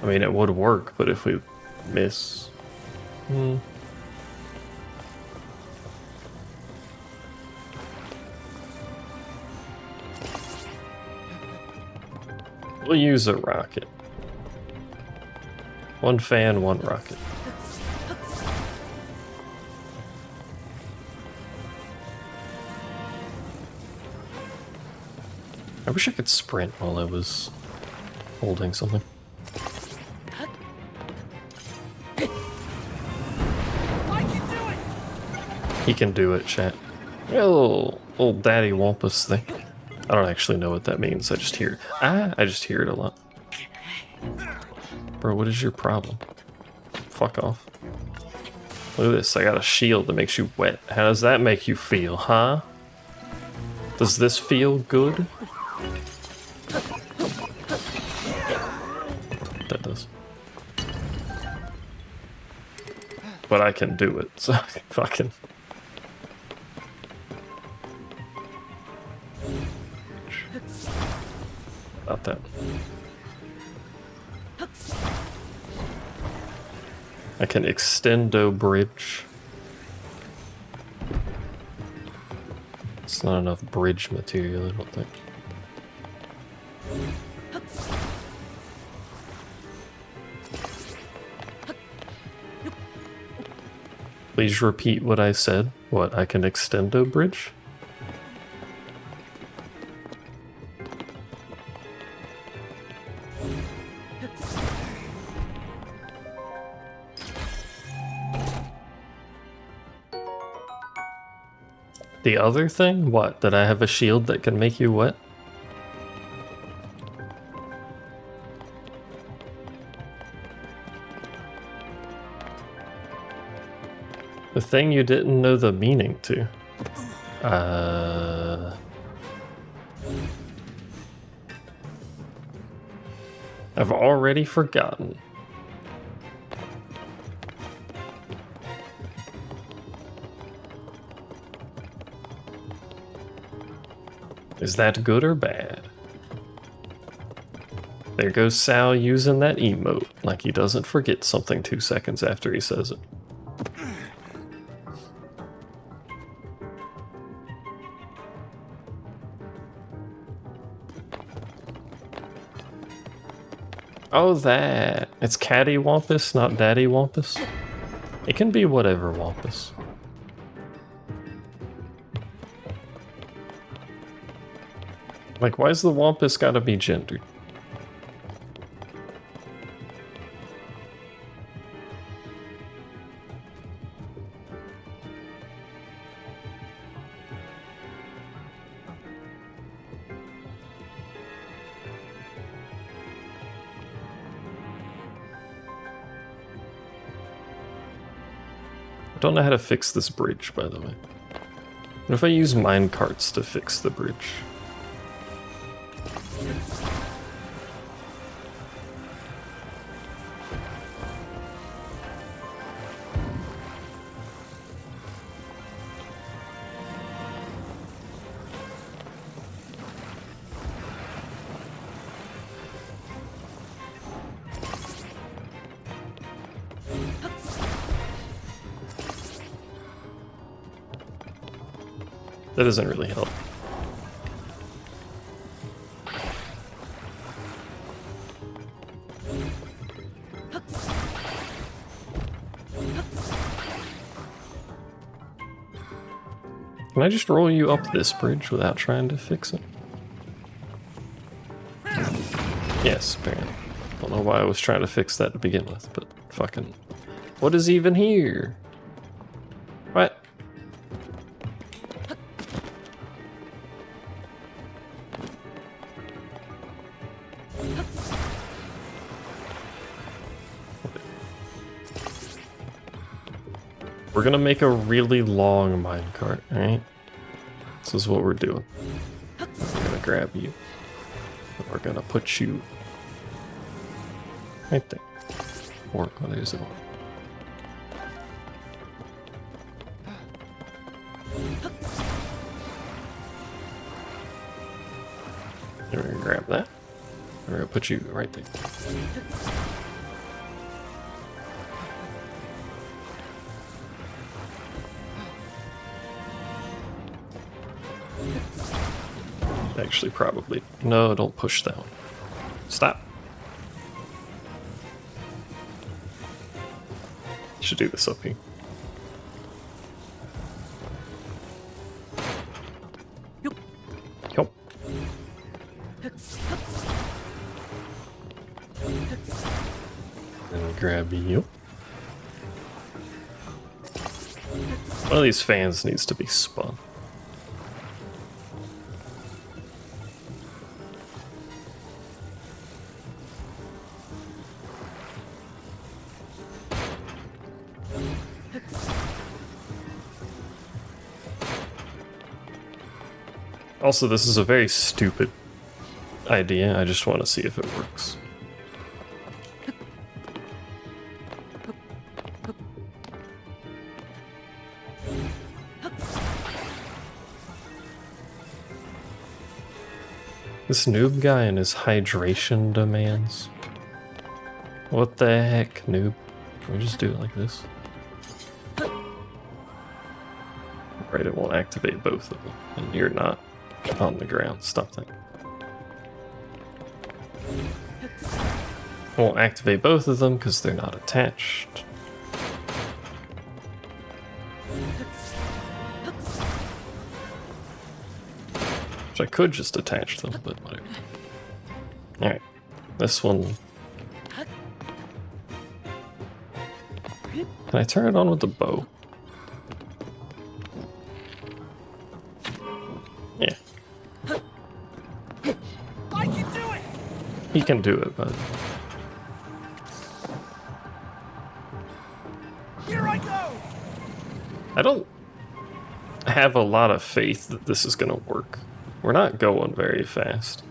I mean, it would work, but if we miss... We'll use a rocket. One fan, one rocket. I wish I could sprint while I was holding something. I can do it! He can do it, chat. Old daddy wampus thing. I don't actually know what that means. I just hear I just hear it a lot. Bro, what is your problem? Fuck off. Look at this, I got a shield that makes you wet. How does that make you feel, huh? Does this feel good? That does. But I can do it, so fucking... About that. I can extendo bridge. It's not enough bridge material, I don't think. Please repeat what I said. What, I can extendo bridge? The other thing? What? That I have a shield that can make you wet? The thing you didn't know the meaning to. I've already forgotten. Is that good or bad? There goes Sal using that emote, like he doesn't forget something 2 seconds after he says it. Oh, that. It's Catty Wampus, not Daddy Wampus. It can be whatever Wampus. Like, why's the Wampus gotta be gendered? I don't know how to fix this bridge, by the way. What if I use mine carts to fix the bridge? That doesn't really help. Can I just roll you up this bridge without trying to fix it? Yes, apparently. Don't know why I was trying to fix that to begin with, but fucking... What is even here? What? We're gonna make a really long minecart, alright? This is what we're doing. We're gonna grab you. And we're gonna put you right there. Or, oh, there's it. And we're gonna grab that. And we're gonna put you right there. Actually, probably. No, don't push that one. Stop. Should do this up here. Yup. And grab you. One of these fans needs to be spun. Also, this is a very stupid idea. I just want to see if it works. This noob guy and his hydration demands. What the heck, noob? Can we just do it like this? Right, it won't activate both of them. And you're not on the ground. Stop that. Won't activate both of them because they're not attached. Which I could just attach them, but whatever. Alright. This one. Can I turn it on with the bow? Yeah. I can do it! He can do it, but... Here I go! I don't have a lot of faith that this is gonna work. We're not going very fast.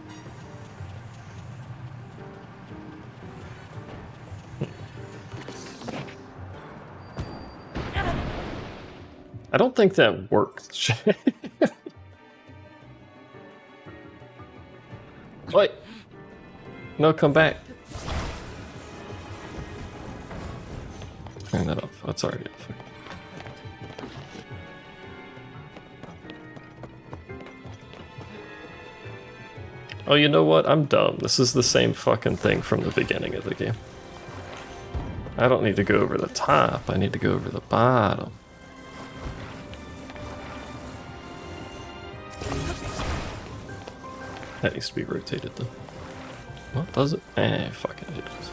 I don't think that worked. Wait. No, come back. Turn that off. That's already off. Oh, you know what? I'm dumb. This is the same fucking thing from the beginning of the game. I don't need to go over the top, I need to go over the bottom. That needs to be rotated though. Well, does it? Eh, fucking it does.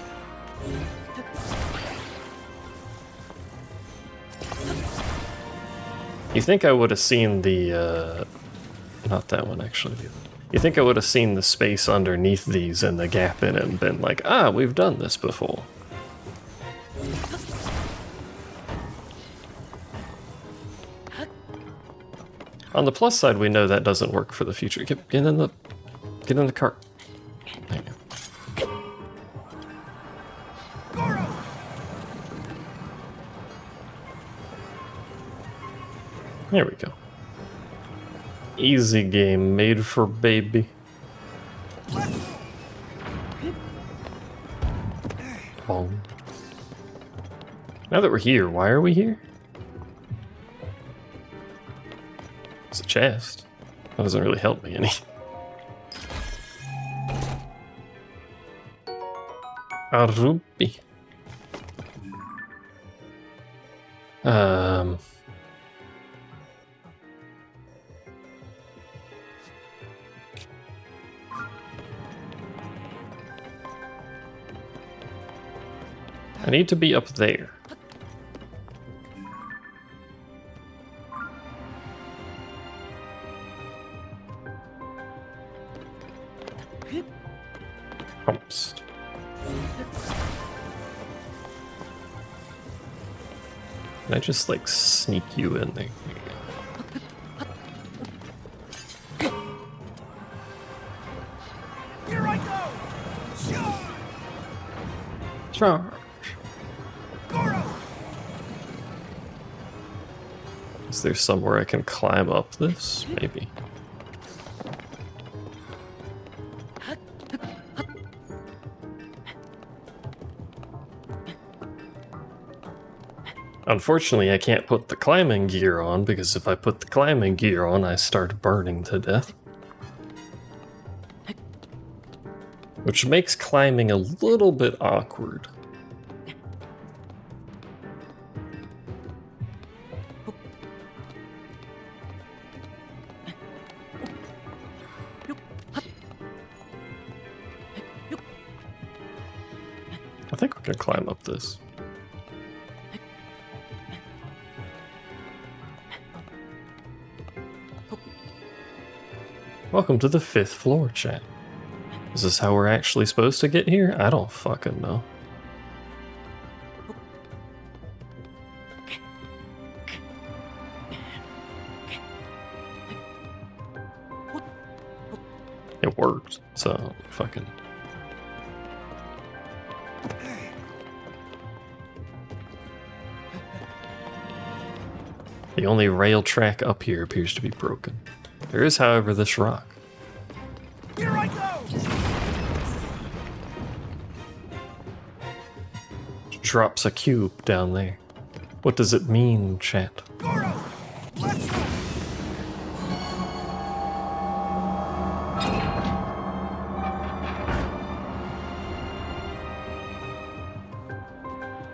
You think I would have seen the, not that one actually. You think I would have seen the space underneath these and the gap in it and been like, ah, we've done this before. On the plus side, we know that doesn't work for the future. Get in the cart. There you go. There we go. Easy game made for baby. Oh. Now that we're here, why are we here? It's a chest. That doesn't really help me any. A ruby. I need to be up there. Almost. Can I just like sneak you in there? There you go. Here I go! Charge. Goro! Is there somewhere I can climb up this? Maybe. Unfortunately, I can't put the climbing gear on, because if I put the climbing gear on, I start burning to death. Which makes climbing a little bit awkward. I think we can climb up this. Welcome to the 5th floor, chat. Is this how we're actually supposed to get here? I don't fucking know. It worked, so fucking... The only rail track up here appears to be broken. There is, however, this rock. Here I go! Drops a cube down there. What does it mean, chat? Goro! Let's go!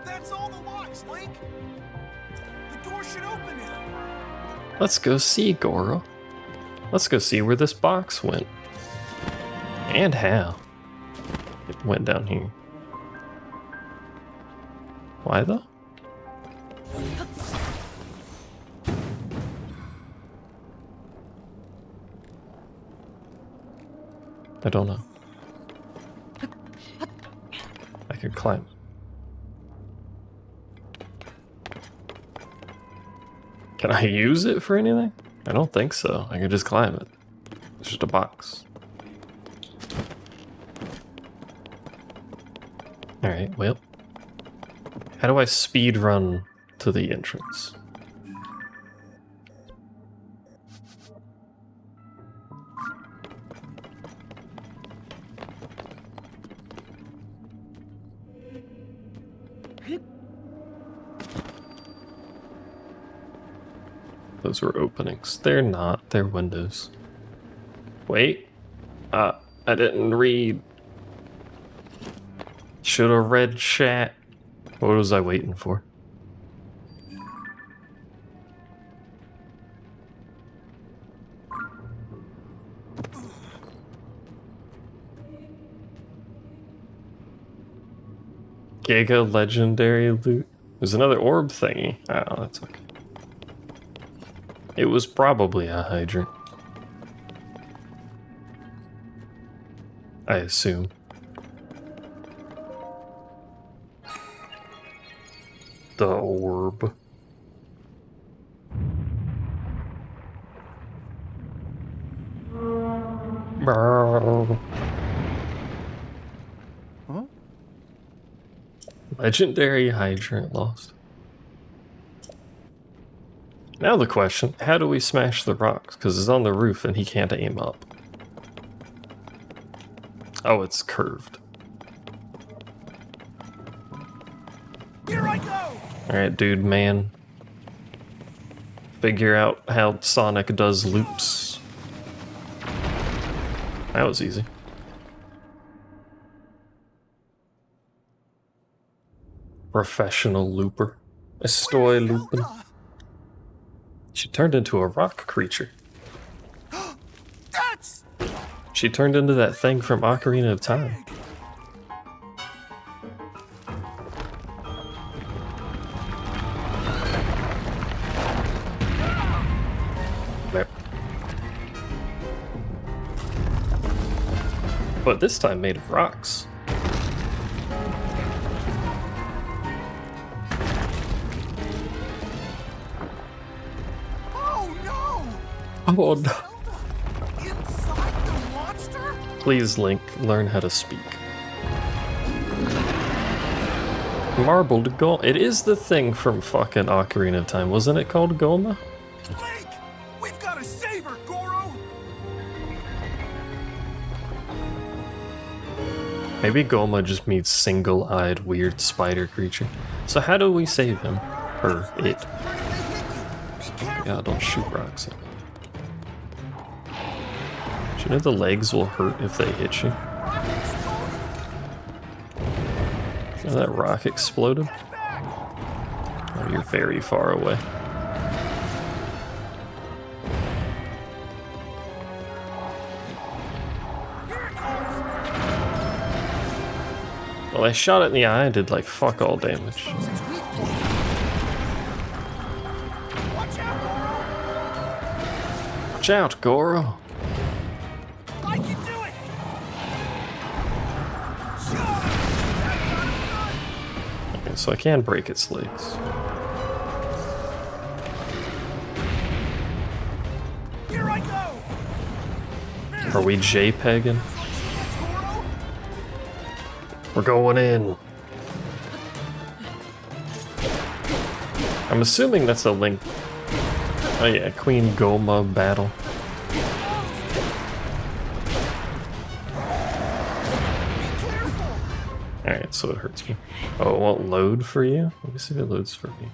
That's all the locks, Link! The door should open now! Let's go see, Goro. Let's go see where this box went. And how. It went down here. Why though? I don't know. I could climb it. Can I use it for anything? I don't think so. I can just climb it. It's just a box. Alright, well. How do I speed run to the entrance? Those were openings. They're not. They're windows. Wait. I didn't read. Should have read chat. What was I waiting for? Giga legendary loot. There's another orb thingy. Oh, that's okay. It was probably a hydrant. I assume. The orb. Brrr. Huh? Legendary hydrant lost. Now the question, how do we smash the rocks? Because it's on the roof and he can't aim up. Oh, it's curved. Here I go! Alright, dude, man. Figure out how Sonic does loops. That was easy. Professional looper. Estoy looping. Zelda? She turned into a rock creature. That's She turned into that thing from Ocarina of Time. There. But this time made of rocks. oh no! Oh no. Zelda inside the monster? Please, Link, learn how to speak. Marbled Goma. It is the thing from fucking Ocarina of Time. Wasn't it called Goma? Link, we've got to save her, Goro. Maybe Goma just means single-eyed weird spider creature. So how do we save him? Or it? Where did they hit you? Be careful. Yeah, don't shoot rocks at me. Do you know the legs will hurt if they hit you? Rock exploded. You know that rock exploded? Back. Oh, you're very far away. Here it comes. Well, I shot it in the eye and did like fuck all damage. Shows its weak point. Watch out, Goro. Watch out, Goro! I can do it. Sure. That's not Okay, so I can break its legs. good. Here I go. Are we JPEGing? Let's, Goro. We're going in. I'm assuming that's a Link. Oh yeah, Queen Goma battle. Be careful. Alright, so it hurts me. Oh, it won't load for you? Let me see if it loads for me.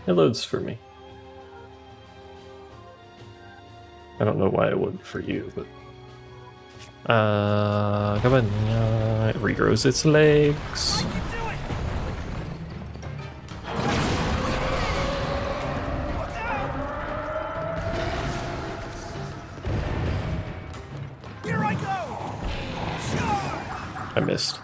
It loads for me. I don't know why it wouldn't for you, but... come on. It regrows its legs. I can do it. Look out. Here I go. Sure. I missed.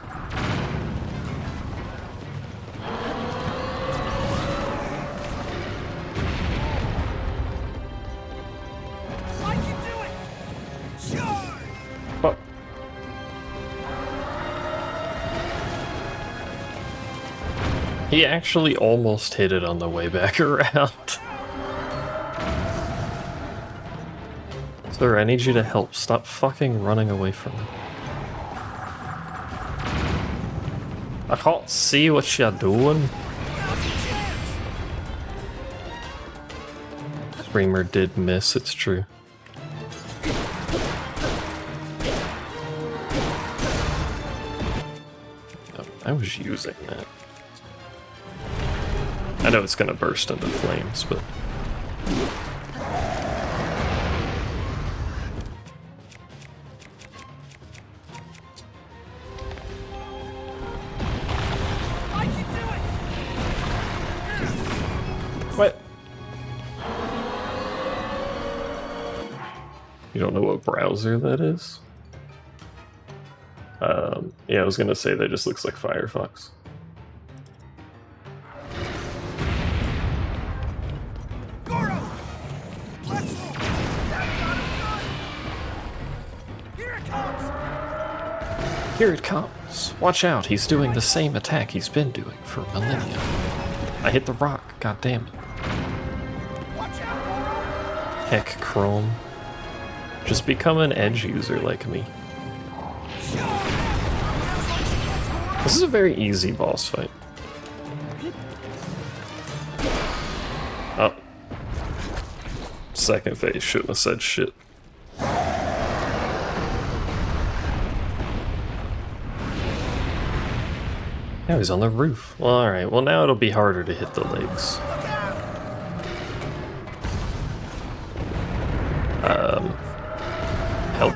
I can do it. Sure. Fuck. He actually almost hit it on the way back around. Sir, I need you to help. Stop fucking running away from me. I can't see what you're doing. Now's your chance. Screamer did miss, it's true. Oh, I was using that. I know it's gonna burst into flames, but... don't know what browser that is. Yeah, I was gonna say that just looks like Firefox. Goro! Let's move! That's not a gun! Here it comes! Here it comes. Watch out, he's doing the same attack he's been doing for millennia. I hit the rock, god damn it. Watch out, Goro! Heck, Chrome. Just become an edge user like me. This is a very easy boss fight. Oh. Second phase, shouldn't have said shit. Now he's on the roof. Well, alright, well now it'll be harder to hit the legs. Help.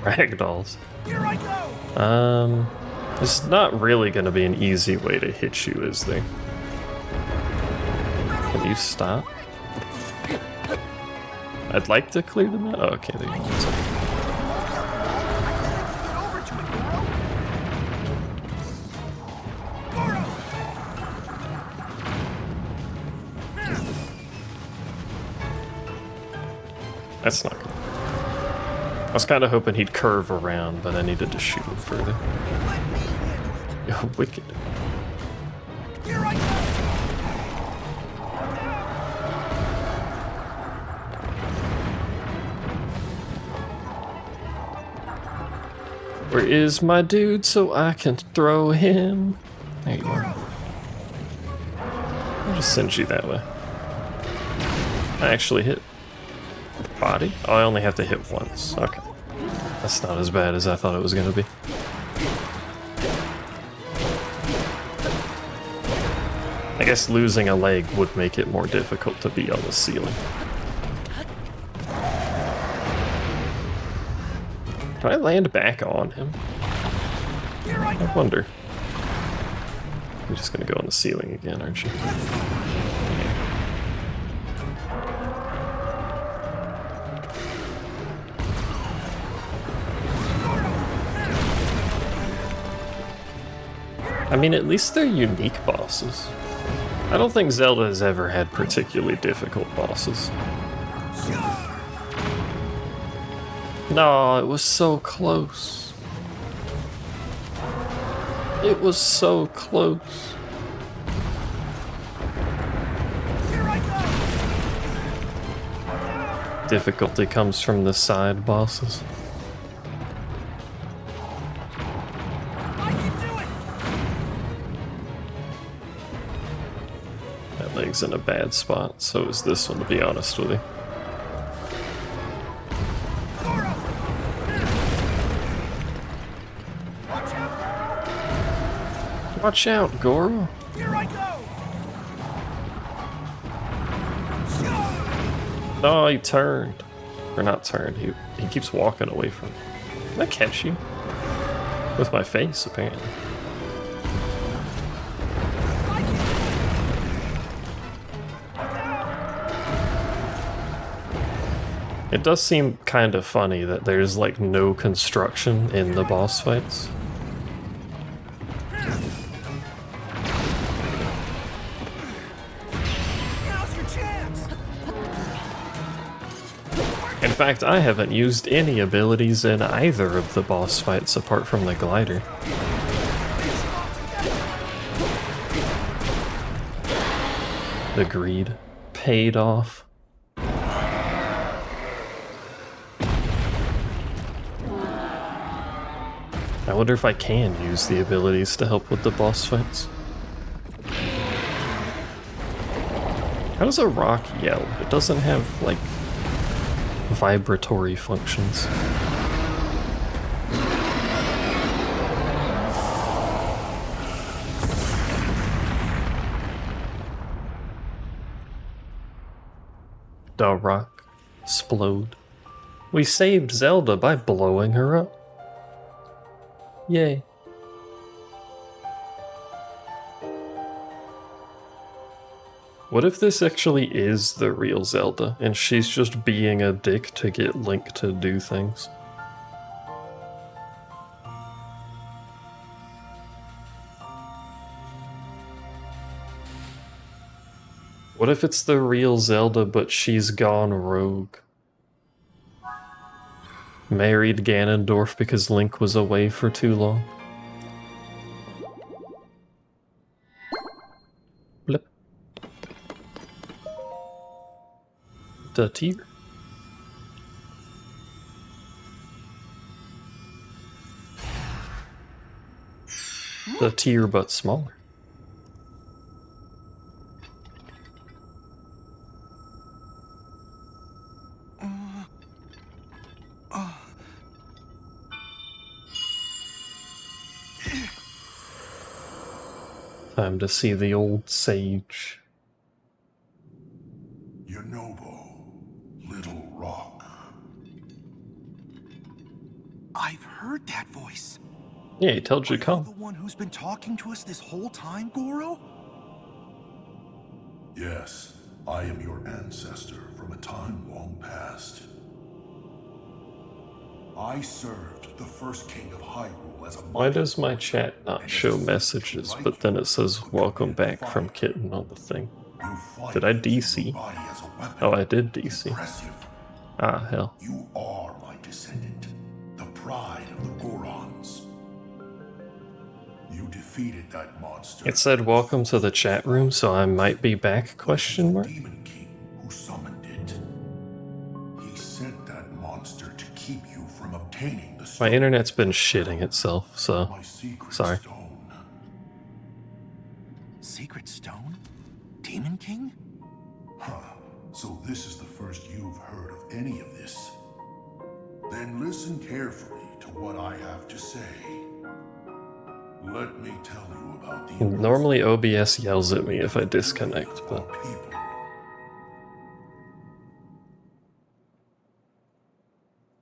Ragdolls. Here I go! It's not really gonna be an easy way to hit you, is there? Can you stop? I'd like to clear them out. Oh, okay, there you go. Get over to it, Goro! Goro! That's not good. I was kind of hoping he'd curve around, but I needed to shoot him further. Let me handle it! Wicked. Here I go! Where is my dude so I can throw him? There you go. I'll just send you that way. I actually hit body? Oh, I only have to hit once. Okay. That's not as bad as I thought it was gonna be. I guess losing a leg would make it more difficult to be on the ceiling. Can I land back on him? I wonder. You're just gonna go on the ceiling again, aren't you? I mean, at least they're unique bosses. I don't think Zelda has ever had particularly difficult bosses. No, it was so close. It was so close. Difficulty comes from the side bosses. That leg's in a bad spot, so is this one, to be honest with you. Watch out, Goro. Here I go! No, he turned. Or not turned, he keeps walking away from me. Can I catch you? With my face, apparently. It does seem kind of funny that there's like no construction in the boss fights. In fact, I haven't used any abilities in either of the boss fights apart from the glider. The greed paid off. I wonder if I can use the abilities to help with the boss fights. How does a rock yell? It doesn't have, like, vibratory functions. Da rock explode. We saved Zelda by blowing her up. Yay. What if this actually is the real Zelda, and she's just being a dick to get Link to do things? What if it's the real Zelda, but she's gone rogue? Married Ganondorf because Link was away for too long? Blip. The tear. The tear, but smaller. Time to see the old sage. Yonobo, Little Rock. I've heard that voice. Yeah, he told you to Are you the come. one who's been talking to us this whole time, Goro? Yes, I am your ancestor from a time long past. I served the first king of Hyrule as a Why does my chat not show messages, but then it says welcome back from Kitten on the thing? Did I DC? Oh, I did DC. Impressive. Ah, hell. You are my descendant, the pride of the Gorons. You defeated that monster. It said welcome to the chat room, so I might be back, question mark? Demon King who summoned it. He sent that monster to keep you from obtaining the My stone. internet's been shitting itself, so My secret sorry. stone. Secret Stone? Demon King? Huh. So this is the first you've heard of any of this. Then listen carefully to what I have to say. Let me tell you about the Normally OBS yells at me if I disconnect, but people.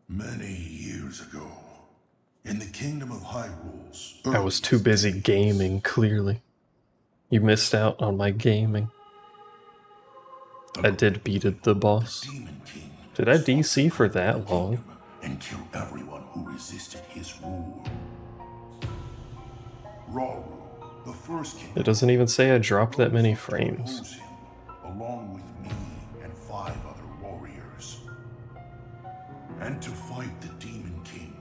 Many years ago, in the kingdom of Hyrule's I was too busy gaming, clearly. You missed out on my gaming. I did beat it, the boss. Demon King Did I DC for that long? and kill everyone who resisted his rule. Rauru, the first king, It doesn't even say I dropped that many frames. oppose him, along with me and 5 other warriors. And to fight the Demon King,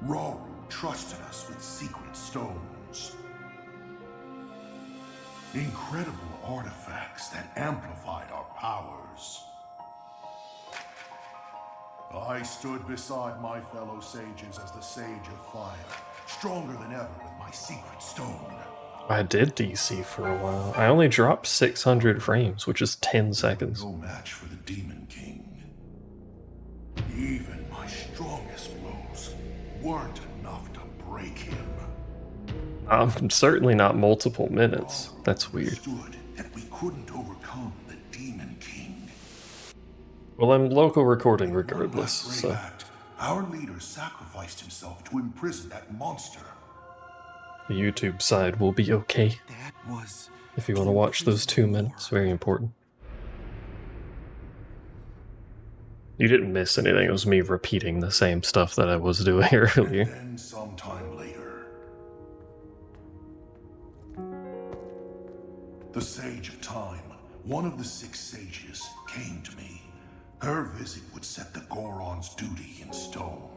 Rauru trusted us with secret stones. Incredible artifacts that amplified our powers. I stood beside my fellow sages as the Sage of Fire, stronger than ever with my secret stone. I did DC for a while. I only dropped 600 frames, which is 10 seconds. No match for the Demon King. Even my strongest blows weren't enough to break him. I'm certainly not multiple minutes. That's weird. Understood that we couldn't overcome the Demon King. Well, I'm local recording One regardless, last so brave act, our leader sacrificed himself to imprison that monster. the YouTube side will be okay. That was... If you want to watch those 2 minutes, very important. You didn't miss anything, it was me repeating the same stuff that I was doing earlier. Then sometime later, the Sage of Time, one of the 6 sages, came to me. Her visit would set the Goron's duty in stone.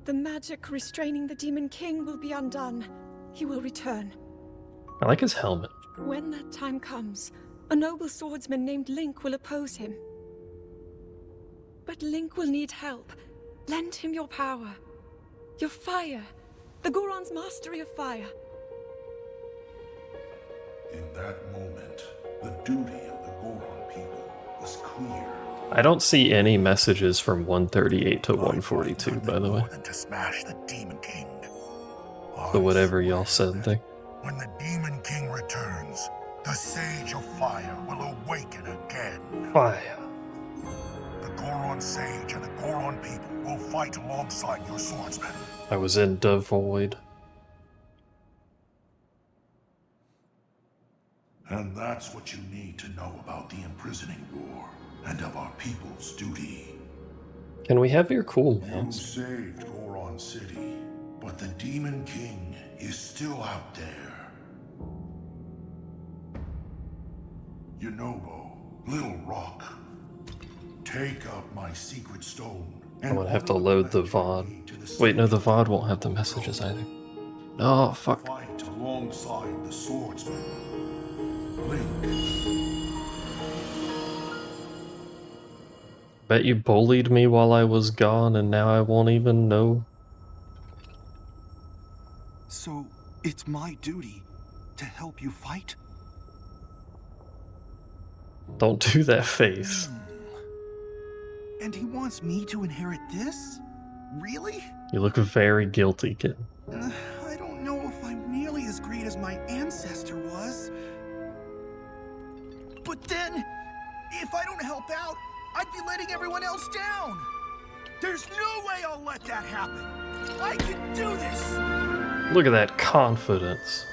The magic restraining the Demon King will be undone. He will return. I like his helmet. When that time comes, a noble swordsman named Link will oppose him. But Link will need help. Lend him your power. Your fire. The Goron's mastery of fire. In that moment, the duty of the Goron people was clear. I don't see any messages from 138 to 142, by the way. More than to smash the Demon King. The whatever y'all said thing. When the Demon King returns, the Sage of Fire will awaken again. Fire. The Goron Sage and the Goron people will fight alongside your swordsmen. I was in the void. And that's what you need to know about the imprisoning war and of our people's duty. Can we have your cool You mask? saved Goron City, but the Demon King is still out there. Yunobo, Little Rock, take up my secret stone. I'm gonna have to load the VOD. Wait, no, the VOD won't have the messages either. Oh, fuck. Fight alongside the swordsman. Link. Bet you bullied me while I was gone and now I won't even know. So, it's my duty to help you fight? Don't do that face. And he wants me to inherit this? Really? You look very guilty, kid. I don't know if I'm nearly as great as my ancestor was. But then, if I don't help out, I'd be letting everyone else down. There's no way I'll let that happen. I can do this. Look at that confidence.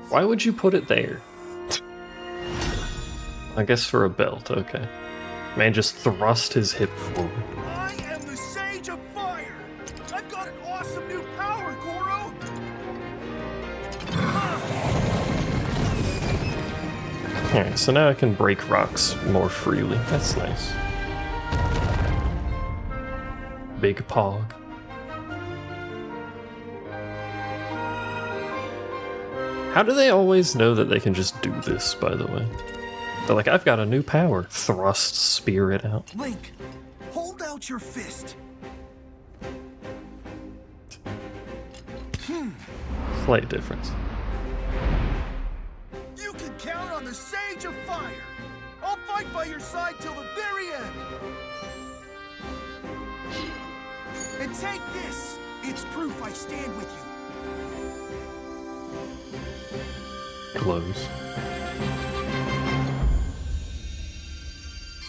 Why would you put it there? I guess for a belt, okay. Man just thrust his hip forward. I am the Sage of Fire. I've got an awesome new power, Goro. Alright, so now I can break rocks more freely. That's nice. Big Pog. How do they always know that they can just do this, by the way? They're like, I've got a new power. Thrust spirit out. Link, hold out your fist. Slight difference. You can count on the Sage of Fire. I'll fight by your side till the very end. And take this. It's proof I stand with you. Glows.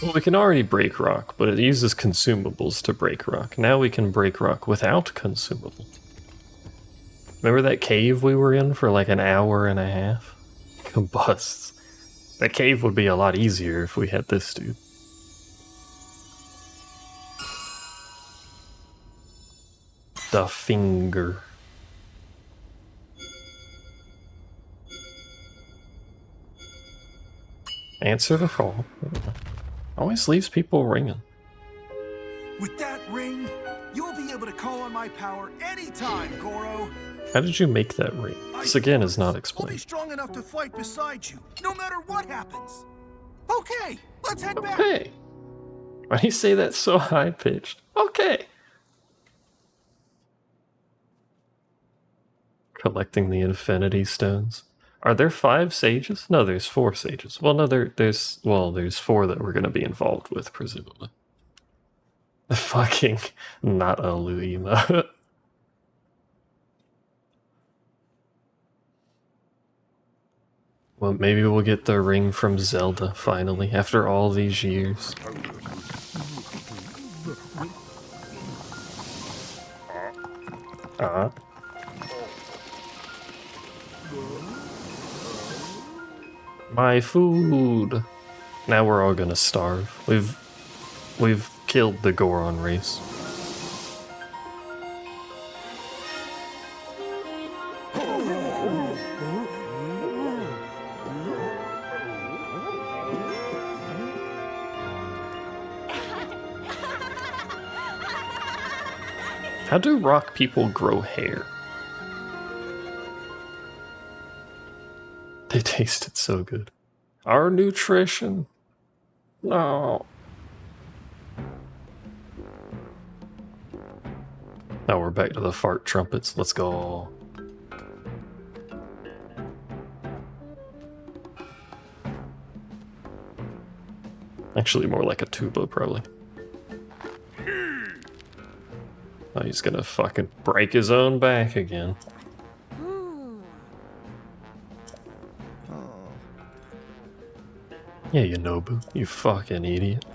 Well, we can already break rock, but it uses consumables to break rock. Now we can break rock without consumables. Remember that cave we were in for like an hour and a half? Combusts. That cave would be a lot easier if we had this dude. The finger. Answer the call. Always leaves people ringing. With that ring, you'll be able to call on my power anytime, Goro. How did you make that ring? This again is not I'll be explained. strong enough to fight beside you, no matter what happens. Okay, let's head back. Okay. Why do you say that so high pitched? Okay. Collecting the Infinity Stones. Are there 5 sages? No, there's 4 sages. Well, no, there's 4 that we're gonna be involved with, presumably. Fucking not a Luima. Well, maybe we'll get the ring from Zelda finally after all these years. My food. Now we're all gonna starve. We've killed the Goron race. How do rock people grow hair? They tasted so good. Our nutrition. No. Now we're back to the fart trumpets. Let's go. Actually, more like a tuba, probably. Oh, he's gonna fucking break his own back again. Yeah, you Nobu. You fucking idiot.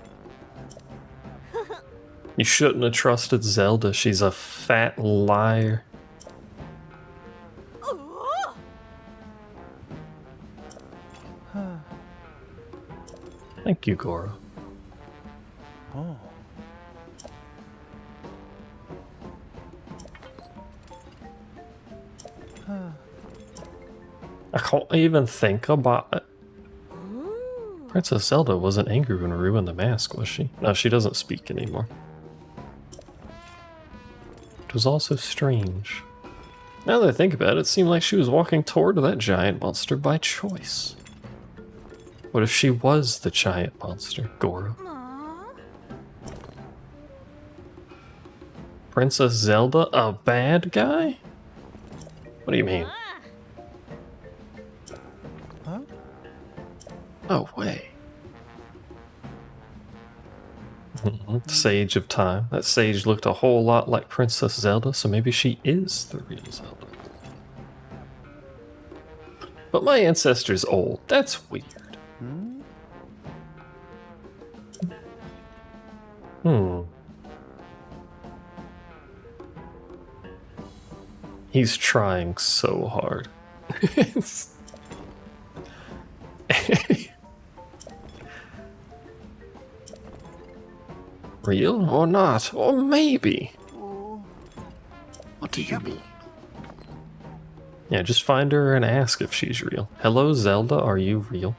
You shouldn't have trusted Zelda. She's a fat liar. Thank you, Goro. Oh. I can't even think about it. Princess Zelda wasn't angry when we ruined the mask, was she? No, she doesn't speak anymore. It was also strange. Now that I think about it, it seemed like she was walking toward that giant monster by choice. What if she was the giant monster, Goro? Princess Zelda, a bad guy? What do you mean? Huh? No way. Sage of Time. That sage looked a whole lot like Princess Zelda, so maybe she is the real Zelda. But my ancestor's old. That's weird. He's trying so hard. Real or not? Or maybe. What do you mean? Yeah, just find her and ask if she's real. Hello, Zelda, are you real?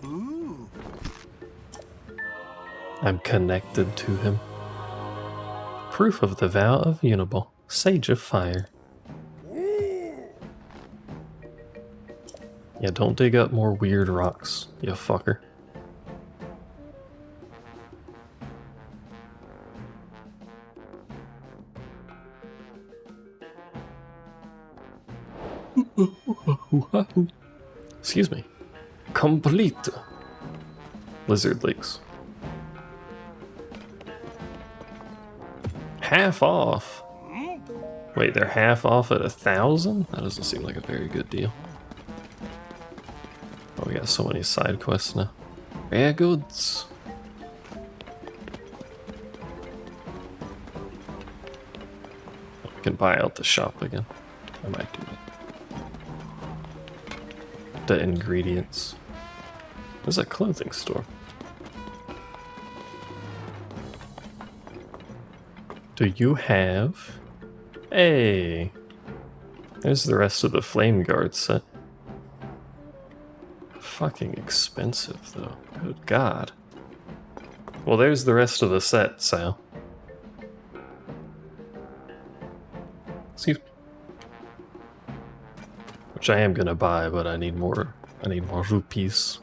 Ooh. I'm connected to him. Proof of the vow of Uniball. Sage of Fire. Yeah, don't dig up more weird rocks, you fucker. Excuse me. Complete. Lizard Leaks. Half off. Wait, they're half off at 1,000? That doesn't seem like a very good deal. Oh, we got so many side quests now. Rare goods. We can buy out the shop again. I might do it. The ingredients. There's a clothing store. Do you have... Hey! There's the rest of the Flame Guard set. Fucking expensive, though. Good God. Well, there's the rest of the set, Sal. Excuse me. Which I am gonna buy, but I need more rupees.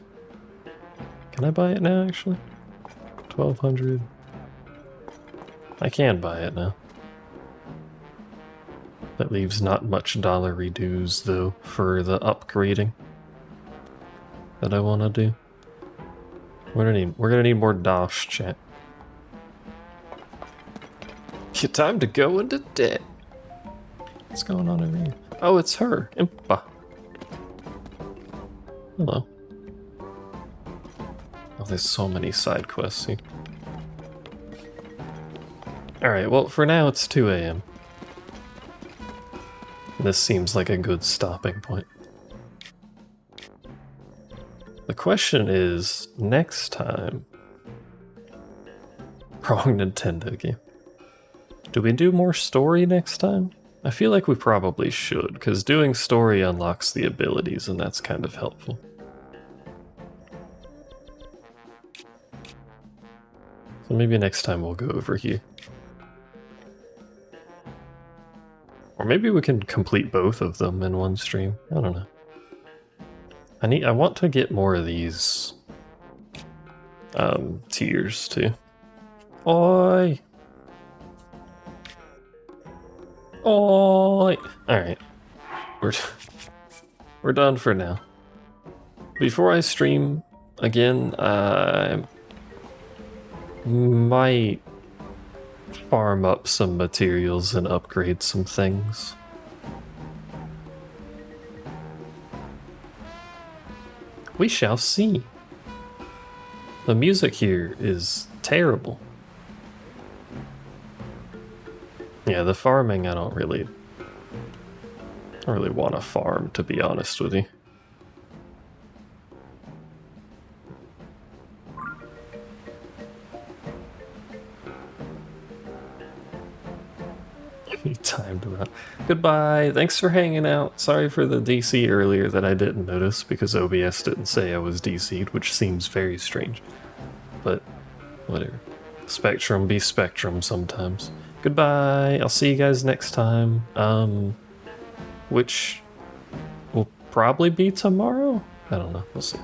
Can I buy it now, actually? 1,200. I can buy it now. That leaves not much dollar dues, though, for the upgrading that I want to do. We're gonna need more dosh, chat. Your time to go into debt. What's going on over here? Oh, it's her, Impa. Hello. Oh, there's so many side quests here. Alright, well, for now it's 2 a.m. This seems like a good stopping point. The question is, next time... Wrong Nintendo game. Do we do more story next time? I feel like we probably should, because doing story unlocks the abilities, and that's kind of helpful. So maybe next time we'll go over here. Or maybe we can complete both of them in one stream. I don't know. I want to get more of these tiers too. Oi! Oi! Alright. We're done for now. Before I stream again, I might farm up some materials and upgrade some things. We shall see. The music here is terrible. Yeah, the farming I don't really want to farm, to be honest with you. You timed him out. Goodbye. Thanks for hanging out. Sorry for the DC earlier that I didn't notice because OBS didn't say I was DC'd, which seems very strange. But whatever. Spectrum be Spectrum sometimes. Goodbye. I'll see you guys next time. Which will probably be tomorrow? I don't know. We'll see.